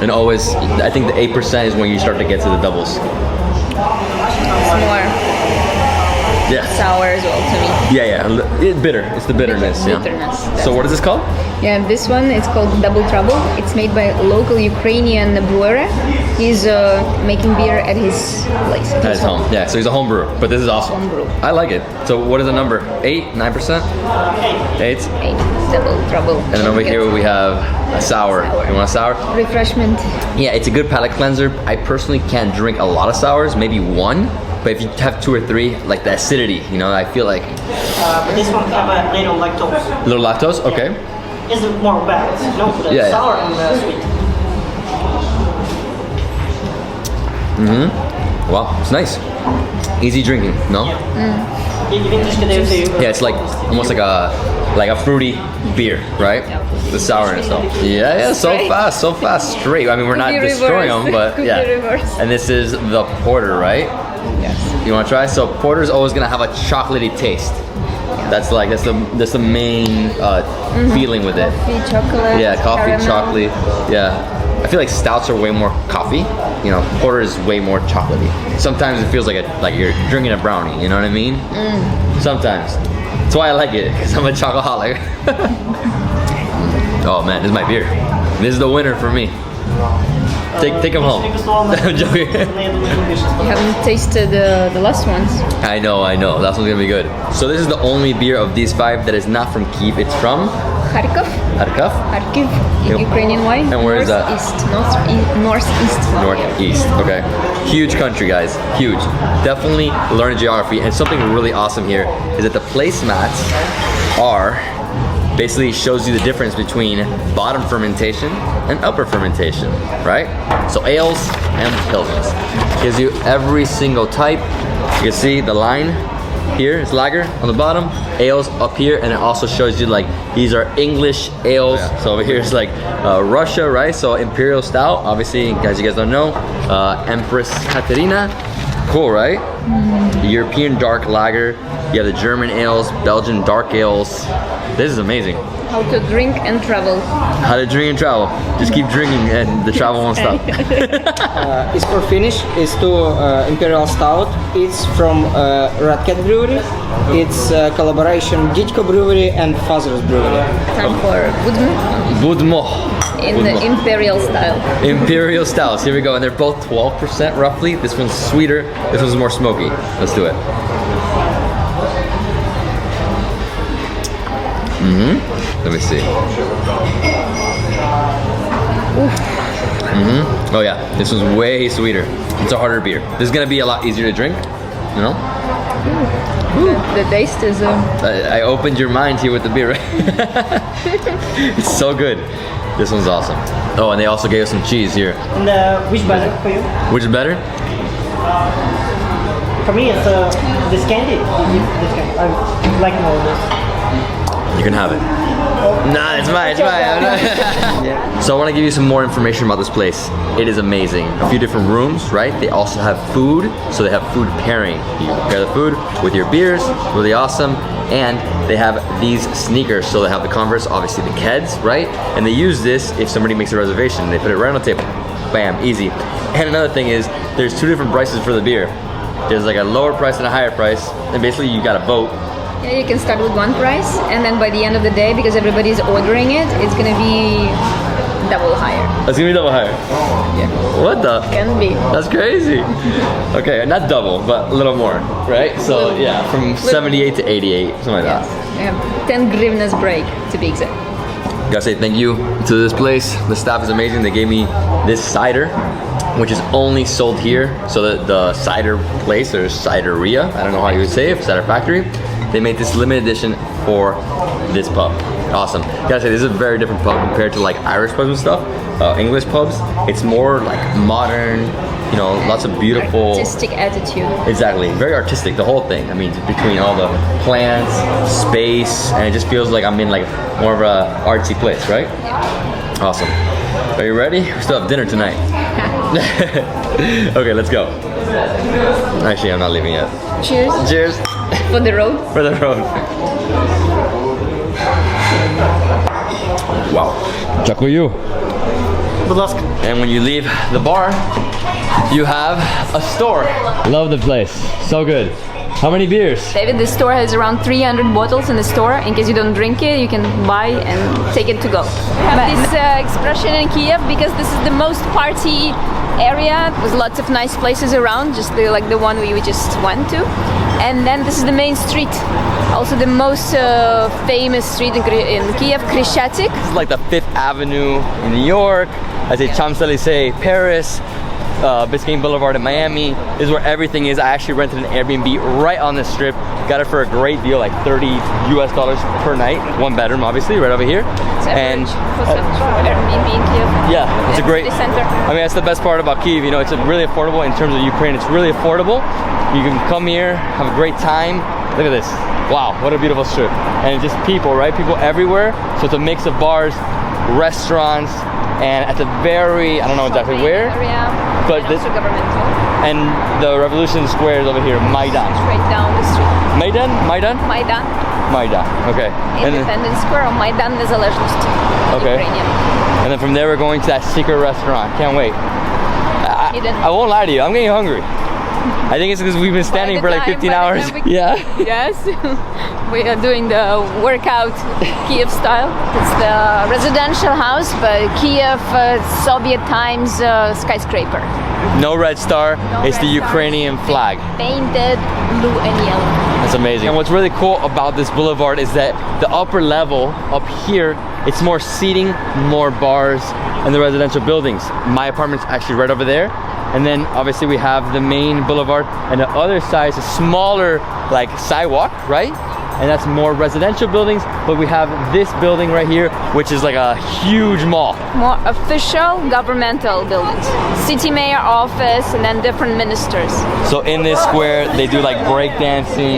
And always, I think the 8% is when you start to get to the doubles. It's more sour as well to me. Yeah. It's bitter. It's the bitterness. Bitterness. So what is this called? Yeah, this one is called Double Trouble. It's made by a local Ukrainian brewer. He's making beer at his place. At his home. Yeah, so he's a home brewer, but this is awesome. Home brew. I like it. So what is the number? 8? 9%? 8? 8. Double Trouble. And then over here we have a sour. You want a sour? Refreshment. Yeah, it's a good palate cleanser. I personally can't drink a lot of sours, maybe 1. But if you have 2 or 3, like the acidity, you know, I feel like... But this one have a little lactose. Little lactose? Okay. It's more balanced, you know, the sour and the sweet. Wow, it's nice. Easy drinking, no? Yeah, it's like almost like a fruity beer, right? The sourness though. Yeah, so fast, straight. I mean, we're not destroying them, but yeah. And this is the porter, right? Yes. You want to try? So porter's always gonna have a chocolatey taste. That's the main feeling with it. Coffee, chocolate. Yeah, coffee, caramel. chocolate. Yeah. I feel like stouts are way more coffee. You know, porter is way more chocolatey. Sometimes it feels like you're drinking a brownie. You know what I mean? Sometimes. That's why I like it, because I'm a chocoholic. Oh man, this is my beer. This is the winner for me. Take them home. I'm joking. You haven't tasted the last ones. I know. That one's gonna be good. So this is the only beer of these 5 that is not from Kyiv. It's from Kharkov. Kharkiv, Ukrainian wine. And where is that? Northeast. Okay. Huge country, guys. Huge. Definitely learn geography. And something really awesome here is that the placemats are basically shows you the difference between bottom fermentation and upper fermentation, right? So ales and pilsners. Gives you every single type. You can see the line here is lager on the bottom, ales up here, and it also shows you like these are English ales. So over here is like Russia, right? So Imperial Stout, obviously, as you guys don't know, Empress Katerina. Cool, right? European dark lager. You have the German ales, Belgian dark ales. This is amazing. How to drink and travel. How to drink and travel. Just keep drinking and the travel won't stop. It's for finish. It's to Imperial Stout. It's from Radket Brewery. It's a collaboration Didko Brewery and Fazer's Brewery. Time for Budmo. In the Imperial style. Imperial styles. Here we go. And they're both 12% roughly. This one's sweeter. This one's more smoky. Let's do it. Let me see. Oh yeah, this one's way sweeter. It's a harder beer. This is gonna be a lot easier to drink, you know? The taste is... I opened your mind here with the beer, right? It's so good. This one's awesome. Oh, and they also gave us some cheese here. And which better for you? Which is better? For me, it's this candy. I like more of this. You can have it. Nah, it's mine, So I want to give you some more information about this place. It is amazing. A few different rooms, right? They also have food, so they have food pairing. You pair the food with your beers, really awesome. And they have these sneakers, so they have the Converse, obviously the Keds, right? And they use this if somebody makes a reservation. They put it right on the table. Bam, easy. And another thing is, there's 2 different prices for the beer. There's like a lower price and a higher price, and basically you gotta vote. Yeah, you can start with one price, and then by the end of the day, because everybody's ordering it, it's gonna be double higher. It's gonna be double higher? Yeah. What the? Can be. That's crazy. Okay, not double, but a little more, right? So yeah, from 78 to 88, something like that. Yeah, 10 grivnas break, to be exact. Gotta say thank you to this place. The staff is amazing. They gave me this cider, which is only sold here. So the cider place, or cideria, I don't know how you would say it, cider factory, they made this limited edition for this pub. Awesome. Gotta say, this is a very different pub compared to like Irish pubs and stuff, English pubs. It's more like modern, you know, lots of beautiful... Artistic attitude. Exactly, very artistic, the whole thing. I mean, between all the plants, space, and it just feels like I'm in like more of a artsy place, right? Yeah. Awesome. Are you ready? We still have dinner tonight. Okay, let's go. Actually, I'm not leaving yet. Cheers. Cheers. For the road. For the road. Wow. Дякую. Будь ласка. And when you leave the bar, you have a store. Love the place. So good. How many beers? David, the store has around 300 bottles in the store. In case you don't drink it, you can buy and take it to go. We have this expression in Kyiv because this is the most party area with lots of nice places around, just like the one we just went to. And then this is the main street, also the most famous street in Kyiv, Krishchatyk. This is like the 5th Avenue in New York. I say Champs-Élysées, Paris. Biscayne Boulevard in Miami. This is where everything is. I actually rented an Airbnb right on the strip. Got it for a great deal, like $30 US per night. 1 bedroom, obviously, right over here. And Airbnb in Kyiv. Yeah, it's a great center. I mean, that's the best part about Kyiv. You know, it's really affordable in terms of Ukraine. It's really affordable. You can come here, have a great time. Look at this. Wow, what a beautiful strip. And just people, right? People everywhere. So it's a mix of bars, restaurants, and at the very, I don't know exactly where, but this, and the Revolution Square is over here, Maidan. Straight down the street. Maidan? Maidan. Maidan. Okay. And then, Independence Square or Maidan Незалежності. okay. Ukrainian. And then from there we're going to that secret restaurant. Can't wait. I won't lie to you, I'm getting hungry. I think it's because we've been standing for like 15 hours. Yeah. Yes. We are doing the workout Kyiv style. It's the residential house, but Kyiv Soviet times skyscraper. No red star. It's the Ukrainian flag. Painted blue and yellow. That's amazing. And what's really cool about this boulevard is that the upper level up here, it's more seating, more bars, and the residential buildings. My apartment's actually right over there. And then obviously we have the main boulevard, and the other side is a smaller like sidewalk, right? And that's more residential buildings, but we have this building right here, which is like a huge mall. More official governmental buildings. City mayor office and then different ministers. So in this square, they do like break dancing,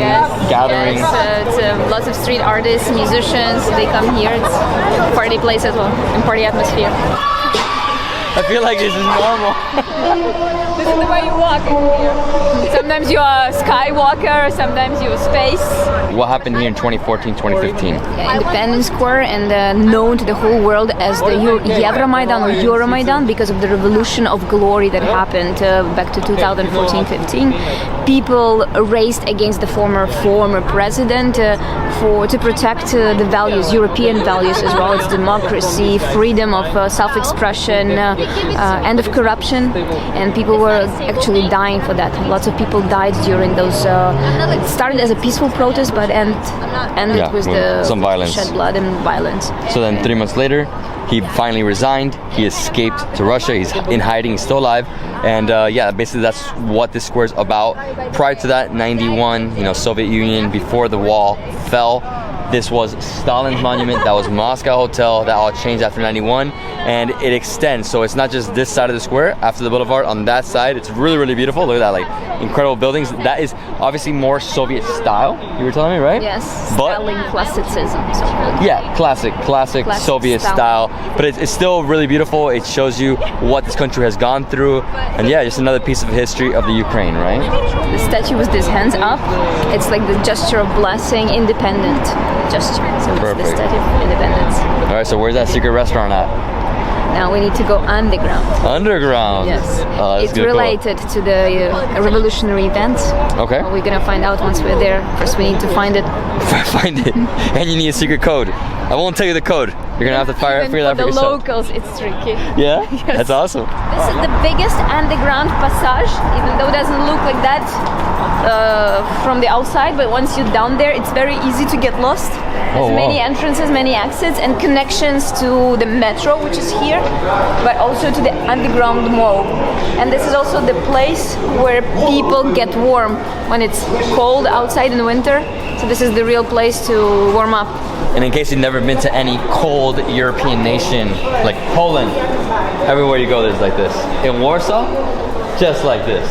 gatherings. Yes, it's lots of street artists, musicians, they come here. It's a party place as well, and party atmosphere. I feel like this is normal. This is the way you walk here. Sometimes you are a skywalker, sometimes you are space. What happened here in 2014, 2015? Independence Square, and known to the whole world as the Euromaidan or Euromaidan because of the revolution of glory that happened back to 2014-15. People raised against the former president to protect the values, European values as well as democracy, freedom of self-expression, end of corruption, and people were actually dying for that. Lots of people died during those. It started as a peaceful protest, but ended with some violence, shed blood and violence. So then 3 months later, he finally resigned. He escaped to Russia. He's in hiding. He's still alive. And yeah, basically that's what this square is about. Prior to that, 91, Soviet Union, before the wall fell, this was Stalin's monument. That was Moscow Hotel. That all changed after 91. And it extends. So it's not just this side of the square after the boulevard. On that side, it's really, really beautiful. Look at that, like incredible buildings. That is obviously more Soviet style. You were telling me, right? Yes. But Stalin classicism. yeah, classic Soviet style. But it's still really beautiful. It shows you what this country has gone through. And yeah, just another piece of history of the Ukraine, right? The statue with these hands up, it's like the gesture of blessing, independent gesture. So it's the statue of independence. All right, so where's that secret restaurant at? Now we need to go underground. Underground? Yes. Oh, it's related to the revolutionary events. Okay. We're gonna find out once we're there. First we need to find it. Find it. And you need a secret code. I won't tell you the code. You're gonna have to figure that for yourself. For the locals, it's tricky. Yeah? Yes. That's awesome. This is the biggest underground passage, even though it doesn't look like that from the outside, but once you're down there, it's very easy to get lost. There's many entrances, many exits, and connections to the metro, which is here, but also to the underground mall. And this is also the place where people get warm when it's cold outside in winter. So this is the real place to warm up. And in case you've never been to any cold European nation, like Poland, everywhere you go there's like this. In Warsaw, just like this.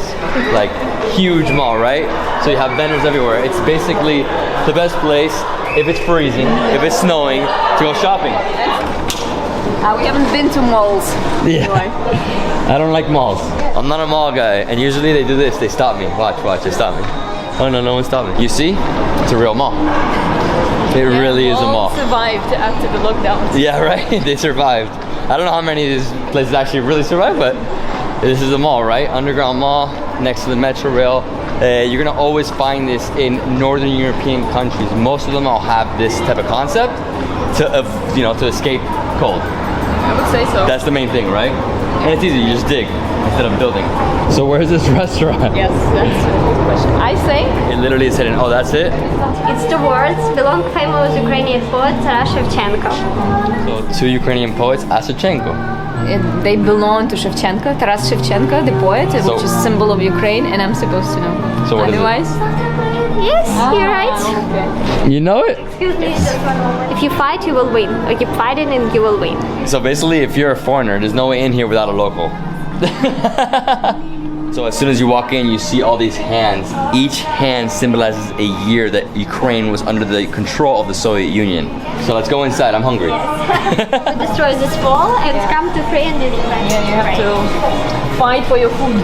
Like huge mall, right? So you have vendors everywhere. It's basically the best place, if it's freezing, if it's snowing, to go shopping. We haven't been to malls. Yeah. I don't like malls. I'm not a mall guy, and usually they do this, they stop me. Watch, they stop me. Oh no, no one stopped me. You see? It's a real mall. It really is a mall. Survived after the lockdown. Yeah, right? They survived. I don't know how many of these places actually really survived, but this is a mall, right? Underground mall next to the metro rail. You're gonna always find this in Northern European countries. Most of them all have this type of concept to escape cold. I would say so. That's the main thing, right? And it's easy, you just dig instead of building. So where's this restaurant? Yes, that's a good question. I think it literally is hidden. Oh, that's it? Its two words belong to famous Ukrainian poet Taras Shevchenko. So two Ukrainian poets, Shevchenko. They belong to Shevchenko, Taras Shevchenko, the poet, which is a symbol of Ukraine, and I'm supposed to know. So what Otherwise? Yes, you're right. Okay. You know it? Excuse me. If you fight, you will win. Or keep fighting and you will win. So basically, if you're a foreigner, there's no way in here without a local. So as soon as you walk in, you see all these hands. Each hand symbolizes a year that Ukraine was under the control of the Soviet Union. So let's go inside. I'm hungry. So destroy this wall and come to free and you have to fight for your food.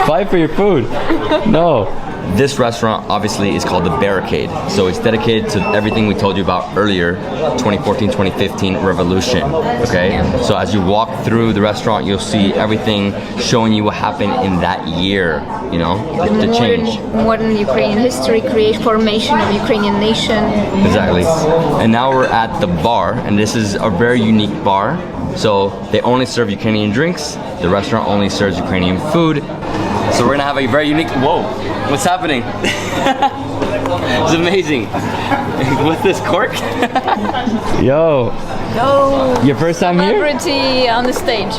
Fight for your food? No. This restaurant obviously is called the Barricade. So it's dedicated to everything we told you about earlier, 2014-2015 revolution. Okay? So as you walk through the restaurant, you'll see everything showing you what happened in that year, you know, the change. Modern Ukrainian history, formation of Ukrainian nation. Exactly. And now we're at the bar, and this is a very unique bar. So they only serve Ukrainian drinks. The restaurant only serves Ukrainian food. So we're gonna have a very unique, whoa, what's happening? It's amazing. What's this, cork? Yo. Yo. Your first time here? Celebrity on the stage.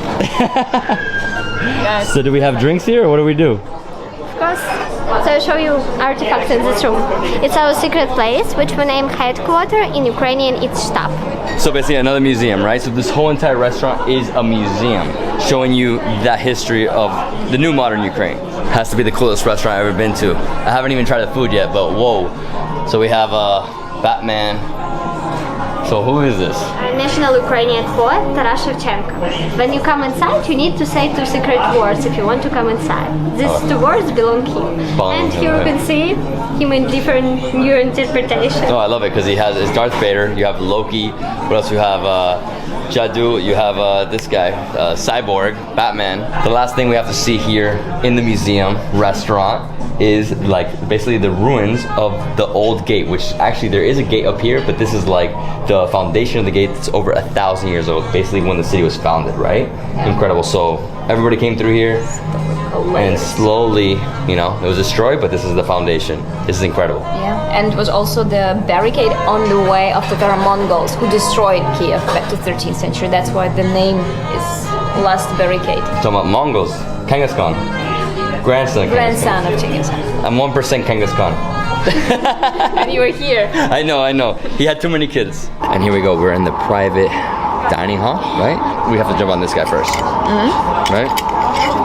Yes. So do we have drinks here, or what do we do? Of course. So I'll show you artifacts in this room. It's our secret place, which we name headquarters. In Ukrainian, it's shtab. So basically another museum, right? So this whole entire restaurant is a museum showing you that history of the new modern Ukraine. Has to be the coolest restaurant I've ever been to. I haven't even tried the food yet, but whoa. So we have Batman. So who is this? National Ukrainian poet Taras Shevchenko. When you come inside, you need to say two secret words if you want to come inside. These two words belong him. And here you can see him in different new interpretations. Oh, I love it because he has his Darth Vader. You have Loki. What else? You have Jadu. You have this guy, Cyborg, Batman. The last thing we have to see here in the museum restaurant is like basically the ruins of the old gate, which actually there is a gate up here, but this is like the foundation of the gate that's over 1,000 years old, basically when the city was founded, right? Yeah. Incredible. So everybody came through here and slowly, you know, it was destroyed, but this is the foundation. This is incredible. Yeah, and it was also the barricade on the way of the Mongols who destroyed Kyiv back to 13th century. That's why the name is Last Barricade. Talking about Mongols, Genghis Khan. Grandson of Genghis Khan. I'm 1% Genghis Khan. And you were here. I know. He had too many kids. And here we go. We're in the private dining hall, right? We have to jump on this guy first. Right?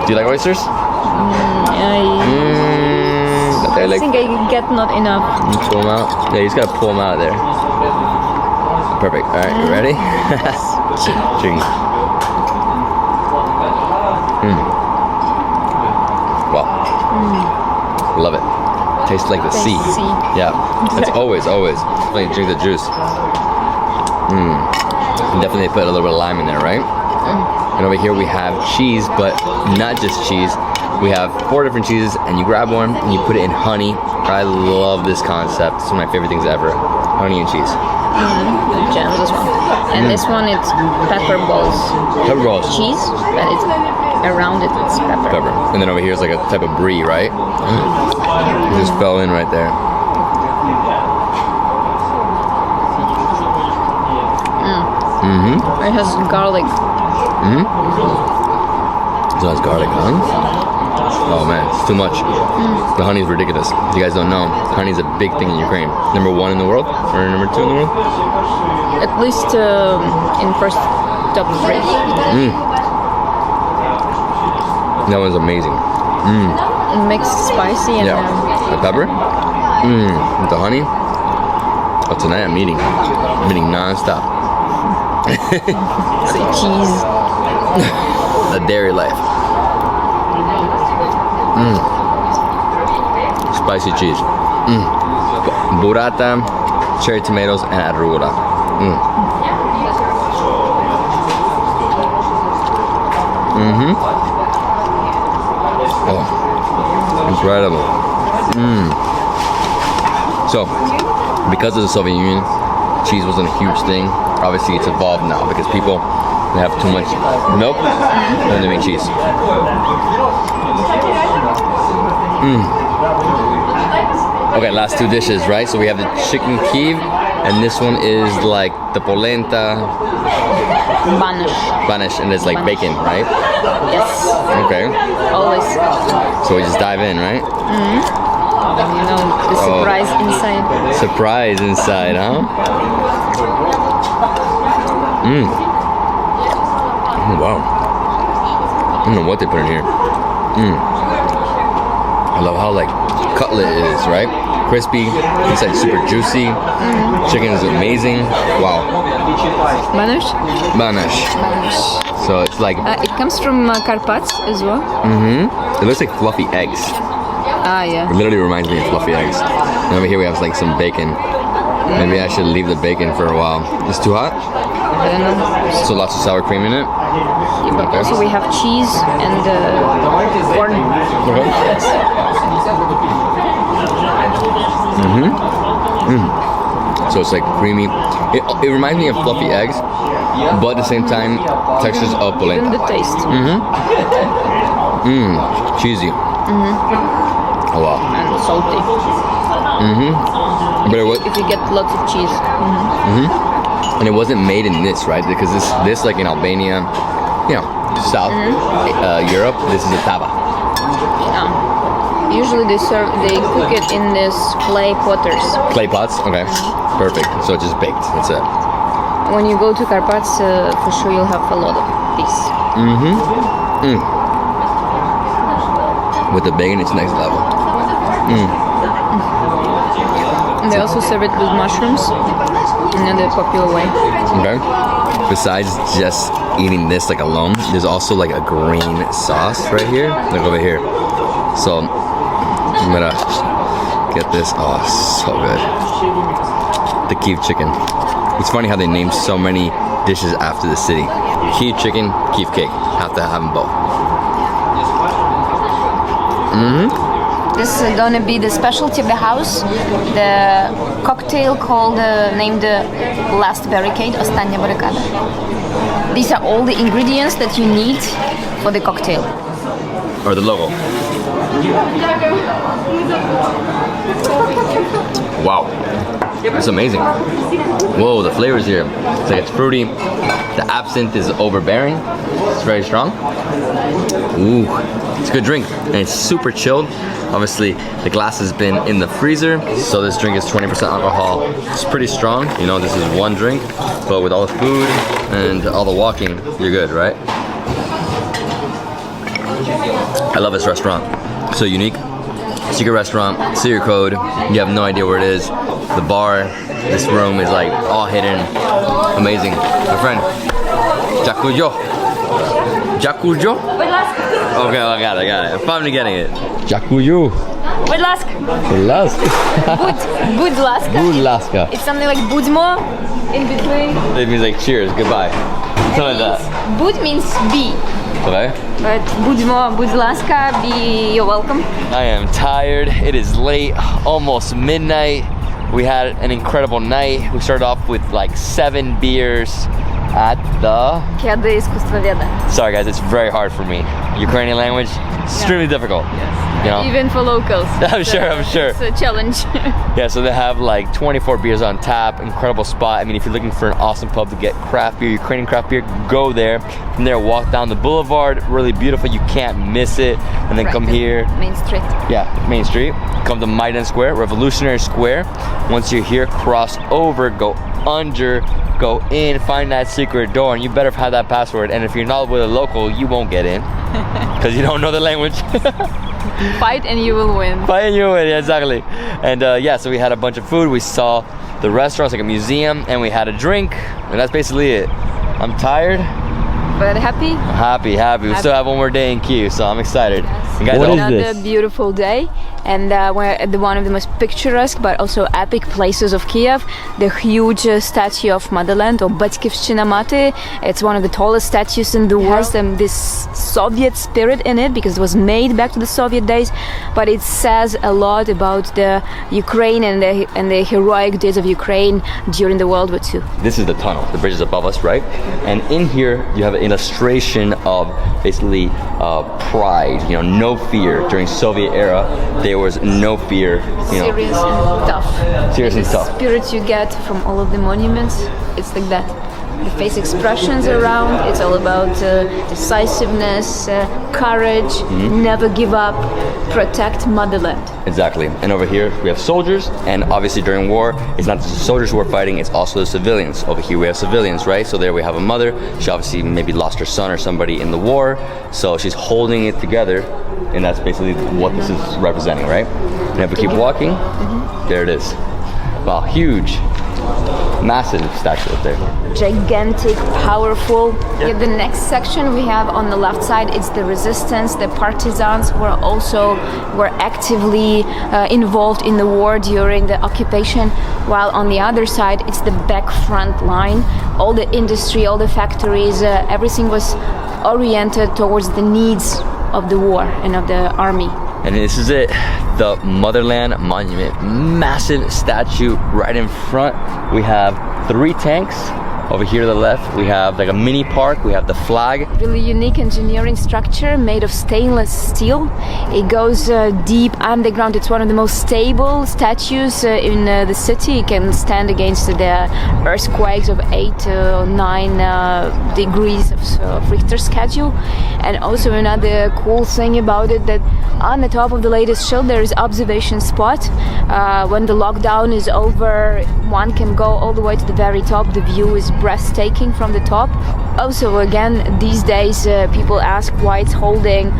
Do you like oysters? I think I get not enough. Pull them out? Yeah, you just gotta pull them out of there. Perfect. All right, you ready? Ching. Wow. Love it. Tastes like the sea. Yeah. It's always. Like drink the juice. Definitely put a little bit of lime in there, right? And over here we have cheese, but not just cheese. We have 4 different cheeses, and you grab one and you put it in honey. I love this concept. It's one of my favorite things ever. Honey and cheese. Jams as well. And this one, it's pepper balls. Pepper balls. Cheese, but it's around it, it's pepper. And then over here is like a type of brie, right? It just fell in right there. It has garlic. So that's garlic, huh? Oh man, it's too much. The honey is ridiculous. If you guys don't know, honey is a big thing in Ukraine. Number 1 in the world, or number 2 in the world? At least in first top 3. That one's amazing. It makes it spicy and the pepper. With the honey. Oh, tonight I'm eating non-stop. Say cheese. A dairy life. Spicy cheese. Burrata, cherry tomatoes, and arugula. Oh, incredible. So, because of the Soviet Union, cheese wasn't a huge thing. Obviously, it's evolved now because people have too much milk and they make cheese. Okay, last 2 dishes, right? So we have the chicken Kyiv, and this one is like the polenta. Banish, and it's like bacon, right? Yes. Okay. Always. So we just dive in, right? You know, the surprise inside. Surprise inside, huh? Oh, wow. I don't know what they put in here. I love how like cutlet it is, right? Crispy, inside super juicy. Chicken is amazing. Wow. Banish? Banish. So it's like it comes from Carpats as well. It looks like fluffy eggs. Ah, yeah. It literally reminds me of fluffy eggs. And over here we have like some bacon. Maybe I should leave the bacon for a while. It's too hot? I don't know. So lots of sour cream in it? Yeah, but also we have cheese and corn. So it's like creamy. It reminds me of fluffy eggs, but at the same time, textures of polenta. Even the taste. Cheesy. Oh wow. And salty. But it was, if you get lots of cheese. and it wasn't made in this, right? Because this like in Albania, you know, South Europe, this is a tava. Yeah. Usually they cook it in this clay potters. Clay pots? Okay. Perfect. So it's just baked. That's it. When you go to Carpats, for sure you'll have a lot of these. With the bacon, it's next level. And they also serve it with mushrooms in another popular way. Okay. Besides just eating this like alone, there's also like a green sauce right here. Look over here. So I'm gonna get this. Oh, so good. The Kyiv chicken. It's funny how they named so many dishes after the city. Kyiv chicken, Kyiv cake. Have to have them both. This is gonna be the specialty of the house. The cocktail called named the Last Barricade, Остання барикада. These are all the ingredients that you need for the cocktail. Or the logo. Wow. It's amazing. Whoa, the flavors here. It's like it's fruity. The absinthe is overbearing. It's very strong. Ooh, it's a good drink. And it's super chilled. Obviously, the glass has been in the freezer, so this drink is 20% alcohol. It's pretty strong. You know, this is one drink, but with all the food and all the walking, you're good, right? I love this restaurant. So unique. Secret restaurant, secret code. You have no idea where it is. The bar, this room is like all hidden. Amazing. My friend, Jakujo. Jakujo? Okay, I got it. I'm finally getting it. Jakujo. Budlaska. Budlaska. It's something like budmo in between. It means like cheers, goodbye. Something like that. Bud means be. Okay. But budmo, budlaska, be you're welcome. I am tired. It is late, almost midnight. We had an incredible night. We started off with like 7 beers at the... Sorry guys, it's very hard for me. Ukrainian language, extremely difficult. Yes. You know? Even for locals. I'm sure. It's a challenge. Yeah, so they have like 24 beers on tap, incredible spot. I mean, if you're looking for an awesome pub to get craft beer, Ukrainian craft beer, go there. From there, walk down the boulevard, really beautiful, you can't miss it. And then come here. Main Street. Yeah, Main Street. Come to Maidan Square, Revolutionary Square. Once you're here, cross over, go under, go in, find that secret door, and you better have that password. And if you're not with a local, you won't get in because you don't know the language. Fight and you will win. Fight and you will win, yeah, exactly. And yeah, so we had a bunch of food. We saw the restaurants, like a museum, and we had a drink, and that's basically it. I'm tired. But happy? I'm happy. We still have one more day in Kyiv, so I'm excited. Yes. Guys, what is another beautiful day, and we're at one of the most picturesque but also epic places of Kyiv, the huge statue of Motherland, or Батьківщина Мати. It's one of the tallest statues in the world, and this Soviet spirit in it, because it was made back to the Soviet days, but it says a lot about the Ukraine and the heroic days of Ukraine during the World War II. This is the tunnel. The bridge is above us, right? And in here, you have an illustration of basically pride, you know, no fear. During Soviet era, there was no fear, you know. Serious and tough. Serious and tough. The spirit you get from all of the monuments, it's like that. The face expressions around, it's all about decisiveness, courage, never give up, protect motherland. Exactly. And over here we have soldiers, and obviously during war, it's not just the soldiers who are fighting, it's also the civilians. Over here we have civilians, right? So there we have a mother. She obviously maybe lost her son or somebody in the war, so she's holding it together, and that's basically what this is representing, right? And if we keep walking, there it is. Wow, huge. Massive statue up there. Gigantic, powerful. Yeah, the next section we have on the left side, it's the resistance, the partisans who were actively involved in the war during the occupation, while on the other side it's the back front line. All the industry, all the factories, everything was oriented towards the needs of the war and of the army. And this is it, the Motherland Monument. Massive statue right in front. We have 3 tanks. Over here to the left, we have like a mini park. We have the flag. Really unique engineering structure made of stainless steel. It goes deep underground. It's one of the most stable statues in the city. It can stand against the earthquakes of 8 or 9 degrees of Richter scale. And also another cool thing about it, that on the top of the latest shield there is observation spot. When the lockdown is over, one can go all the way to the very top. The view is breathtaking from the top. Also, again, these days people ask why it's holding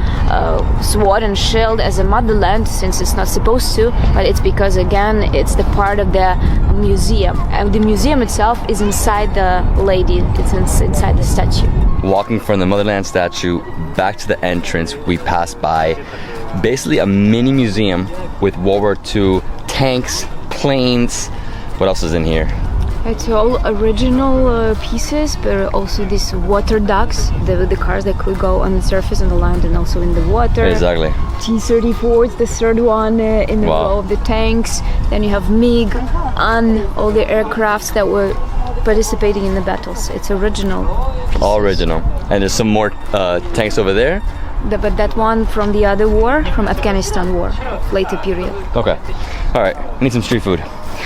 sword and shield as a motherland, since it's not supposed to, but it's because, again, it's the part of the museum, and the museum itself is inside the lady. It's inside the statue. Walking from the Motherland statue back to the entrance, we pass by basically a mini museum with World War II tanks, planes. What else is in here? It's all original pieces, but also these water ducks, the cars that could go on the surface, on the land, and also in the water. Exactly. T-34, it's the third one in the row of the tanks. Then you have MiG and all the aircrafts that were participating in the battles. It's original pieces. All original. And there's some more tanks over there. But that one from the other war, from Afghanistan war, later period. Okay. All right. I need some street food.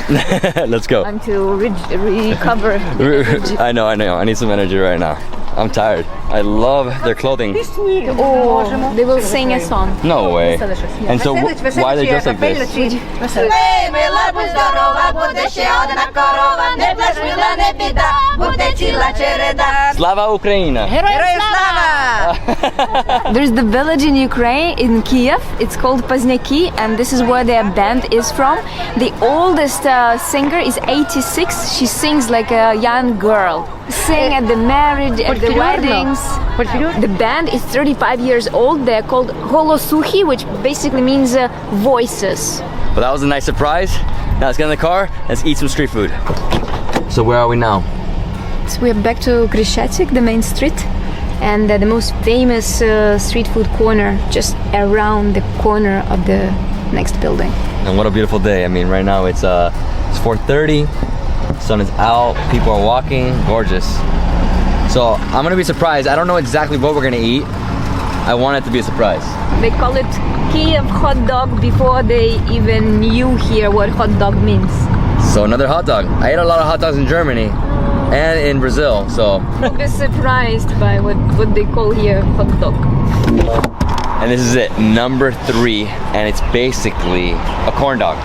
Let's go. I'm to recover. I know. I need some energy right now. I'm tired. I love their clothing. Oh, they will sing a song. No way. And so why are they dressed like this? Slava Ukraina! There's the village in Ukraine, in Kyiv. It's called Poznyaki, and this is where their band is from. The oldest singer is 86. She sings like a young girl. Sing at the marriage, at the weddings. The band is 35 years old. They're called Holosuhi, which basically means voices. Well, that was a nice surprise. Now let's get in the car, let's eat some street food. So where are we now? So we're back to Krishatik, the main street, and the most famous street food corner just around the corner of the next building. And what a beautiful day. I mean, right now it's 4:30. Sun is out, people are walking, gorgeous. So I'm gonna be surprised. I don't know exactly what we're gonna eat. I want it to be a surprise. They call it Kyiv hot dog before they even knew here what hot dog means. So another hot dog. I ate a lot of hot dogs in Germany and in Brazil, so. You'll be surprised by what they call here hot dog. And this is it, number 3, and it's basically a corn dog.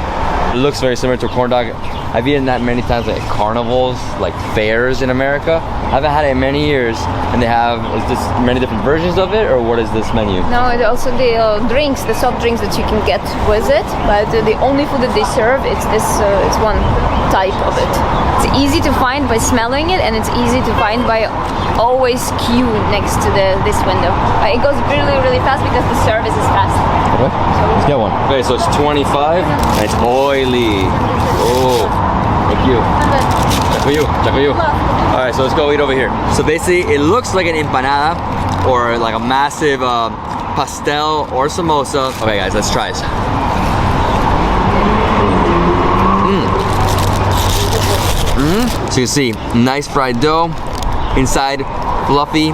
It looks very similar to a corn dog. I've eaten that many times at carnivals, like fairs in America. I haven't had it in many years, and they have, is this many different versions of it, or what is this menu? No, and also the drinks, the soft drinks that you can get with it, but the only food that they serve, it's this, it's one type of it. It's easy to find by smelling it, and it's easy to find by always queue next to this window. It goes really, really fast because the service is fast. Okay, let's get one. Okay, so it's 25, and it's oily. Oh, thank you. Check for you. All right, so let's go eat over here. So basically, it looks like an empanada or like a massive pastel or samosa. Okay, guys, let's try this. So you see, nice fried dough, inside fluffy.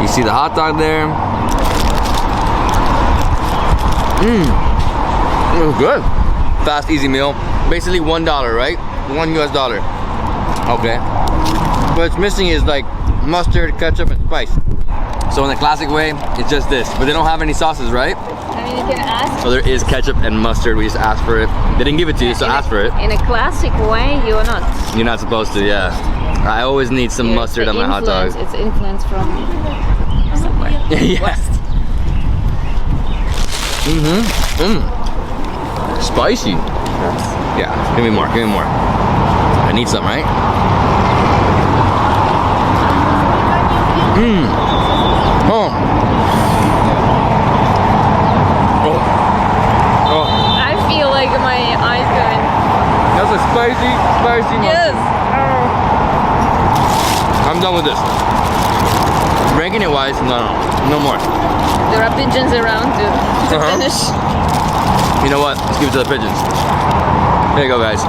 You see the hot dog there. It was good. Fast, easy meal. Basically $1, right? $1 US. Okay. What it's missing is like mustard, ketchup, and spice. So in the classic way, it's just this. But they don't have any sauces, right? I mean, you can ask. So there is ketchup and mustard. We just asked for it. They didn't give it to you, so ask for it. In a classic way, you're not. You're not supposed to, yeah. I always need some mustard on my hot dog. It's influence from somewhere. West. Spicy. Yeah, give me more. I need some, right? Oh. I feel like my eyes going. That's a spicy mustard. Yes. I'm done with this. Ranking it wise, no more. There are pigeons around to finish. You know what? Let's give it to the pigeons. There you go, guys.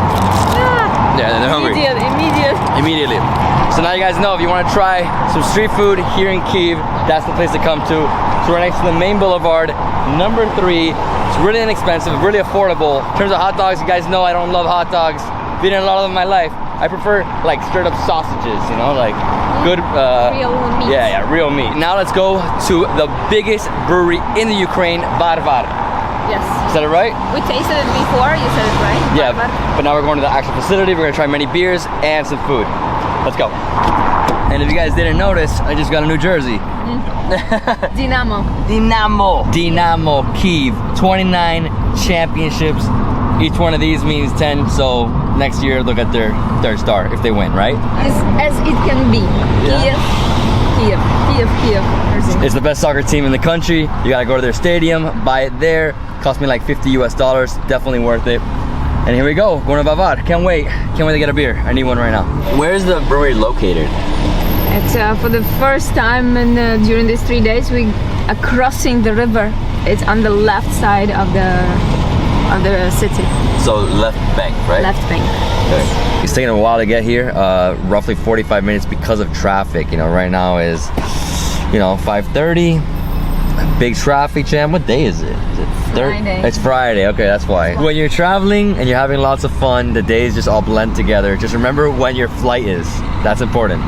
Yeah, they're hungry. Immediately. So now you guys know if you want to try some street food here in Kyiv, that's the place to come to. It's right next to the main boulevard, number 3. It's really inexpensive, really affordable. In terms of hot dogs, you guys know I don't love hot dogs. I've eaten a lot of them in my life. I prefer like straight up sausages, you know, like good real meat. Yeah, real meat. Now let's go to the biggest brewery in the Ukraine, Barvar. Yes. Is that it right? We tasted it before, you said it right? Yeah, Barbar. but now we're going to the actual facility. We're gonna try many beers and some food. Let's go. And if you guys didn't notice, I just got a new jersey. Dinamo Kyiv, 29 championships. Each one of these means 10, so next year look at their third star if they win, right? As it can be. Kyiv. It's the best soccer team in the country. You gotta go to their stadium, buy it there. Cost me like $50 US. Definitely worth it. And here we go, going to Bavar. Can't wait to get a beer. I need one right now. Where's the brewery located? It's for the first time during these 3 days we are crossing the river. It's on the left side of the city. So left bank, right? Left bank. Okay. It's taking a while to get here, roughly 45 minutes because of traffic. You know, right now is, 5:30. Big traffic jam. What day is it? Is it Friday. It's Friday. Okay, that's why. When you're traveling and you're having lots of fun, the days just all blend together. Just remember when your flight is. That's important.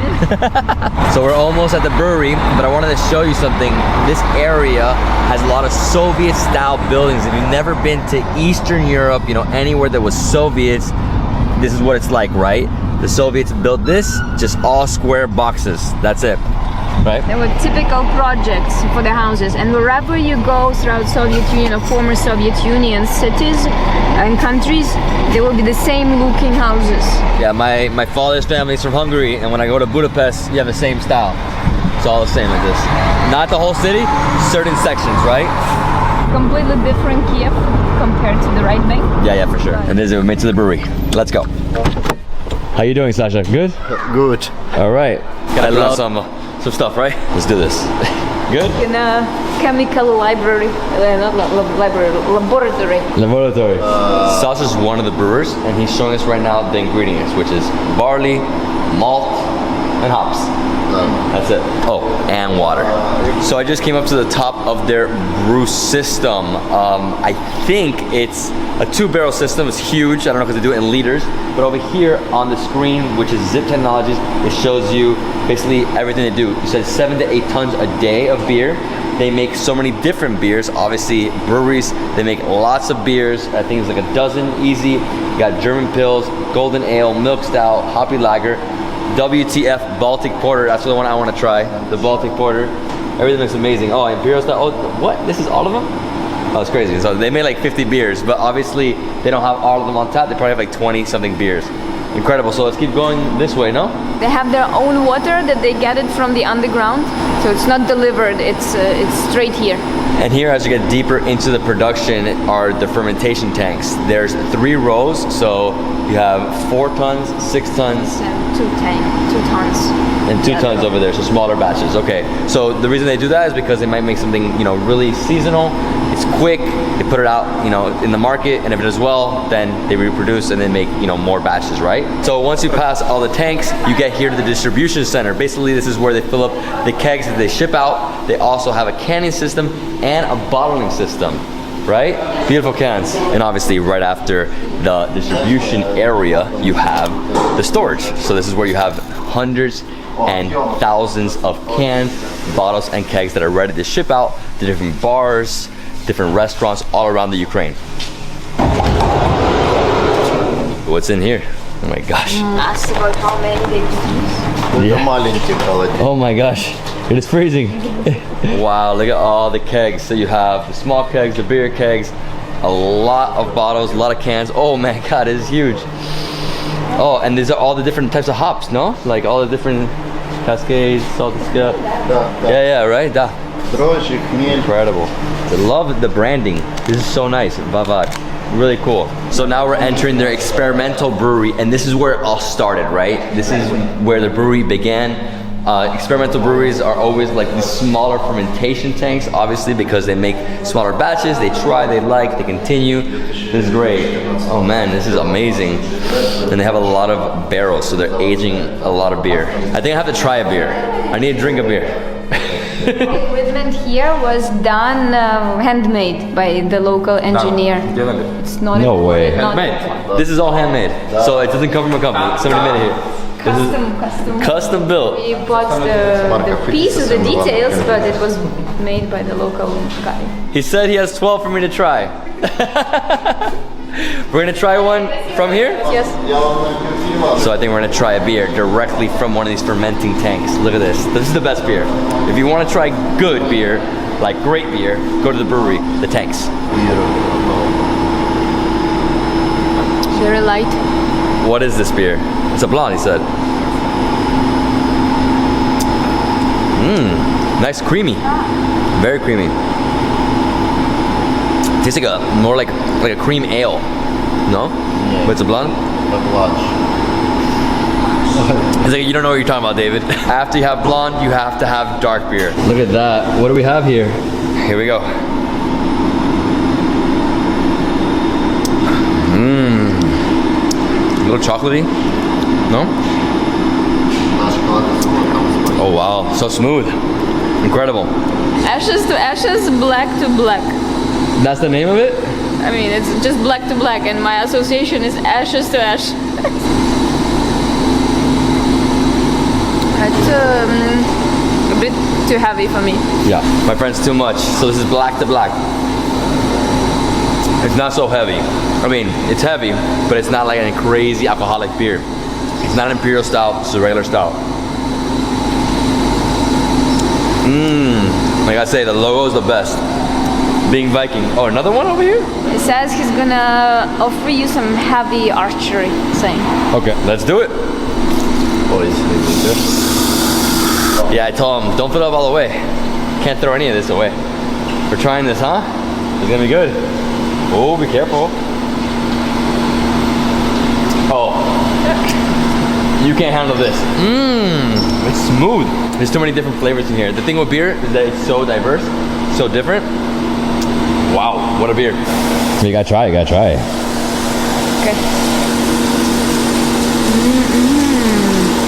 So we're almost at the brewery, but I wanted to show you something. This area has a lot of Soviet-style buildings. If you've never been to Eastern Europe, anywhere that was Soviets, this is what it's like, right? The Soviets built this, just all square boxes. That's it. Right. There were typical projects for the houses, and wherever you go throughout Soviet Union or former Soviet Union cities and countries, there will be the same looking houses. Yeah, my father's family is from Hungary, and when I go to Budapest, you have the same style. It's all the same like this. Not the whole city, certain sections, right? Completely different Kyiv compared to the right bank. Yeah, for sure. And this is made to the brewery. Let's go. How you doing, Sasha? Good? Good. All right. Gotta love some stuff, right? Let's do this. Good? In a chemical library, not library, laboratory. Laboratory. Sasha's one of the brewers, and he's showing us right now the ingredients, which is barley, malt, and hops. That's it. Oh, and water. So I just came up to the top of their brew system. I think it's a 2-barrel system. It's huge. I don't know because they do it in liters. But over here on the screen, which is Zip Technologies, it shows you basically everything they do. You said 7 to 8 tons a day of beer. They make so many different beers. Obviously, breweries, they make lots of beers. I think it's like a dozen easy. You got German Pils, Golden Ale, Milk Stout, Hoppy Lager, WTF Baltic Porter. That's the one I want to try. The Baltic Porter. Everything looks amazing. Oh, Imperial Stout. Oh, what? This is all of them? Oh, it's crazy. So they made like 50 beers, but obviously they don't have all of them on tap. They probably have like 20 something beers. Incredible. So let's keep going this way, no? They have their own water that they get it from the underground. So it's not delivered, it's straight here. And here, as you get deeper into the production, are the fermentation tanks. There's 3 rows, so you have 4 tons, 6 tons. 2 tons. And 2 tons over there, so smaller batches. Okay, so the reason they do that is because they might make something, really seasonal. It's quick. They put it out, in the market, and if it does well, then they reproduce and then make, more batches, right? So once you pass all the tanks, you get here to the distribution center. Basically, this is where they fill up the kegs that they ship out. They also have a canning system and a bottling system, right? Beautiful cans. And obviously, right after the distribution area, you have the storage. So this is where you have hundreds and thousands of cans, bottles, and kegs that are ready to ship out to different bars, different restaurants all around the Ukraine. What's in here? Oh my gosh. Ask about how many they produce. Yeah. Oh my gosh, it is freezing. Wow, look at all the kegs. So you have the small kegs, the bigger kegs, a lot of bottles, a lot of cans. Oh my god, it is huge. Oh, and these are all the different types of hops, no? Like all the different Cascades, Saltiska. Yeah, right? Da. Incredible. I love the branding. This is so nice. Vavad. Really cool. So now we're entering their experimental brewery, and this is where it all started, right? This is where the brewery began. Experimental breweries are always like these smaller fermentation tanks, obviously because they make smaller batches, they try, they like, they continue. This is great. Oh man, this is amazing. And they have a lot of barrels, so they're aging a lot of beer. I think I have to try a beer. I need to drink a beer. The equipment here was done handmade by the local engineer. It's not no way. Handmade. This is all handmade, so it doesn't come from a company. Somebody made it here. Custom built. We bought the piece of the details, but it was made by the local guy. He said he has 12 for me to try. We're gonna try one from here? Yes. So I think we're gonna try a beer directly from one of these fermenting tanks. Look at this. This is the best beer. If you want to try good beer, like great beer, go to the brewery, the tanks. Very light. What is this beer? It's a blonde, he said. Nice, creamy. Very creamy. Tastes like more like a cream ale. No? Yeah. But it's a blonde? Like large. It's like you don't know what you're talking about, David. After you have blonde, you have to have dark beer. Look at that. What do we have here? Here we go. A little chocolatey. No? Oh wow, so smooth. Incredible. Ashes to ashes, black to black. That's the name of it? I mean, it's just black to black, and my association is ashes to ash. It's a bit too heavy for me. Yeah, my friend's too much. So this is black to black. It's not so heavy. I mean, it's heavy, but it's not like a crazy alcoholic beer. It's not an imperial stout, it's a regular stout. Like I say, the logo is the best. Being Viking. Oh, another one over here? He says he's gonna offer you some heavy archery thing. Okay, let's do it. Yeah, I told him, don't fill it up all the way. Can't throw any of this away. We're trying this, huh? It's gonna be good. Oh, be careful. Oh. You can't handle this. It's smooth. There's too many different flavors in here. The thing with beer is that it's so diverse, so different. Wow, what a beer. So you gotta try it, Okay.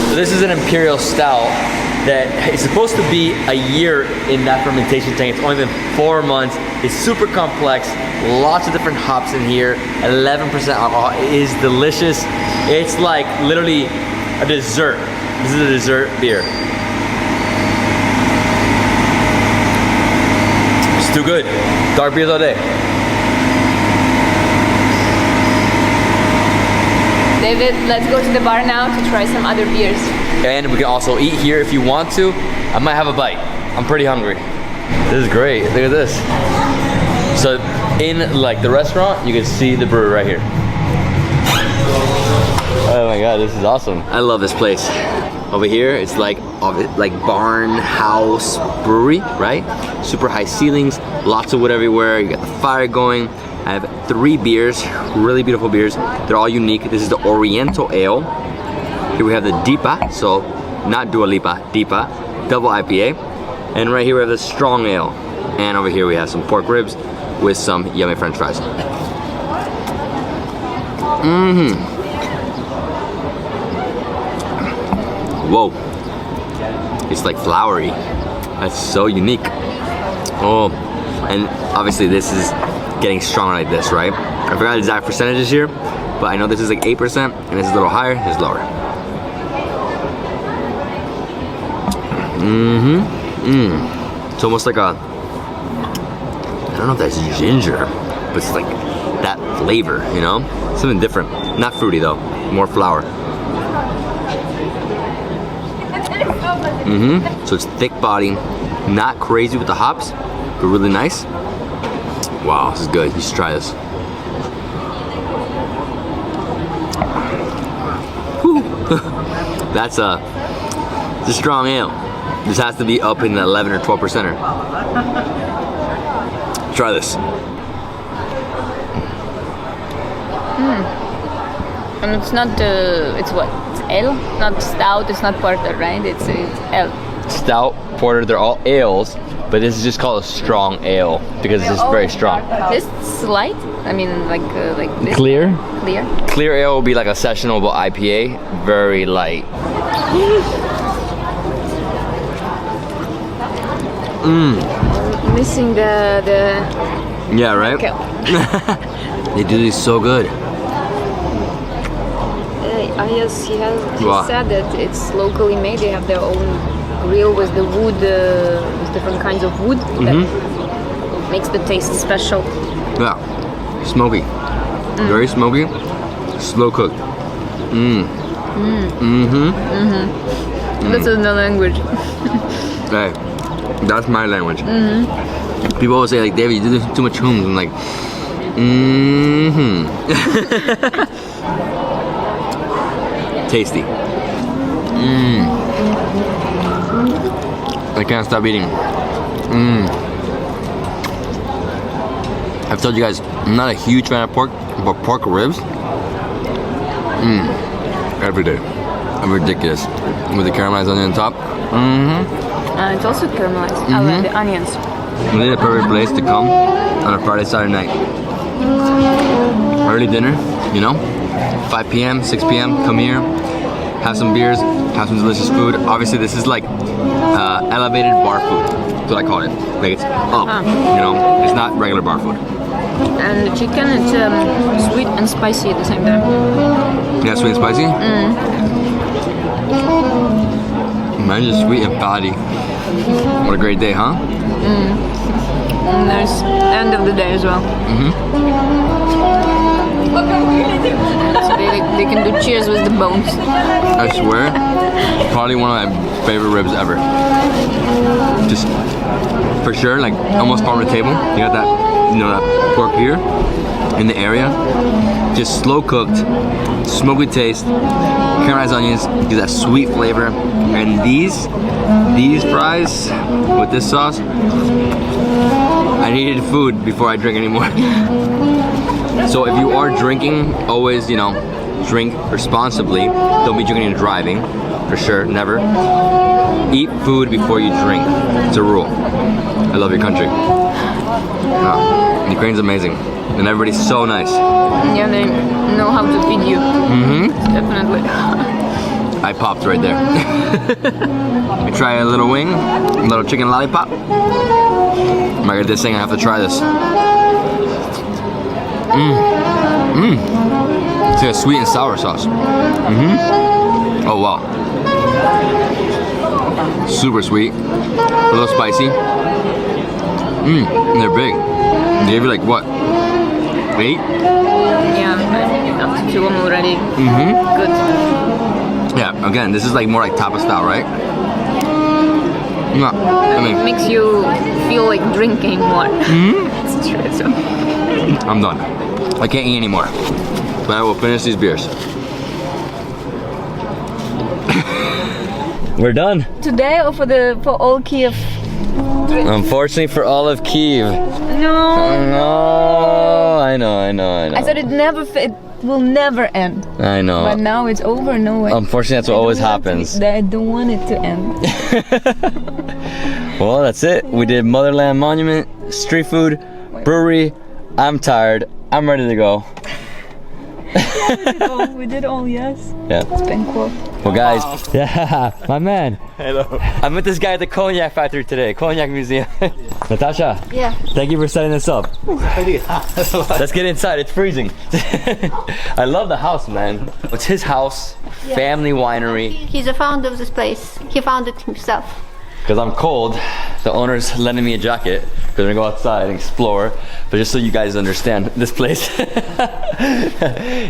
So this is an imperial stout that is supposed to be a year in that fermentation tank. It's only been 4 months. It's super complex. Lots of different hops in here. 11% alcohol. It is delicious. It's like literally a dessert. This is a dessert beer. It's too good. Dark beers all day. David, let's go to the bar now to try some other beers. And we can also eat here if you want to. I might have a bite. I'm pretty hungry. This is great. Look at this. So in like the restaurant, you can see the brewery right here. Oh my god, this is awesome. I love this place. Over here, it's like barn house brewery, right? Super high ceilings, lots of wood everywhere. You got the fire going. I have 3 beers, really beautiful beers. They're all unique. This is the Oriental Ale. Here we have the Deepa, so not Dua Lipa, Deepa, double IPA. And right here we have the Strong Ale. And over here we have some pork ribs with some yummy French fries. Whoa, it's like flowery. That's so unique. Oh, and obviously this is getting stronger like this, right? I forgot the exact percentages here, but I know this is like 8%, and this is a little higher, this is lower. It's almost like a, I don't know if that's ginger, but it's like that flavor, you know? Something different. Not fruity though, more flour. So it's thick body, not crazy with the hops, but really nice. Wow, this is good. You should try this. That's a strong ale. This has to be up in the 11 or 12%er. Try this. And it's not it's what? It's ale? Not stout, it's not porter, right? It's ale. Stout, porter, they're all ales, but this is just called a strong ale because it's just very strong. This light? I mean, like this? Clear? Clear. Clear ale will be like a sessionable IPA, very light. Missing the Yeah, right? Okay. They do these so good. Yes, he Wow. said that it's locally made. They have their own grill with the wood, with different kinds of wood that makes the taste special. Yeah, smoky. Very smoky, slow cooked. That's in the language. Hey, that's my language. People always say like, David, you do too much hums. I'm like, Tasty. I can't stop eating. I've told you guys, I'm not a huge fan of pork, but pork ribs, every day. I'm ridiculous. With the caramelized onion on top. It's also caramelized. I like the onions. Really a perfect place to come on a Friday, Saturday night. Early dinner, you know, 5 p.m., 6 p.m., come here, have some beers, have some delicious food. Obviously this is like elevated bar food, that's what I call it. Like it's up, you know, it's not regular bar food. And the chicken, it's sweet and spicy at the same time. Yeah, sweet and spicy? Mine's just sweet and fatty. What a great day, huh? And there's end of the day as well. So they can do cheers with the bones. I swear, probably one of my favorite ribs ever. Just for sure, like almost farm to table. You got that, you know, that pork here in the area. Just slow cooked, smoky taste, caramelized onions, gives that sweet flavor. And these fries with this sauce, I needed food before I drink anymore. So if you are drinking, always, you know, drink responsibly. Don't be drinking and driving, for sure, never. Eat food before you drink. It's a rule. I love your country. Ukraine's amazing. And everybody's so nice. Yeah, they know how to feed you. Definitely. I popped right there. I try a little wing, a little chicken lollipop. Am I gonna this thing? I have to try this. It's like a sweet and sour sauce. Oh wow. Super sweet. A little spicy. And they're big. They gave you like what? 8? Yeah, up to 2 of them already. Good. Yeah, again, this is like more like tapas style, right? No, I mean, It makes you feel like drinking more. It's true. So. I'm done. I can't eat anymore. But I will finish these beers. We're done. Today or for all Kyiv? Unfortunately for all of Kyiv. No. No, I know. I thought it will never end. I know. But now it's over. No way. Unfortunately, that's what always happens. I don't want it to end. Well, that's it. We did Motherland Monument, street food, brewery. I'm tired. I'm ready to go. Yeah, we did all, yes. Yeah. It's been cool. Well, guys, yeah, my man. Hello. I'm with this guy at the Cognac factory today, Cognac Museum. Natasha. Yeah. Thank you for setting this up. Let's get inside. It's freezing. I love the house, man. It's his house, family winery. He's the founder of this place. He founded it himself. Because I'm cold, the owner's lending me a jacket because we're gonna go outside and explore. But just so you guys understand this place.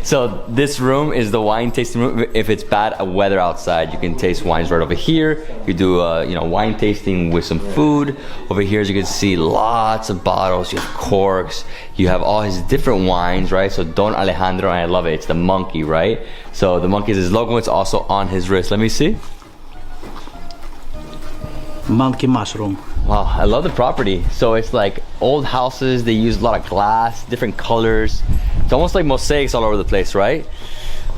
So this room is the wine tasting room. If it's bad weather outside, you can taste wines right over here. You do wine tasting with some food. Over here, as you can see, lots of bottles. You have corks. You have all his different wines, right? So Don Alejandro, and I love it. It's the monkey, right? So the monkey is his logo. It's also on his wrist. Let me see. Monkey mushroom. Wow, I love the property. So it's like old houses. They use a lot of glass, different colors. It's almost like mosaics all over the place, right?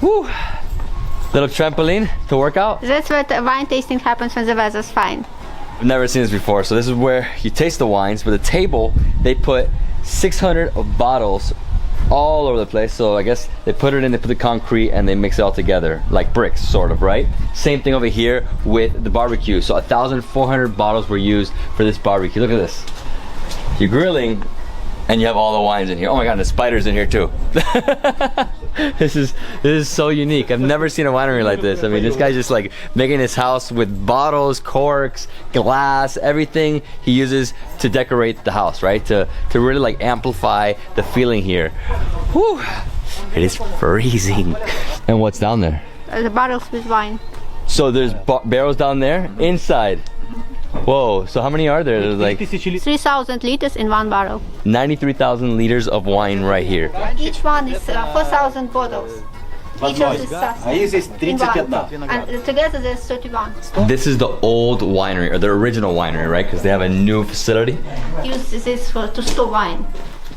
Woo! Little trampoline to work out. That's what wine tasting happens when the weather's fine. I've never seen this before. So this is where you taste the wines, but the table, they put 600 bottles all over the place. So I guess they put it in, they put the concrete, and they mix it all together like bricks, sort of, right? Same thing over here with the barbecue. So 1,400 bottles were used for this barbecue. Look at this. You're grilling and you have all the wines in here. Oh my god, the spiders in here too. This is so unique. I've never seen a winery like this. I mean, this guy's just like making his house with bottles, corks, glass, everything he uses to decorate the house, right? To really like amplify the feeling here. Whew. It is freezing. And what's down there? The bottles with wine. So there's barrels down there inside. Whoa, so how many are there? There's like 3,000 liters in one barrel. 93,000 liters of wine right here. Each one is 4,000 bottles. Each of this in one. And together there's 31. This is the old winery, or the original winery, right? Because they have a new facility. Use this to store wine.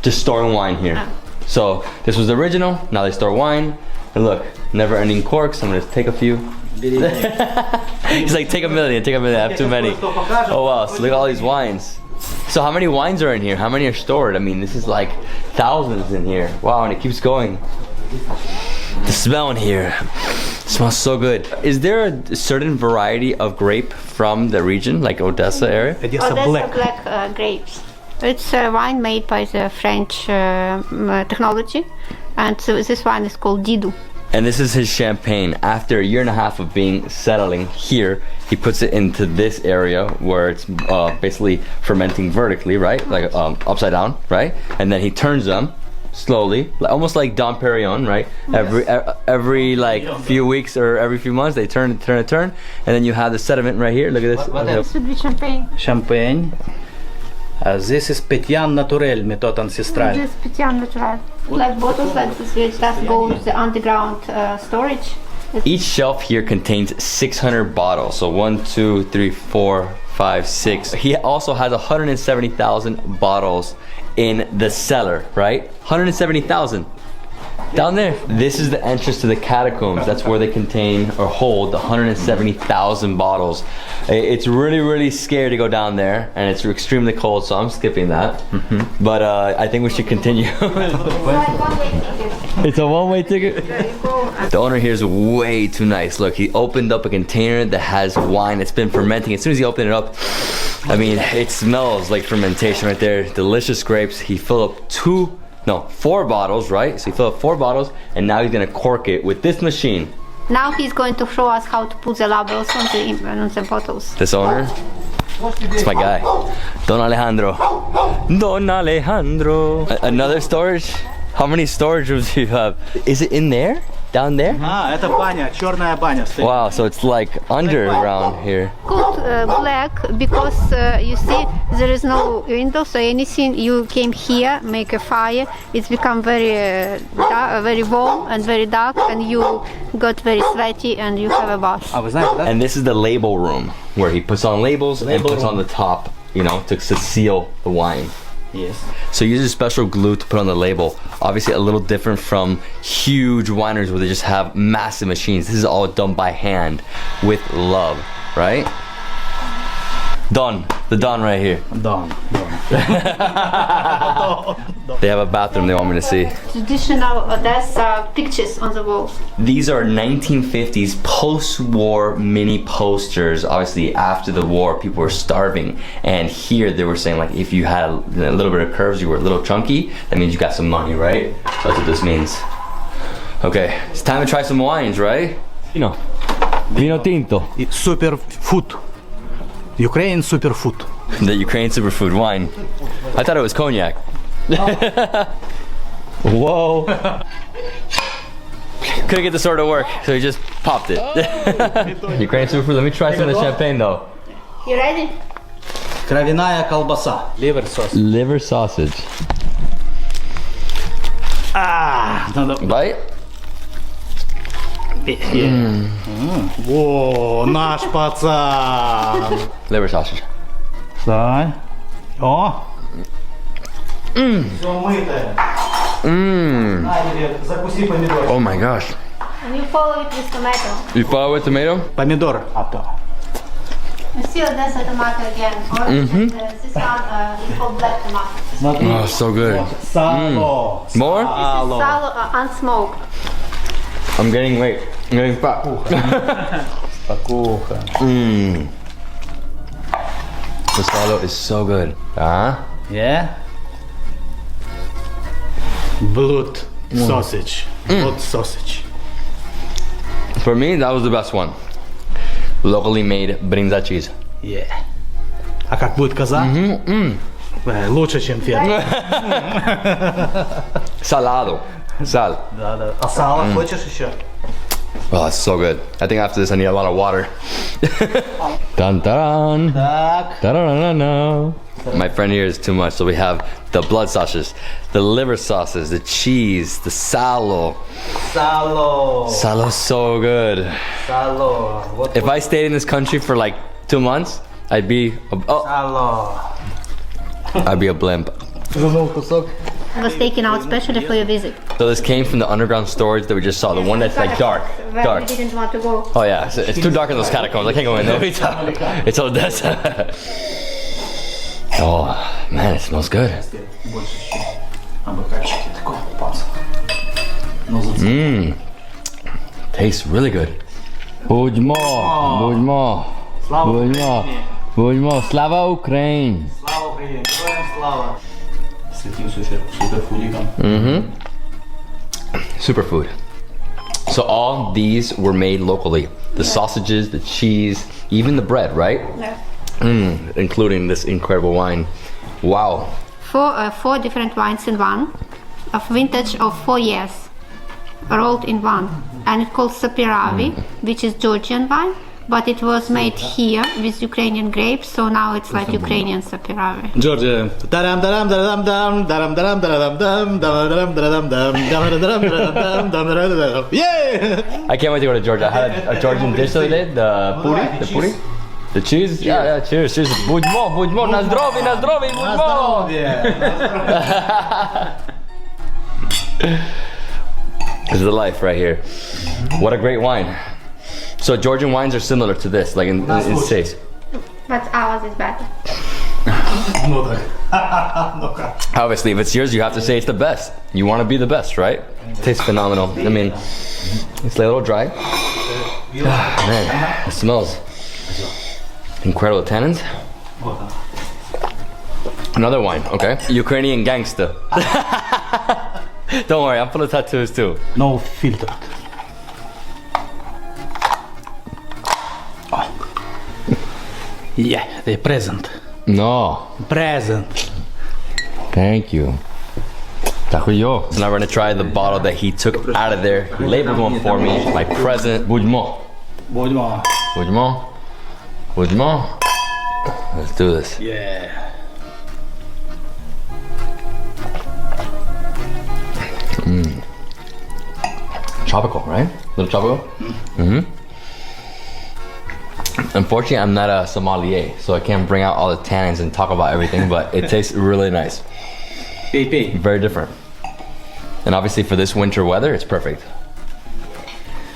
To store wine here. So this was the original, now they store wine. And look, never ending corks. I'm gonna take a few. He's like, take a million, I have too many. Oh wow, so look at all these wines. So how many wines are in here? How many are stored? I mean, this is like thousands in here. Wow, and it keeps going. The smell in here smells so good. Is there a certain variety of grape from the region, like Odessa area? Odessa black grapes. It's a wine made by the French technology, and so this wine is called Didou. And this is his champagne. After a year and a half of settling here, he puts it into this area where it's basically fermenting vertically, right? Like upside down, right? And then he turns them slowly, almost like Dom Perignon, right? Yes. Every like few weeks or every few months, they turn, and then you have the sediment right here. Look at this. This would be champagne. Champagne. This is Pétillant Naturel, method ancestral. This is Pétillant Naturel. Like bottles like this, which just go to the underground storage. Each shelf here contains 600 bottles. So 1, 2, 3, 4, 5, 6. He also has 170,000 bottles in the cellar, right? 170,000. Down there, this is the entrance to the catacombs. That's where they contain or hold 170,000 bottles. It's really, really scary to go down there, and it's extremely cold, so I'm skipping that. But I think we should continue. It's a one-way ticket? The owner here is way too nice. Look, he opened up a container that has wine. It's been fermenting. As soon as he opened it up, I mean, it smells like fermentation right there. Delicious grapes. He filled up 4 bottles, right? So he filled up 4 bottles, and now he's gonna cork it with this machine. Now he's going to show us how to put the labels on the bottles. This owner? It's my guy. Don Alejandro. Don Alejandro. Another storage? How many storage rooms do you have? Is it in there? Down there? Это баня, черная баня. Wow, so it's like underground here. Called black because you see there is no window, so anything you came here, make a fire, it's become very very warm and very dark, and you got very sweaty and you have a bath. And this is the label room where he puts on labels and puts on the top, to seal the wine. Yes. So he uses special glue to put on the label. Obviously a little different from huge wineries where they just have massive machines. This is all done by hand with love, right? Don, the Don right here. Don. They have a bathroom they want me to see. Traditional Odessa pictures on the walls. These are 1950s post-war mini posters. Obviously after the war people were starving, and here they were saying like if you had a little bit of curves, you were a little chunky, that means you got some money, right? So that's what this means. Okay, it's time to try some wines, right? Vino tinto. Super food. Ukrainian superfood. The Ukrainian superfood wine. I thought it was cognac. Whoa. Couldn't get the sword to work, so he just popped it. Ukrainian superfood. Let me try some of the champagne though. You ready? Кровяная колбаса. Liver sausage. Liver sausage. Bite? О, наш пацан. Liver sausage. Встань. О. Все мытое. На тебе, закуси помидор. Oh my gosh. And you follow it with tomato. You follow with tomato? Помидор. You see that's a tomato again. Or this one is called black tomato. Oh, so good. Сало. More? This is salo unsmoked. I'm getting fat. Спокуха. The salo is so good. Yeah? Blood sausage. Blood sausage. For me, that was the best one. Locally made brinza cheese. Yeah. А как будет коза? Лучше, чем ферма. Salado. Sal. Да. А сало хочешь еще? Oh, it's so good. I think after this I need a lot of water. Dun dun. Da-da-da-da-da. My friend here is too much, so we have the blood sausages, the liver sauces, the cheese, the salo. Salo's so good. If I stayed in this country for like 2 months, I'd be I'd be a blimp. It was taken out specially for your visit. So this came from the underground storage that we just saw, the one that's like dark. Where we didn't want to go. Oh yeah, it's too dark in those catacombs. I can't go in there. It's all dead. Oh man, it smells good. Tastes really good. Budźmo. Slava Ukraine. Слава Україні, героям слава. Святим суперфудиком. Superfood. So all these were made locally. The sausages, the cheese, even the bread, right? Yeah. Including this incredible wine. Wow. Four different wines in one, of vintage of 4 years, rolled in one, and it's called Sapiravi, which is Georgian wine, but it was made here with Ukrainian grapes, so now it's like Ukrainian Sapiravi. Georgia. Yeah! I can't wait to go to Georgia. I had a Georgian dish the other day, the puri. The cheese? Yeah, cheers. Budźmo, na zdrowie, budźmo! This is the life right here. What a great wine. So Georgian wines are similar to this, like in taste. But ours is better. Obviously, if it's yours, you have to say it's the best. You want to be the best, right? Tastes phenomenal. I mean, it's a little dry. Man, it smells incredible tannins. Another wine, okay? Ukrainian gangster. Don't worry, I'm full of tattoos too. No filter. Yeah, the present. No. Present. Thank you. So now we're gonna try the bottle that he took out of there. He labeled one for me. My present. Budźmo. Let's do this. Yeah. Tropical, right? A little tropical? Unfortunately, I'm not a sommelier, so I can't bring out all the tannins and talk about everything, but it tastes really nice. Very different. And obviously for this winter weather, it's perfect.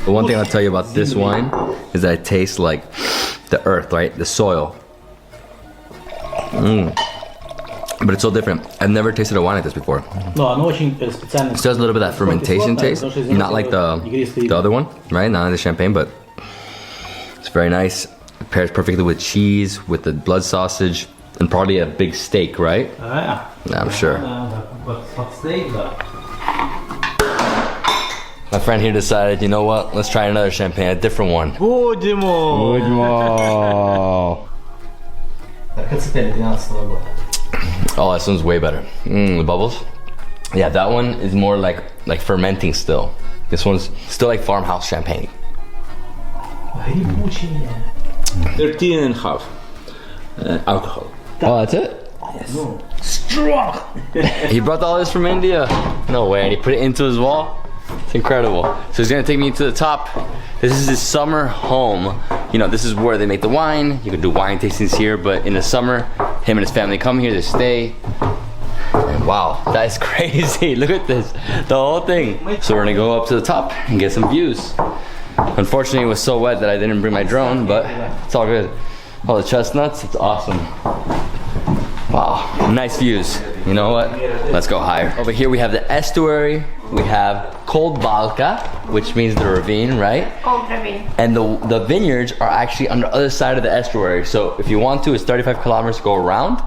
The one thing I'll tell you about this wine is that it tastes like the earth, right? The soil. But it's so different. I've never tasted a wine like this before. It still has a little bit of that fermentation taste, not like the other one, right? Not like the champagne, but it's very nice. It pairs perfectly with cheese, with the blood sausage, and probably a big steak, right? Yeah, I'm sure. My friend here decided, you know what? Let's try another champagne, a different one. Oh, this one's way better. The bubbles. Yeah, that one is more like fermenting still. This one's still like farmhouse champagne. 13.5 alcohol. Oh, that's it? Yes. Strong. He brought all this from India. No way. And he put it into his wall. It's incredible. So he's gonna take me to the top. This is his summer home. You know, this is where they make the wine. You can do wine tastings here, but in the summer, him and his family come here to stay. And wow, that is crazy. Look at this, the whole thing. So we're gonna go up to the top and get some views. Unfortunately, it was so wet that I didn't bring my drone, but it's all good. All the chestnuts, it's awesome. Wow, nice views. You know what? Let's go higher. Over here we have the estuary. We have Cold Balka, which means the ravine, right? Cold ravine. And the vineyards are actually on the other side of the estuary. So if you want to, it's 35 kilometers to go around,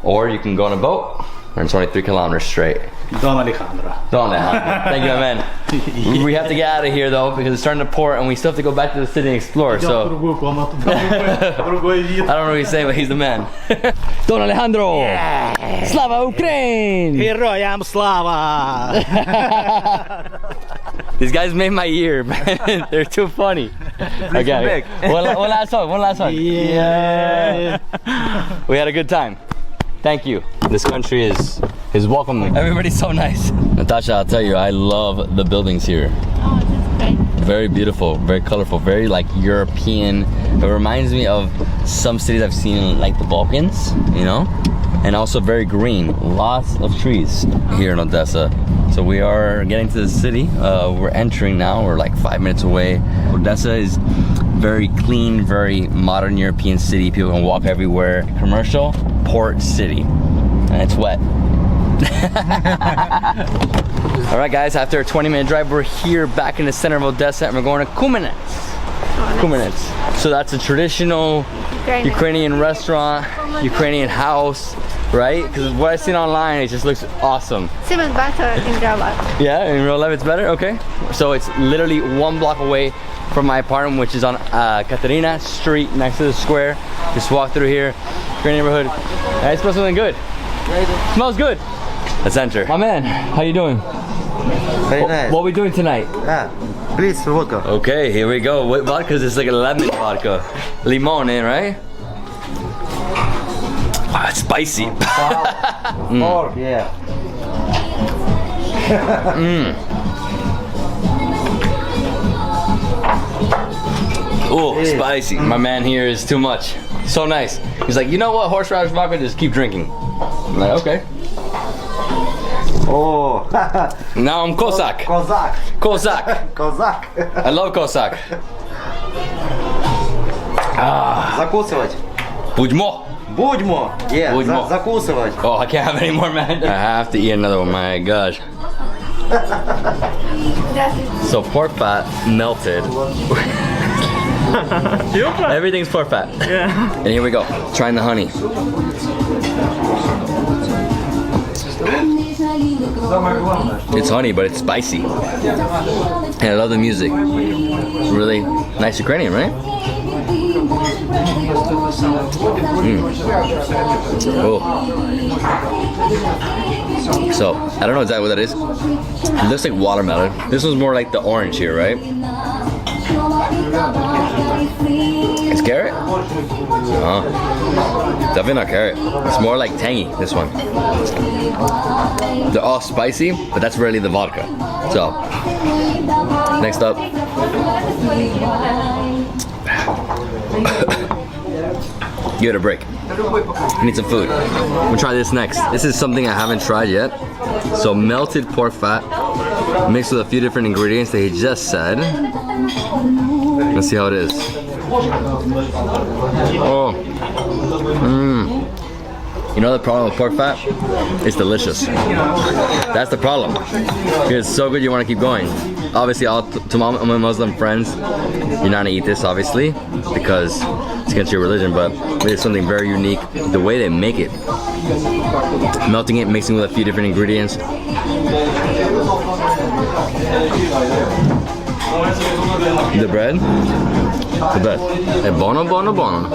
or you can go on a boat, and it's only 3 kilometers straight. Don Alejandro. Don Alejandro. Thank you, my man. We have to get out of here though, because it's starting to pour and we still have to go back to the city and explore, so. I don't know what he's saying, but he's the man. Don Alejandro! Yeah. Slava Ukraine! Heroyam Slava! These guys made my year, man. They're too funny. Okay, one last one. Yeah. We had a good time. Thank you. This country is welcoming. Everybody's so nice. Natasha, I'll tell you, I love the buildings here. Oh, that's great. Very beautiful, very colorful, very like European. It reminds me of some cities I've seen in like the Balkans, you know? And also very green, lots of trees here in Odessa. So we are getting to the city. We're entering now, we're like 5 minutes away. Odessa is very clean, very modern European city. People can walk everywhere. Commercial port city, and it's wet. All right, guys, after a 20-minute drive, we're here back in the center of Odessa, and we're going to Kumenets. Kumenets. So that's a traditional Ukrainian restaurant, Ukrainian house, right? Because what I've seen online, it just looks awesome. It's even better in real life. Yeah, in real life it's better? Okay. So it's literally 1 block away from my apartment, which is on Katerina Street, next to the square. Just walk through here. Great neighborhood. It smells something good. Smells good. Let's enter. My man, how you doing? Very nice. What are we doing tonight? Please, vodka. Okay, here we go. What vodka is this? Like a lemon vodka. Limone, right? Ah, it's spicy. Oh, yeah. Oh, spicy. My man here is too much. So nice. He's like, you know what, horseradish vodka, just keep drinking. I'm like, okay. Oh. Now I'm Cossack. Cossack. Cossack. Cossack. I love Cossack. Закусывать. Будьмо. Будьмо. Yeah, Будьмо. Закусывать. Oh, I can't have any more, man. I have to eat another one, my gosh. So pork fat melted. Everything's pork fat. Yeah. And here we go, trying the honey. It's honey, but it's spicy. And I love the music. Really nice Ukrainian, right? Oh. So, I don't know exactly what that is. It looks like watermelon. This one's more like the orange here, right? It's carrot? Oh, definitely not carrot. It's more like tangy, this one. They're all spicy, but that's really the vodka. So, next up. Give it a break. I need some food. We'll try this next. This is something I haven't tried yet. So melted pork fat mixed with a few different ingredients that he just said. Let's see how it is. Oh. You know the problem with pork fat? It's delicious. That's the problem. It's so good you want to keep going. Obviously, to my Muslim friends, you're not gonna eat this, obviously, because it's against your religion, but it's something very unique. The way they make it. Melting it, mixing with a few different ingredients. The bread, the best. E buono, buono, buono.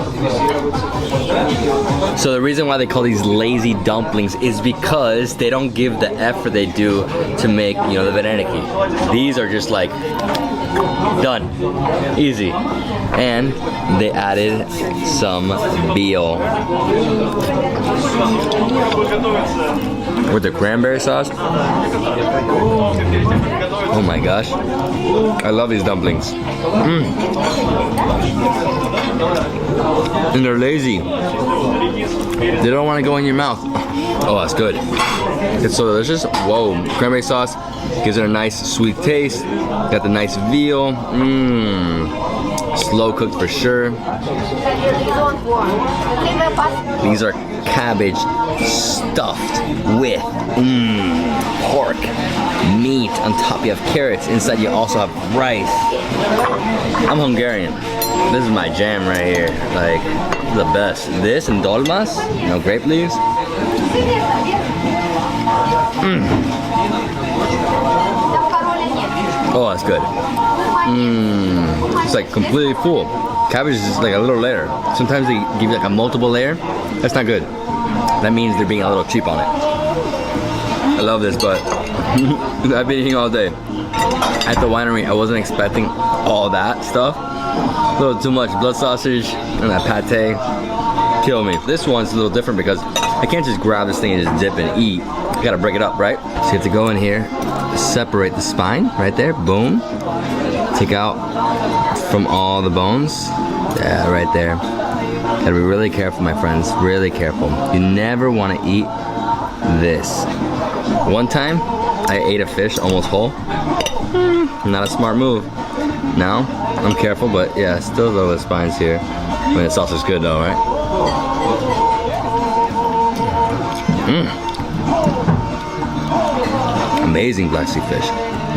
So the reason why they call these lazy dumplings is because they don't give the effort they do to make, you know, the vareniki. These are just like done, easy. And they added some veal with the cranberry sauce. Oh my gosh, I love these dumplings. And they're lazy. They don't want to go in your mouth. Oh, that's good. It's so delicious. Whoa, cranberry sauce gives it a nice sweet taste. Got the nice veal. Slow cooked for sure. These are cabbage stuffed with pork, meat. On top you have carrots. Inside you also have rice. I'm Hungarian. This is my jam right here. Like, the best. This and dolmas, you know, grape leaves. Oh, that's good. It's like completely full. Cabbage is just like a little layer. Sometimes they give you like a multiple layer. That's not good. That means they're being a little cheap on it. I love this, but I've been eating all day. At the winery, I wasn't expecting all that stuff. A little too much blood sausage and that pate. Kill me. This one's a little different because I can't just grab this thing and just dip and eat. I gotta break it up, right? So you have to go in here, separate the spine right there, boom. Take out from all the bones. Yeah, right there. Gotta be really careful, my friends, really careful. You never wanna eat this. One time, I ate a fish almost whole. Not a smart move. Now, I'm careful, but yeah, still though the spine's here. I mean, the sauce is good though, right? Amazing Black Sea fish.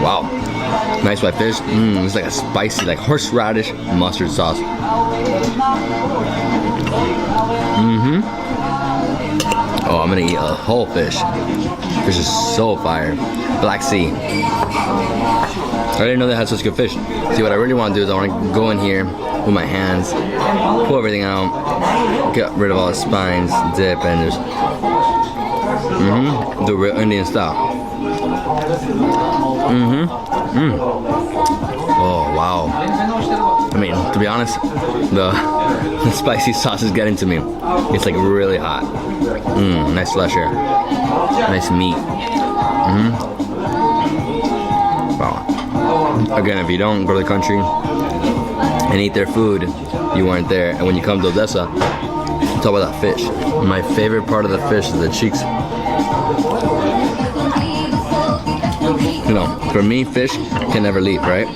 Wow. Nice white fish. It's like a spicy, like horseradish mustard sauce. Oh, I'm gonna eat a whole fish. Fish is so fire. Black Sea. I didn't know they had such good fish. See, what I really want to do is I want to go in here with my hands, pull everything out, get rid of all the spines, dip, and just the real Indian style. Oh wow. I mean, to be honest, the spicy sauce is getting to me. It's like really hot. Nice flesh here. Nice meat. Wow. Again, if you don't go to the country and eat their food, you weren't there. And when you come to Odessa, talk about that fish. My favorite part of the fish is the cheeks. You know, for me, fish can never leave, right?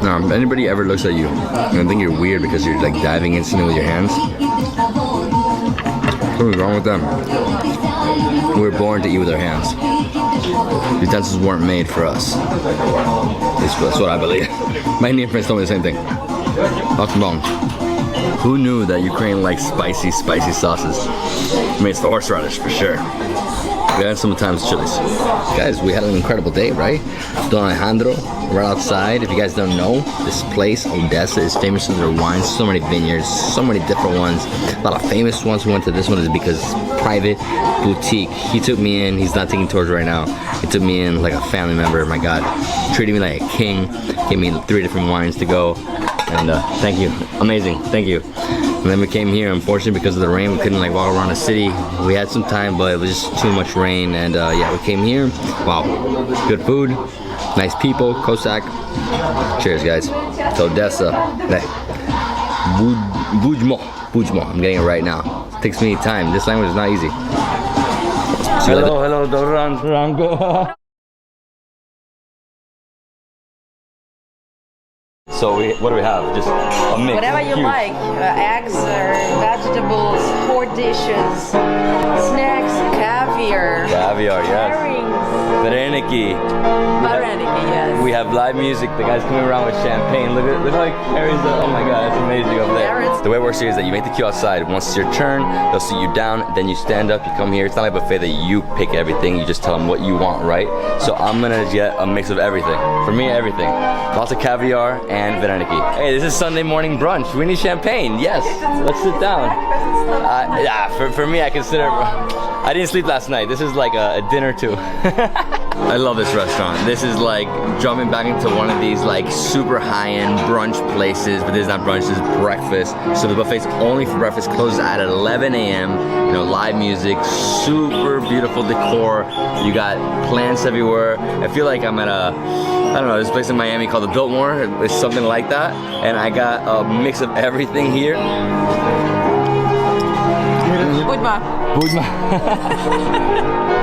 Now, if anybody ever looks at you and I think you're weird because you're like diving instantly with your hands, what's wrong with them? We're born to eat with our hands. Utensils weren't made for us. That's what I believe. My Indian friends told me the same thing. Who knew that Ukraine likes spicy sauces? I mean, it's the horseradish for sure. And sometimes chilies. Guys, we had an incredible day, right? Don Alejandro, right outside. If you guys don't know, this place, Odessa, is famous for their wines. So many vineyards, so many different ones. A lot of famous ones. We went to this one is because it's private boutique. He took me in. He's not taking tours right now. He took me in like a family member. My God, treated me like a king. Gave me 3 different wines to go. And thank you. Amazing. Thank you. And then we came here, unfortunately, because of the rain, we couldn't like walk around the city. We had some time, but it was just too much rain. And yeah, we came here. Wow, good food, nice people, Cossack. Cheers, guys. To Odessa. Bujmo. I'm getting it right now. It takes me time. This language is not easy. Hello, Dorango. So what do we have? Just a mix. Whatever you like. Eggs or vegetables, 4 dishes, snacks, caviar. Caviar, yes. Herrings. Vareniki. Vareniki, yes. We have live music. The guy's coming around with champagne. Look how he carries it. Oh my god, it's amazing up there. The way it works here is that you make the queue outside. Once it's your turn, they'll sit you down. Then you stand up. You come here. It's not like a buffet that you pick everything. You just tell them what you want, right? So I'm gonna get a mix of everything. For me, everything. Lots of caviar and Vareniki. Hey, this is Sunday morning brunch. We need champagne. Yes. Let's sit down. Yeah, for me, I consider. I didn't sleep last night. This is like a dinner too. I love this restaurant. This is like jumping back into one of these like super high-end brunch places, but this is not brunch, this is breakfast. So the buffet's only for breakfast, closes at 11 a.m. You know, live music, super beautiful decor. You got plants everywhere. I feel like I'm at a, I don't know, this place in Miami called the Biltmore. It's something like that. And I got a mix of everything here. Budma. Budma.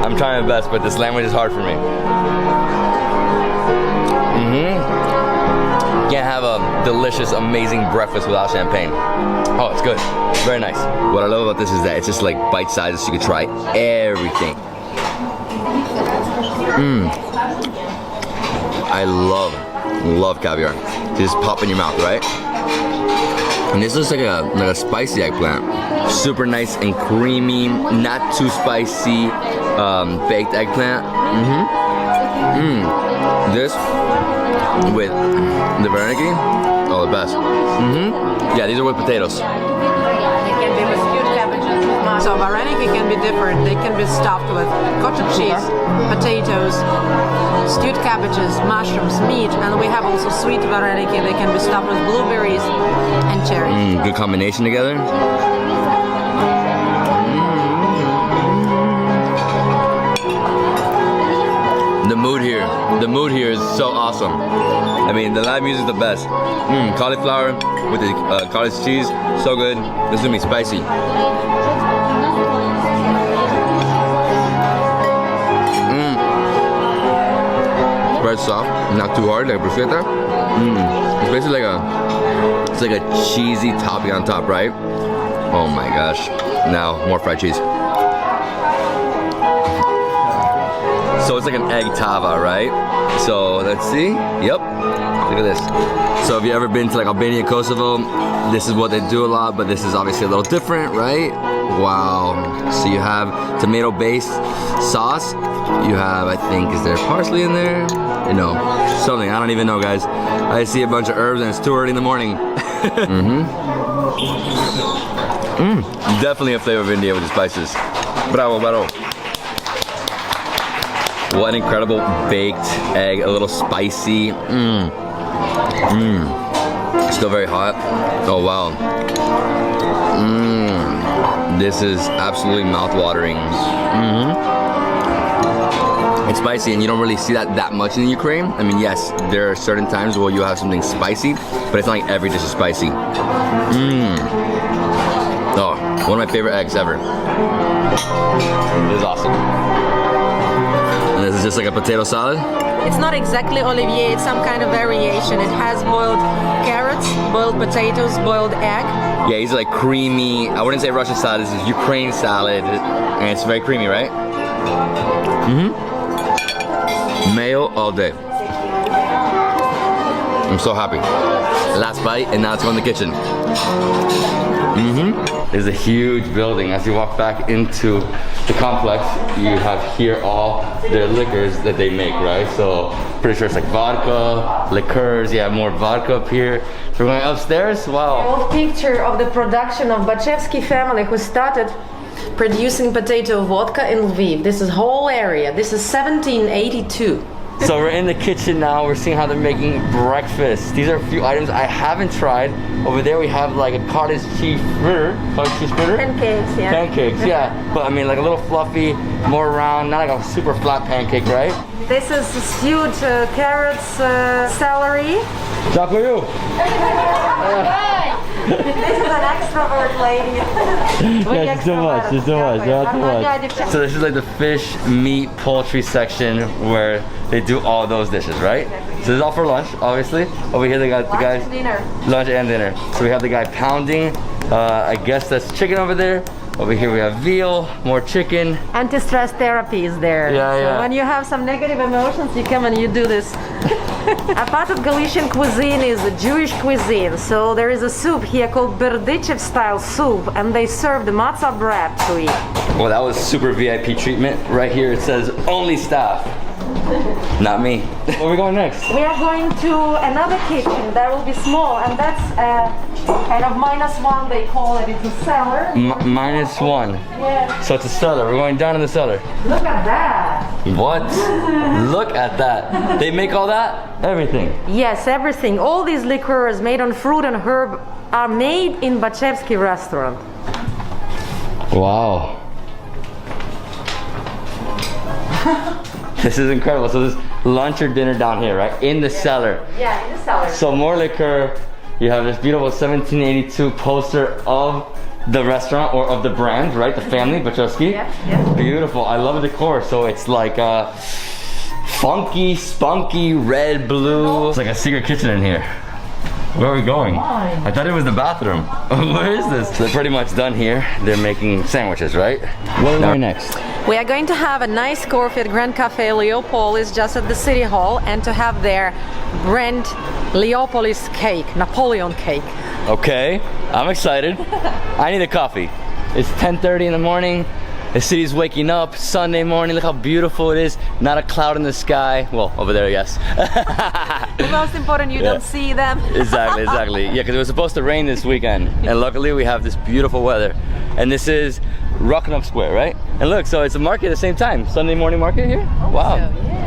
I'm trying my best, but this language is hard for me. Can't have a delicious, amazing breakfast without champagne. Oh, it's good. Very nice. What I love about this is that it's just like bite sizes, so you can try everything. I love caviar. You just pop in your mouth, right? And this looks like a spicy eggplant. Super nice and creamy, not too spicy, baked eggplant. This with the Vareniki, oh, the best. Yeah, these are with potatoes. They can be with stewed cabbages. So Vareniki can be different. They can be stuffed with cottage cheese, potatoes, stewed cabbages, mushrooms, meat, and we have also sweet Vareniki. They can be stuffed with blueberries and cherries. Good combination together. The mood here is so awesome. I mean, the live music is the best. Cauliflower with the cottage cheese, so good. This is gonna be spicy. Very soft, not too hard, like bruschetta. It's basically like a cheesy topping on top, right? Oh my gosh. Now, more fried cheese. So it's like an egg tava, right? So let's see. Yep. Look at this. So if you've ever been to like Albania, Kosovo, this is what they do a lot, but this is obviously a little different, right? Wow. So you have tomato-based sauce. You have, I think, is there parsley in there? You know, something. I don't even know, guys. I see a bunch of herbs and it's too early in the morning. Definitely a flavor of India with the spices. Bravo, bravo. What an incredible baked egg, a little spicy. Still very hot. Oh wow. This is absolutely mouth-watering. It's spicy, and you don't really see that much in Ukraine. I mean, yes, there are certain times where you have something spicy, but it's not like every dish is spicy. Oh, one of my favorite eggs ever. This is awesome. And this is just like a potato salad? It's not exactly olivier, it's some kind of variation. It has boiled carrots, boiled potatoes, boiled egg. Yeah, he's like creamy. I wouldn't say Russian salad, this is Ukraine salad. And it's very creamy, right? Mayo all day. I'm so happy. Last bite, and now it's going in the kitchen. There's a huge building. As you walk back into the complex, you have here all their liquors that they make, right? So pretty sure it's like vodka, liqueurs. Yeah, more vodka up here. So we're going upstairs. Wow. The old picture of the production of Bachevsky family who started producing potato vodka in Lviv. This is whole area. This is 1782. So we're in the kitchen now. We're seeing how they're making breakfast. These are a few items I haven't tried. Over there we have like a cottage cheese fritter. Pancakes, yeah. Pancakes, yeah. But I mean like a little fluffy, more round, not like a super flat pancake, right? This is stewed carrots, celery. Дякую. This is an extrovert lady. Thank you so much. So this is like the fish, meat, poultry section where they do all those dishes, right? So this is all for lunch, obviously. Over here they got the guys. Lunch and dinner. Lunch and dinner. So we have the guy pounding. I guess that's chicken over there. Over here we have veal, more chicken. Anti-stress therapy is there. Yeah, so yeah. when you have some negative emotions, you come and you do this. A part of Galician cuisine is a Jewish cuisine. So there is a soup here called Berdichev style soup, and they serve the matzah bread to eat. Well, that was super VIP treatment. Right here it says only staff. Not me. Where are we going next? We are going to another kitchen that will be small, and that's kind of -1, they call it. It's a cellar. -1. Yeah. So it's a cellar. We're going down in the cellar. Look at that. What? Look at that. They make all that? Everything. Yes, everything. All these liqueurs made on fruit and herb are made in Bachevsky restaurant. Wow. This is incredible. So this lunch or dinner down here, right? In the cellar. Yeah, in the cellar. So more liquor. You have this beautiful 1782 poster of the restaurant or of the brand, right? The family, Bachevsky. Yeah, yeah. Beautiful. I love the decor. So it's like funky, spunky, red, blue. It's like a secret kitchen in here. Where are we going? I thought it was the bathroom. Where is this? So they're pretty much done here. They're making sandwiches, right? Where are we going next? We are going to have a nice coffee at Grand Cafe Leopolis just at the City Hall, and to have their brand Leopolis cake, Napoleon cake. Okay, I'm excited. I need a coffee. It's 10:30 in the morning. The city's waking up, Sunday morning. Look how beautiful it is. Not a cloud in the sky. Well, over there, yes. The most important, you don't see them. Exactly, exactly. Yeah, because it was supposed to rain this weekend. And luckily we have this beautiful weather. And this is Rocknop Square, right? And look, so it's a market at the same time. Sunday morning market here? Wow.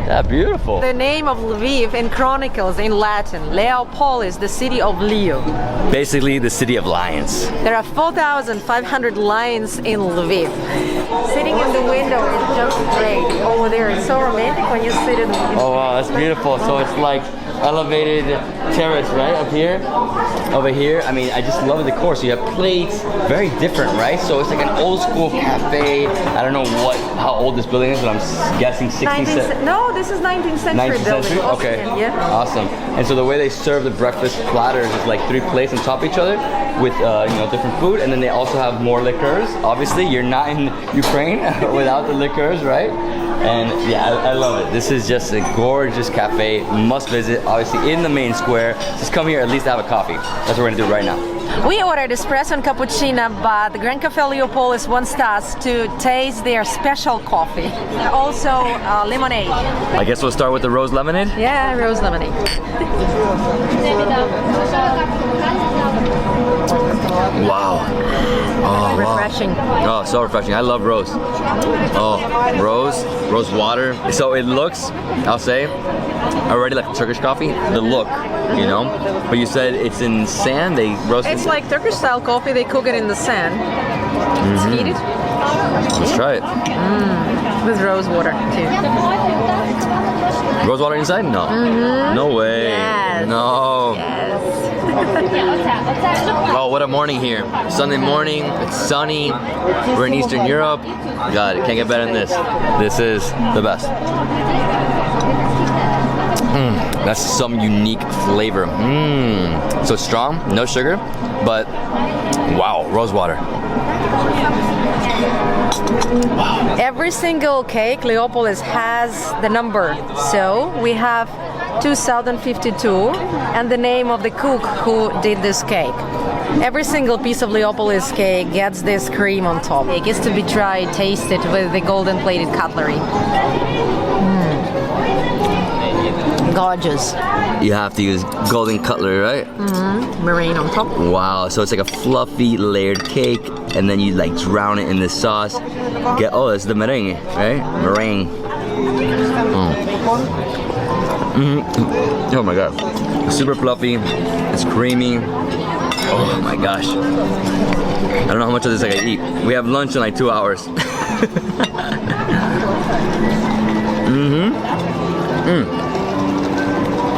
Yeah, beautiful. The name of Lviv in Chronicles in Latin, Leopolis, the city of Leo. Basically the city of lions. There are 4,500 lions in Lviv. Sitting in the window is just great. Over there, it's so romantic when you sit in the window. Oh wow, that's beautiful. So it's like elevated terrace, right? Up here, over here. I mean, I just love the decor. So you have plates, very different, right? So it's like an old school cafe. I don't know how old this building is, but I'm guessing 60s. No, this is 19th century 19th building. century? Okay. Yeah. Awesome. And so the way they serve the breakfast platters is like 3 plates on top of each other with you know, different food, and then they also have more liqueurs. Obviously, you're not in Ukraine without the liqueurs, right? And yeah, I love it. This is just a gorgeous cafe, must visit, obviously in the main square. Just come here at least to have a coffee. That's what we're gonna do right now. We ordered espresso and cappuccino, but the Grand Cafe Leopolis wants us to taste their special coffee. Also lemonade. I guess we'll start with the rose lemonade? Yeah, rose lemonade. Wow. Oh, refreshing. Wow. Oh, so refreshing. I love rose. Oh, rose water. So it looks, I'll say, already like Turkish coffee. The look, you know? But you said it's in sand, they roast it? It's like Turkish style coffee, they cook it in the sand. It's heated. Let's try it. With rose water too. Rose water inside? No. No way. Yes. No. Yes. Oh, what a morning here. Sunday morning, it's sunny. We're in Eastern Europe. God, it can't get better than this. This is the best. That's some unique flavor. So strong, no sugar, but wow, rose water. Wow. Every single cake Leopolis has the number. So we have 2052 and the name of the cook who did this cake. Every single piece of Leopolis cake gets this cream on top. It gets to be tried, tasted with the golden plated cutlery. Gorgeous. You have to use golden cutlery, right? Meringue on top. Wow, so it's like a fluffy layered cake, and then you like drown it in this sauce. Oh, it's the meringue, right? Meringue. Oh my god. Super fluffy. It's creamy. Oh my gosh. I don't know how much of this I can eat. We have lunch in like 2 hours.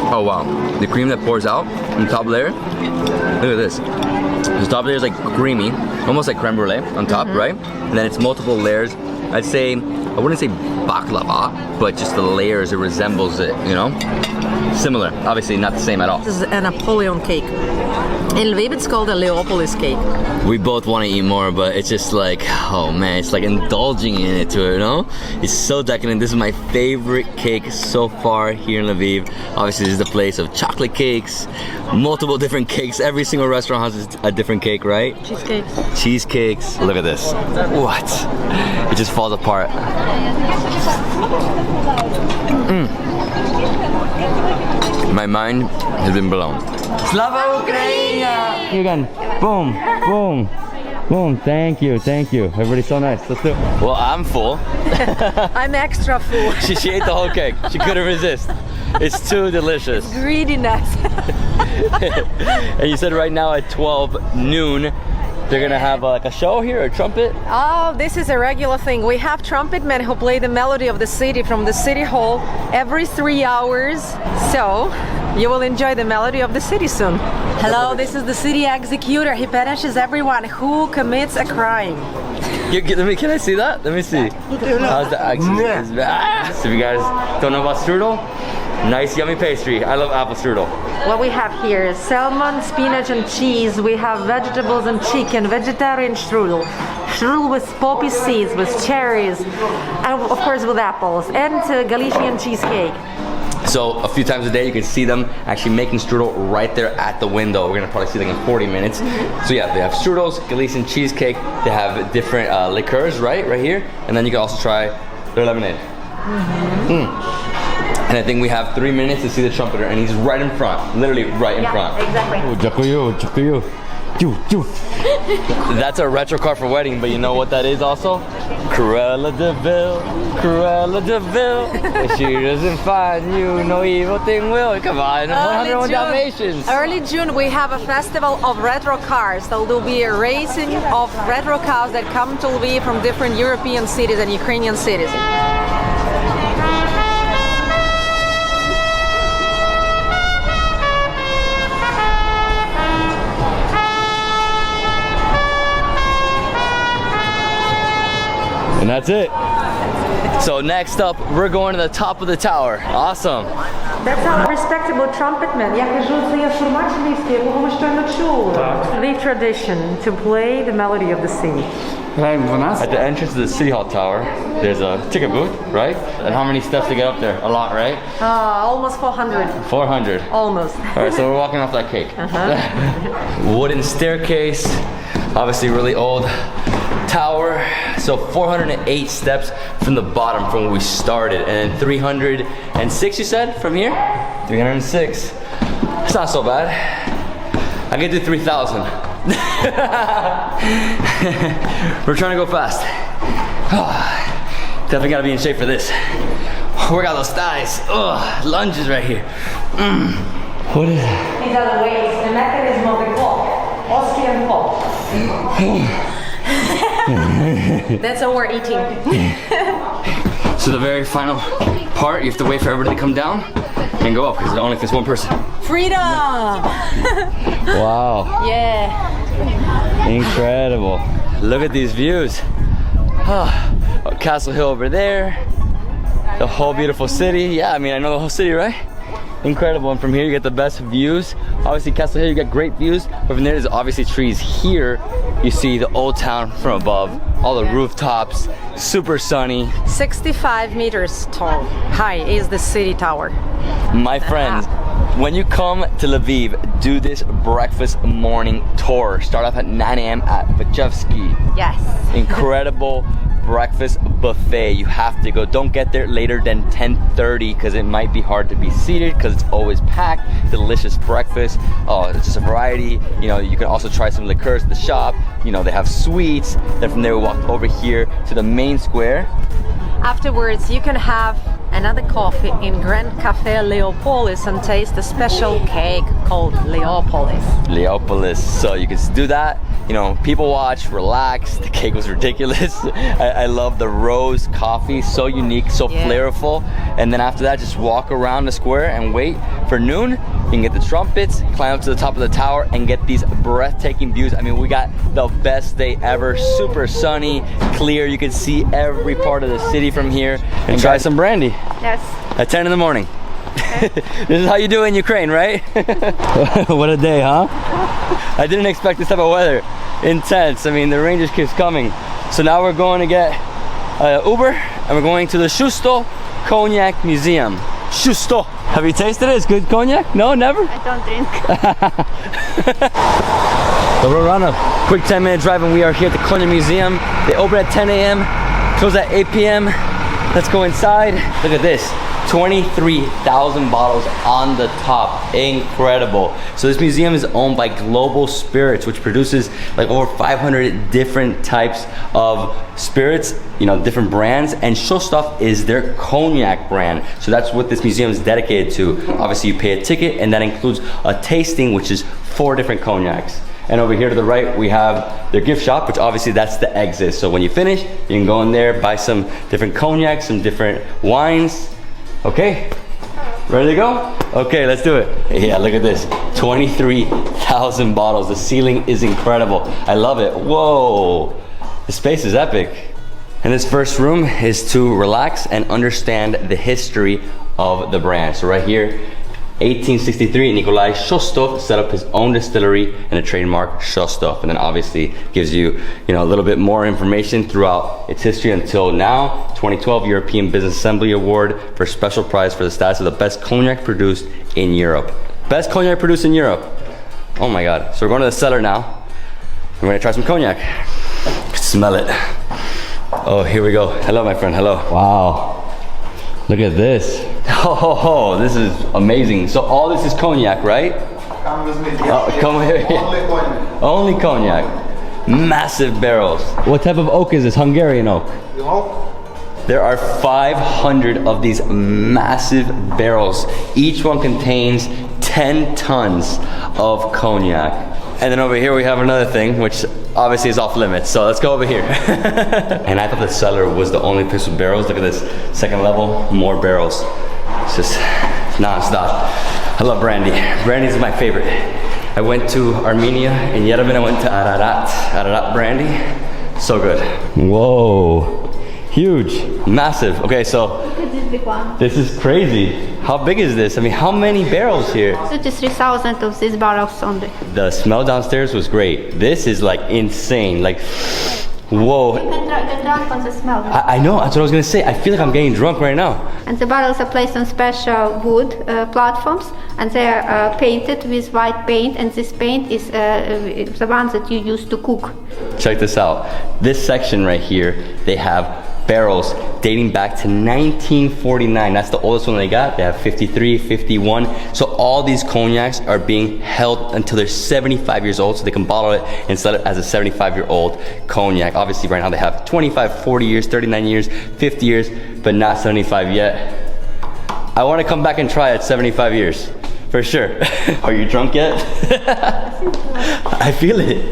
Oh wow, the cream that pours out on the top layer, look at this. The top layer is like creamy, almost like creme brulee on top, right? And then it's multiple layers. I'd say, I wouldn't say baklava, but just the layers, it resembles it, you know? Similar, obviously not the same at all. This is a Napoleon cake. In Lviv, it's called a Leopolis cake. We both want to eat more, but it's just like, oh man, it's like indulging in it to it, you know? It's so decadent. This is my favorite cake so far here in Lviv. Obviously, this is the place of chocolate cakes, multiple different cakes. Every single restaurant has a different cake, right? Cheesecakes. Cheesecakes. Look at this. What? It just falls apart. My mind has been blown. Slava Ukraina! You again. Boom, boom, boom. Thank you, thank you. Everybody's so nice. Let's do it. Well, I'm full. I'm extra full. She ate the whole cake. She couldn't resist. It's too delicious. Greediness. And you said right now at 12 noon, they're gonna have like a show here, a trumpet? Oh, this is a regular thing. We have trumpet men who play the melody of the city from the city hall every 3 hours. So you will enjoy the melody of the city soon. Hello, this is the city executor. He punishes everyone who commits a crime. Can I see that? Let me see. How's the executor? So if you guys don't know about strudel, nice yummy pastry. I love apple strudel. What we have here is salmon, spinach and cheese. We have vegetables and chicken, vegetarian strudel. Strudel with poppy seeds, with cherries, and of course with apples, and Galician cheesecake. So a few times a day you can see them actually making strudel right there at the window. We're gonna probably see them in 40 minutes. So yeah, they have strudels, Galician cheesecake. They have different liqueurs right here. And then you can also try their lemonade. And I think we have 3 minutes to see the trumpeter, and he's right in front, literally right in front. Exactly. That's a retro car for wedding, but you know what that is also? Cruella de Vil, Cruella de Vil. If she doesn't find you, no evil thing will. Come on, 101 Dalmatians. Early June, we have a festival of retro cars. There will be a racing of retro cars that come to Lviv from different European cities and Ukrainian cities. And that's it. So next up, we're going to the top of the tower. Awesome. That's our respectable trumpet man. Я кажу, це є формат львівський, якого ми щойно чули. The tradition to play the melody of the city. At the entrance of the City Hall Tower, there's a ticket booth, right? And how many steps to get up there? A lot, right? Almost 400. 400. Almost. All right, so we're walking off that cake. Wooden staircase, obviously really old tower. So 408 steps from the bottom from where we started, and then 306 you said from here? 306. It's not so bad. I can do 3,000. We're trying to go fast. Definitely gotta be in shape for this. Work out those thighs. Lunges right here. What is it? These are the ways, the mechanism of the clock. Austrian clock. That's how we're eating. So the very final part, you have to wait for everybody to come down and go up, because it only fits one person. Freedom! Wow. Yeah. Incredible. Look at these views. Castle Hill over there. The whole beautiful city. Yeah, I mean, I know the whole city, right? Incredible. And from here you get the best views. Obviously Castle Hill, you get great views, but from there there's obviously trees. Here you see the old town from above, all the rooftops, super sunny. 65 meters tall high is the city tower. My friends, when you come to Lviv, do this breakfast morning tour. Start off at 9 a.m. at Vachevsky. Yes. Incredible breakfast buffet. You have to go. Don't get there later than 10:30 because it might be hard to be seated because it's always packed. Delicious breakfast. Oh, it's just a variety. You know, you can also try some liqueurs at the shop. You know, they have sweets. Then from there we walk over here to the main square. Afterwards, you can have another coffee in Grand Cafe Leopolis and taste a special cake called Leopolis. Leopolis. So you can do that. You know, people watch, relax. The cake was ridiculous. I love the rose coffee, so unique, so flavorful. And then after that, just walk around the square and wait for noon. You can get the trumpets, climb up to the top of the tower and get these breathtaking views. I mean, we got the best day ever. Super sunny, clear. You can see every part of the city from here. And try some brandy. Yes. At 10 in the morning. This is how you do it in Ukraine, right? What a day, huh? I didn't expect this type of weather. Intense. I mean, the rain just keeps coming. So now we're going to get Uber and we're going to the Shusto Cognac Museum. Shusto. Have you tasted it? It's good cognac? No, never? I don't drink. So we're on a quick 10-minute drive and we are here at the Cognac Museum. They open at 10 a.m., close at 8 p.m. Let's go inside. Look at this. 23,000 bottles on the top. Incredible. So this museum is owned by Global Spirits, which produces like over 500 different types of spirits, you know, different brands, and Shostov is their cognac brand. So that's what this museum is dedicated to. Obviously you pay a ticket and that includes a tasting, which is 4 different cognacs. And over here to the right, we have their gift shop, which obviously that's the exit. So when you finish, you can go in there, buy some different cognacs, some different wines. Okay, ready to go? Okay, let's do it. Yeah, look at this, 23,000 bottles. The ceiling is incredible. I love it. Whoa, the space is epic. And this first room is to relax and understand the history of the brand. So right here, 1863, Nikolai Shostov set up his own distillery and a trademark Shostov, and then obviously gives you, a little bit more information throughout its history until now. 2012 European Business Assembly Award for special prize for the status of the best cognac produced in Europe. Best cognac produced in Europe. Oh my God. So we're going to the cellar now. We're gonna try some cognac. Smell it. Oh, here we go. Hello, my friend. Hello. Wow. Look at this. Oh, this is amazing. So all this is cognac, right? Come with me. Come here. Only cognac. Only cognac. Massive barrels. What type of oak is this? Hungarian oak? There are 500 of these massive barrels. Each one contains 10 tons of cognac. And then over here we have another thing, which obviously is off limits. So let's go over here. And I thought the cellar was the only place with barrels. Look at this, second level, more barrels. It's just non-stop. I love brandy. Brandy is my favorite. I went to Armenia, in Yerevan I went to Ararat brandy. So good. Whoa, huge, massive. Okay, so Look at this big one. this is crazy. How big is this? I mean, how many barrels here? 33,000 of these barrels only. The smell downstairs was great. This is like insane. Like, whoa. You can get drunk on the smell. I know, that's what I was gonna say. I feel like I'm getting drunk right now. And the barrels are placed on special wood platforms, and they are painted with white paint, and this paint is the one that you use to cook. Check this out. This section right here, they have barrels dating back to 1949. That's the oldest one they got. They have 53, 51. So all these cognacs are being held until they're 75 years old, so they can bottle it and sell it as a 75-year-old cognac. Obviously right now they have 25, 40 years, 39 years, 50 years, but not 75 yet. I want to come back and try it 75 years. For sure. Are you drunk yet? I feel it.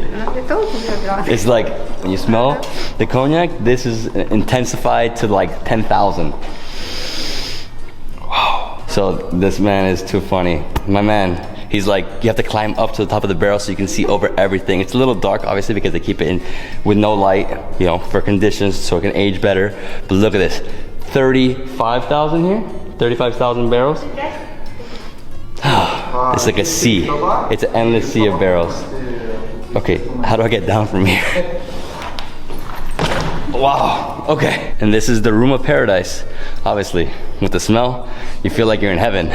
It's like, when you smell the cognac, this is intensified to like 10,000. Wow. So this man is too funny. My man, he's like, you have to climb up to the top of the barrel so you can see over everything. It's a little dark, obviously, because they keep it in with no light, for conditions, so it can age better. But look at this, 35,000 here? 35,000 barrels? It's like a sea. It's an endless sea of barrels. Okay, how do I get down from here? Wow, okay. And this is the room of paradise, obviously. With the smell, you feel like you're in heaven.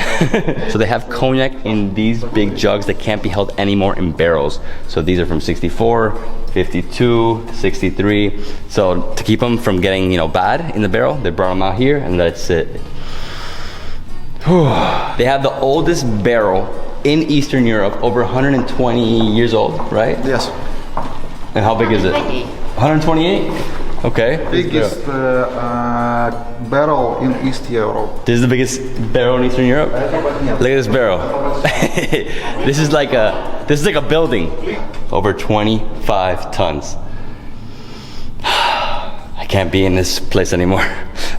So they have cognac in these big jugs that can't be held anymore in barrels. So these are from 64, 52, 63. So to keep them from getting, bad in the barrel, they brought them out here and let it sit. They have the oldest barrel in Eastern Europe, over 120 years old, right? Yes. And how big is it? 128? Okay. Biggest barrel in East Europe. This is the biggest barrel in Eastern Europe? Look at this barrel. This is like a building. Over 25 tons. I can't be in this place anymore.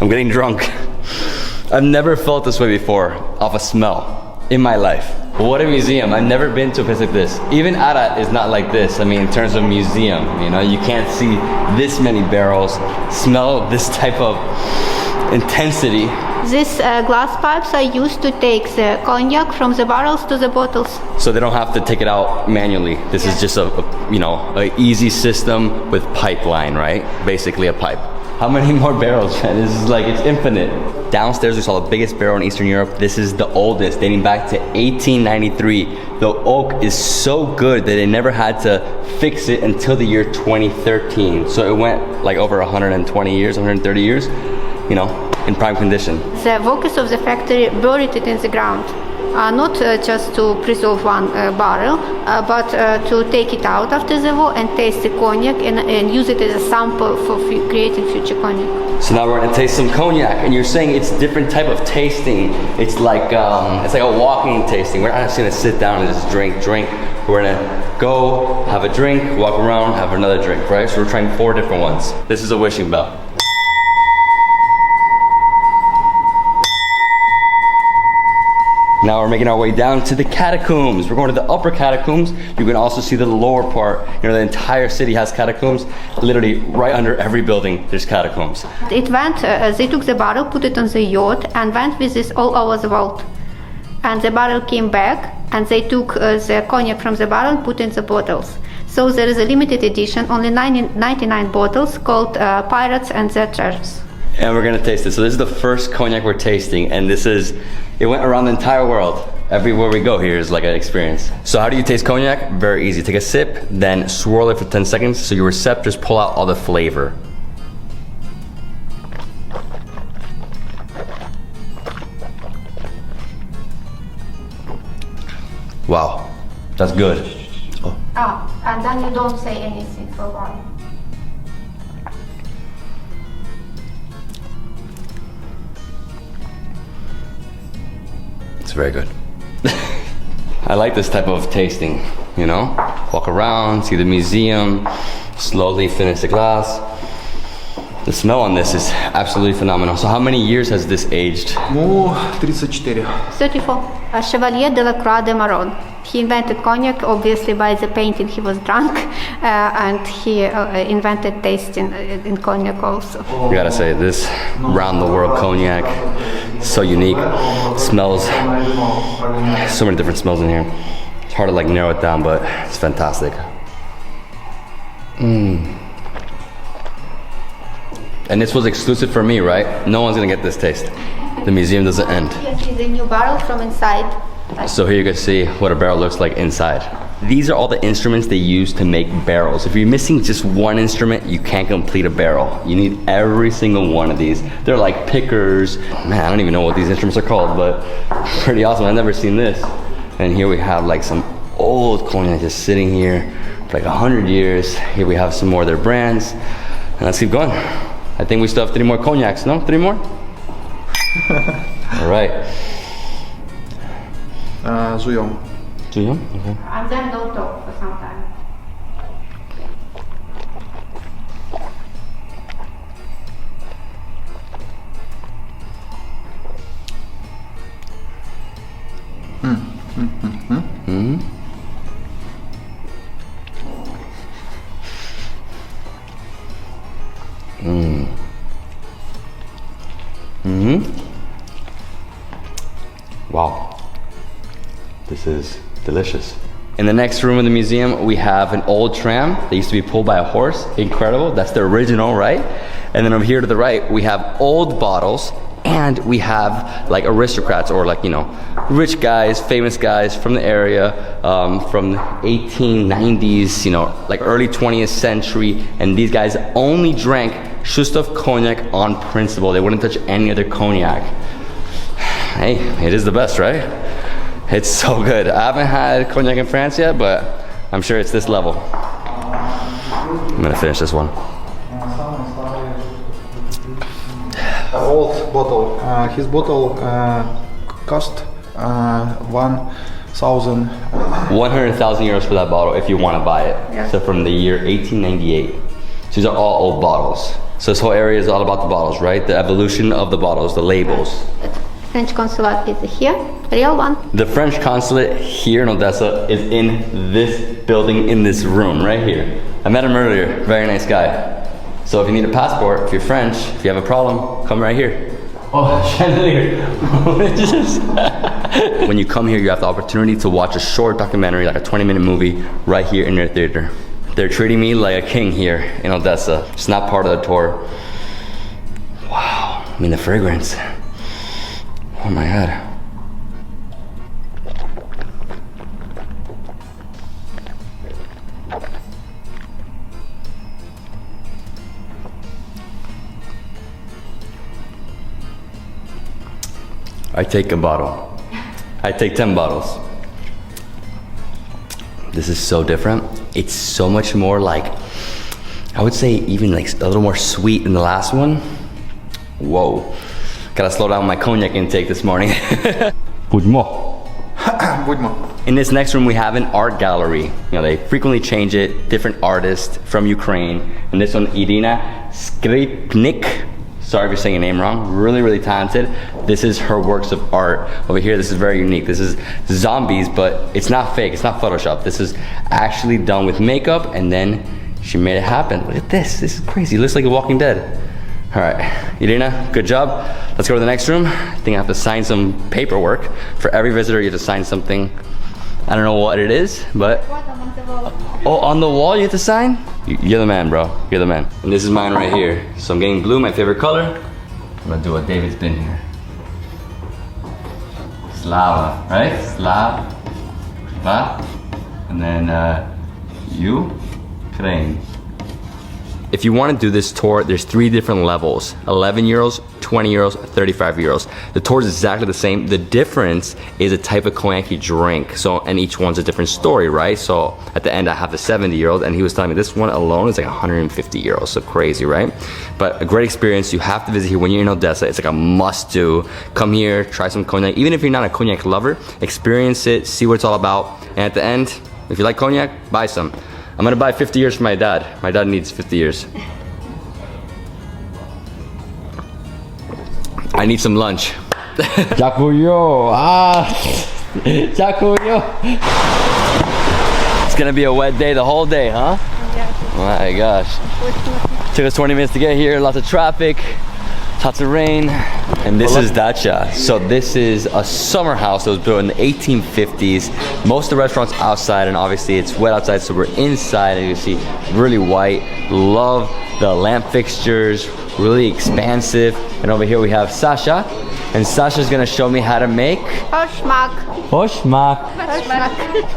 I'm getting drunk. I've never felt this way before off a smell in my life. What a museum. I've never been to a place like this. Even Arad is not like this. I mean, in terms of museum, you know, you can't see this many barrels, smell this type of intensity. These glass pipes are used to take the cognac from the barrels to the bottles. So they don't have to take it out manually. This is just a easy system with pipeline, right? Basically a pipe. How many more barrels, man? This is like, it's infinite. Downstairs, we saw the biggest barrel in Eastern Europe. This is the oldest, dating back to 1893. The oak is so good that they never had to fix it until the year 2013. So it went like over 120 years, 130 years, you know, in prime condition. The workers of the factory buried it in the ground. Not just to preserve one barrel, but to take it out after the war and taste the cognac and use it as a sample for creating future cognac. So now we're gonna taste some cognac, and you're saying it's different type of tasting. It's like a walking tasting. We're not just gonna sit down and just drink. We're gonna go, have a drink, walk around, have another drink, right? So we're trying 4 different ones. This is a wishing bell. Now we're making our way down to the catacombs. We're going to the upper catacombs. You can also see the lower part. You know, the entire city has catacombs. Literally right under every building, there's catacombs. It went, they took the barrel, put it on the yacht, and went with this all over the world. And the barrel came back, and they took the cognac from the barrel and put in the bottles. So there is a limited edition, only 99 bottles, called Pirates and Their Treasures. And we're gonna taste it. So this is the first cognac we're tasting, and it went around the entire world. Everywhere we go here is like an experience. So how do you taste cognac? Very easy. Take a sip, then swirl it for 10 seconds so your receptors pull out all the flavor. Wow, that's good. Oh. And then you don't say anything for a while. It's very good. I like this type of tasting, you know? Walk around, see the museum, slowly finish the glass. The smell on this is absolutely phenomenal. So how many years has this aged? 34. 34. Chevalier de la Croix de Maron. He invented cognac, obviously by the painting he was drunk, and he invented tasting in cognac also. I gotta say, this round the world cognac, so unique. Smells, so many different smells in here. It's hard to like narrow it down, but it's fantastic. And this was exclusive for me, right? No one's gonna get this taste. The museum doesn't end. Yes, it's a new barrel from inside. So here you can see what a barrel looks like inside. These are all the instruments they use to make barrels. If you're missing just one instrument, you can't complete a barrel. You need every single one of these. They're like pickers. Man, I don't even know what these instruments are called, but pretty awesome. I've never seen this. And here we have like some old cognac just sitting here for like 100 years. Here we have some more of their brands. And let's keep going. I think we still have 3 more cognacs, no? 3 more? All right. Zuyom. Zuyom? Okay. And then don't talk for some time. Wow, this is delicious. In the next room of the museum, we have an old tram that used to be pulled by a horse. Incredible, that's the original, right? And then over here to the right, we have old bottles, and we have like aristocrats, or like, you know, rich guys, famous guys from the area, from the 1890s, you know, like early 20th century, and these guys only drank Shustov cognac on principle. They wouldn't touch any other cognac. Hey, it is the best, right? It's so good. I haven't had cognac in France yet, but I'm sure it's this level. I'm gonna finish this one. Old bottle. His bottle cost 1,000. 100,000 euros for that bottle if you want to buy it. Yeah. So from the year 1898. So these are all old bottles. So this whole area is all about the bottles, right? The evolution of the bottles, the labels. French consulate is here, real one. The French consulate here in Odessa is in this building, in this room, right here. I met him earlier, very nice guy. So if you need a passport, if you're French, if you have a problem, come right here. Oh, chandelier. When you come here, you have the opportunity to watch a short documentary, like a 20-minute movie, right here in their theater. They're treating me like a king here in Odessa. It's not part of the tour. Wow, I mean the fragrance. Oh my God. I take a bottle. I take 10 bottles. This is so different. It's so much more like, I would say even like a little more sweet than the last one. Whoa. Gotta slow down my cognac intake this morning. Budmo. Budmo. In this next room we have an art gallery. You know, they frequently change it, different artists from Ukraine. And this one, Irina Skripnik. Sorry if you're saying your name wrong. Really, really talented. This is her works of art. Over here, this is very unique. This is zombies, but it's not fake. It's not Photoshop. This is actually done with makeup, and then she made it happen. Look at this. This is crazy. It looks like The Walking Dead. All right, Irina, good job. Let's go to the next room. I think I have to sign some paperwork. For every visitor, you have to sign something. I don't know what it is, but... Oh, on the wall you have to sign? You're the man, bro. You're the man. And this is mine right here. So I'm getting blue, my favorite color. I'm gonna do a Davidsbeenhere. Slava, right? Slava. And then Ukraine. If you want to do this tour, there's 3 different levels. 11 euros, 20 euros, 35 euros. The tour is exactly the same. The difference is a type of cognac you drink. So, and each one's a different story, right? So at the end I have the 70 euros, and he was telling me this one alone is like 150 euros. So crazy, right? But a great experience. You have to visit here when you're in Odessa. It's like a must do. Come here, try some cognac. Even if you're not a cognac lover, experience it, see what it's all about. And at the end, if you like cognac, buy some. I'm gonna buy 50 years for my dad. My dad needs 50 years. I need some lunch. Dziękuję. Dziękuję. It's gonna be a wet day the whole day, huh? Yes. My gosh. Took us 20 minutes to get here, lots of traffic, lots of rain. And this is Dacha. So this is a summer house that was built in the 1850s. Most of the restaurants outside, and obviously it's wet outside, so we're inside, and you can see really white. Love the lamp fixtures, really expansive. And over here we have Sasha, and Sasha's gonna show me how to make Foshmak. Foshmak.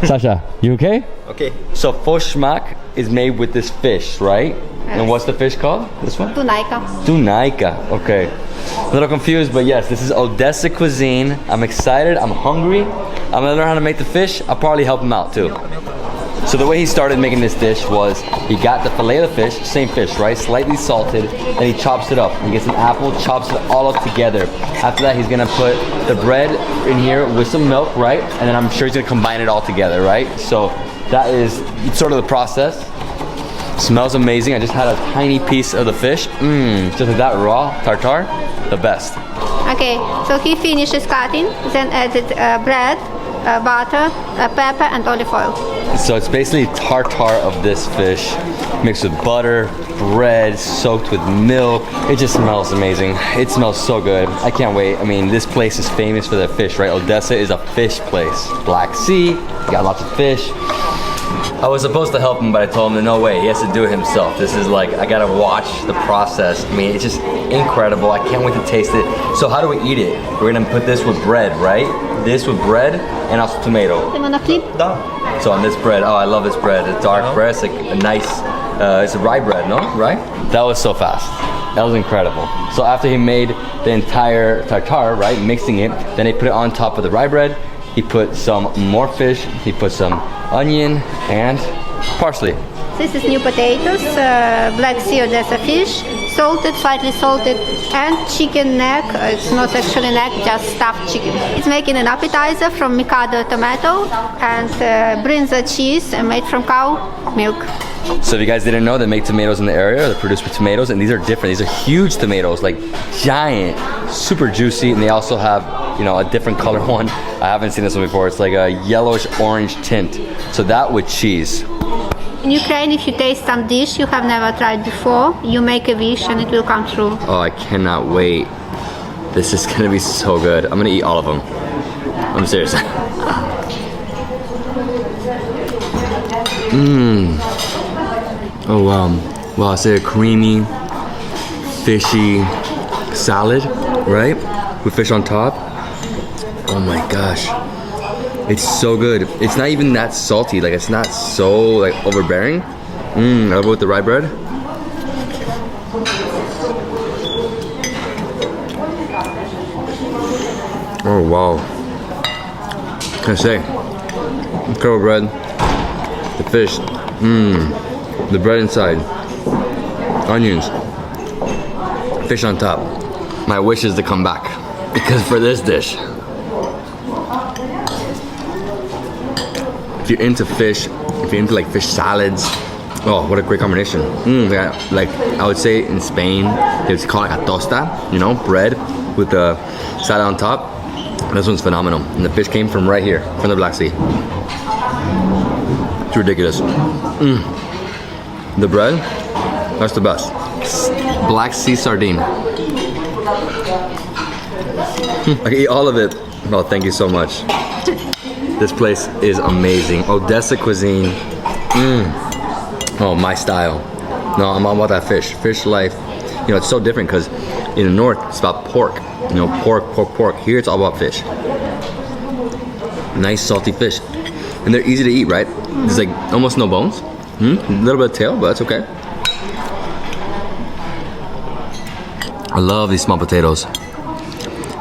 Sasha, you okay? Okay. So foshmak is made with this fish, right? Yes. And what's the fish called? This one? Tunaika. Tunaika, okay. A little confused, but yes, this is Odessa cuisine. I'm excited, I'm hungry. I'm gonna learn how to make the fish. I'll probably help him out too. So the way he started making this dish was he got the fillet of the fish, same fish, right? Slightly salted, and he chops it up. He gets an apple, chops it all up together. After that, he's gonna put the bread in here with some milk, right? And then I'm sure he's gonna combine it all together, right? So that is sort of the process. Smells amazing. I just had a tiny piece of the fish. Just like that, raw, tartar, the best. Okay, so he finishes cutting, then added bread, butter, pepper, and olive oil. So it's basically tartar of this fish, mixed with butter, bread, soaked with milk. It just smells amazing. It smells so good. I can't wait. I mean, this place is famous for their fish, right? Odessa is a fish place. Black Sea, got lots of fish. I was supposed to help him, but I told him no way, he has to do it himself. This is like, I gotta watch the process. I mean, it's just incredible. I can't wait to taste it. So how do we eat it? We're gonna put this with bread, right? This with bread and also tomato. So on this bread, oh, I love this bread. It's dark bread, it's like a nice, it's a rye bread, no? Right? That was so fast. That was incredible. So after he made the entire tartar, right, mixing it, then he put it on top of the rye bread. He put some more fish, he put some onion and parsley. This is new potatoes, Black Sea Odessa fish, salted, slightly salted, and chicken neck. It's not actually neck, just stuffed chicken. It's making an appetizer from Mikado tomato and brinza cheese made from cow milk. So if you guys didn't know, they make tomatoes in the area. They're produced with tomatoes, and these are different. These are huge tomatoes, like giant, super juicy, and they also have, you know, a different color one. I haven't seen this one before. It's like a yellowish orange tint. So that with cheese. In Ukraine, if you taste some dish you have never tried before, you make a wish and it will come true. Oh, I cannot wait. This is gonna be so good. I'm gonna eat all of them. I'm serious. Oh wow. Wow, it's a creamy, fishy salad, right? With fish on top. Oh my gosh. It's so good. It's not even that salty. Like, it's not so like overbearing. I love it with the rye bread. Oh wow. What can I say? Incredible bread. The fish. The bread inside. Onions. Fish on top. My wish is to come back. Because for this dish, if you're into fish, if you're into like fish salads, oh, what a great combination. Like I would say in Spain, it's called like a tosta, you know, bread with the salad on top. This one's phenomenal. And the fish came from right here, from the Black Sea. It's ridiculous. The bread, that's the best. Black Sea sardine. I can eat all of it. Oh, thank you so much. This place is amazing. Odessa cuisine. Oh, my style. No, I'm all about that fish. Fish life. You know, it's so different because in the north, it's about pork. You know, pork. Here, it's all about fish. Nice salty fish. And they're easy to eat, right? There's like almost no bones. A little bit of tail, but that's okay. I love these small potatoes.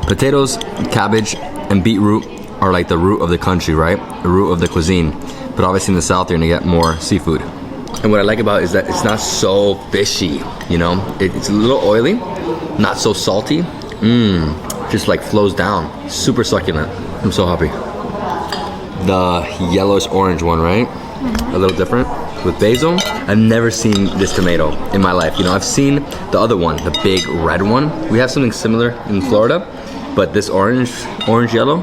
Potatoes, cabbage, and beetroot are like the root of the country, right? The root of the cuisine. But obviously in the south, you're gonna get more seafood. And what I like about it is that it's not so fishy, you know? It's a little oily, not so salty. Just like flows down. Super succulent. I'm so happy. The yellowish orange one, right? A little different. With basil, I've never seen this tomato in my life. You know, I've seen the other one, the big red one. We have something similar in Florida, but this orange yellow.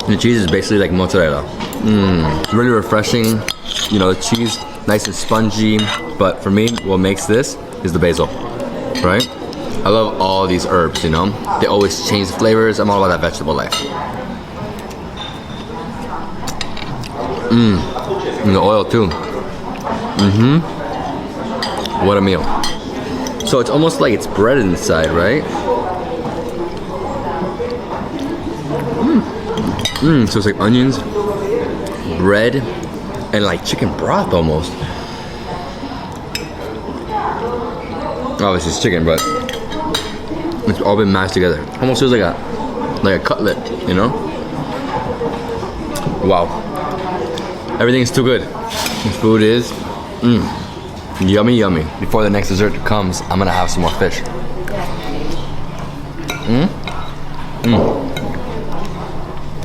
The cheese is basically like mozzarella. Really refreshing. You know, the cheese, nice and spongy. But for me, what makes this is the basil, right? I love all these herbs, you know? They always change the flavors. I'm all about that vegetable life. And the oil too. What a meal. So it's almost like it's bread inside, right? So it's like onions, bread, and like chicken broth almost. Obviously it's chicken, but it's all been mashed together. Almost feels like a cutlet, you know? Wow. Everything is too good. This food is yummy, yummy. Before the next dessert comes, I'm gonna have some more fish.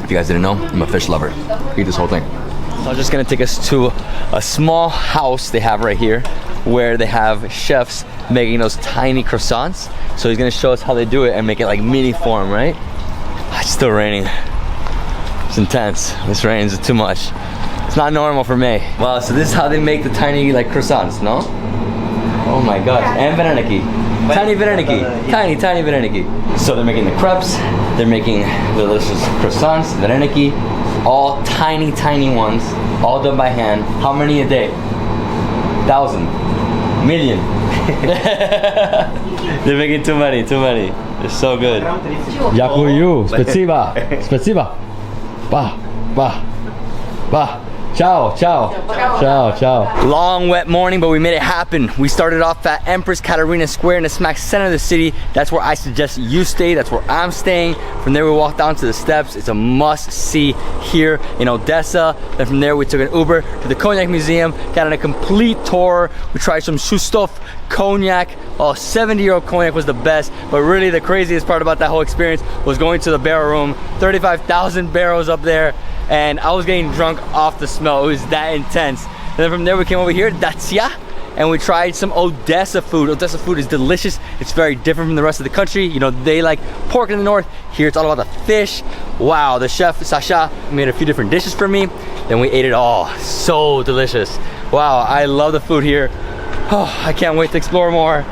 If you guys didn't know, I'm a fish lover. Eat this whole thing. So I'm just gonna take us to a small house they have right here where they have chefs making those tiny croissants. So he's gonna show us how they do it and make it like mini form, right? It's still raining. It's intense. This rains too much. It's not normal for me. Wow, so this is how they make the tiny like croissants, no? Oh my gosh, and vareniki. Tiny vareniki. Tiny vareniki. So they're making the crepes, they're making the delicious croissants, vareniki, all tiny ones, all done by hand. How many a day? 1,000. Million. They're making too many. They're so good. Yakuyu. Spasiba. Ba. Ciao. Long, wet morning, but we made it happen. We started off at Empress Katerina Square in the smack center of the city. That's where I suggest you stay. That's where I'm staying. From there, we walked down to the steps. It's a must-see here in Odessa. Then from there, we took an Uber to the Cognac Museum, got on a complete tour. We tried some Shustov cognac. Oh, 70-year-old cognac was the best, but really the craziest part about that whole experience was going to the barrel room. 35,000 barrels up there. and I was getting drunk off the smell. It was that intense. And then from there we came over here, Dacia, and we tried some Odessa food. Odessa food is delicious. It's very different from the rest of the country. You know, they like pork in the north. Here it's all about the fish. Wow, the chef Sasha made a few different dishes for me. Then we ate it all. So delicious. Wow, I love the food here. Oh, I can't wait to explore more.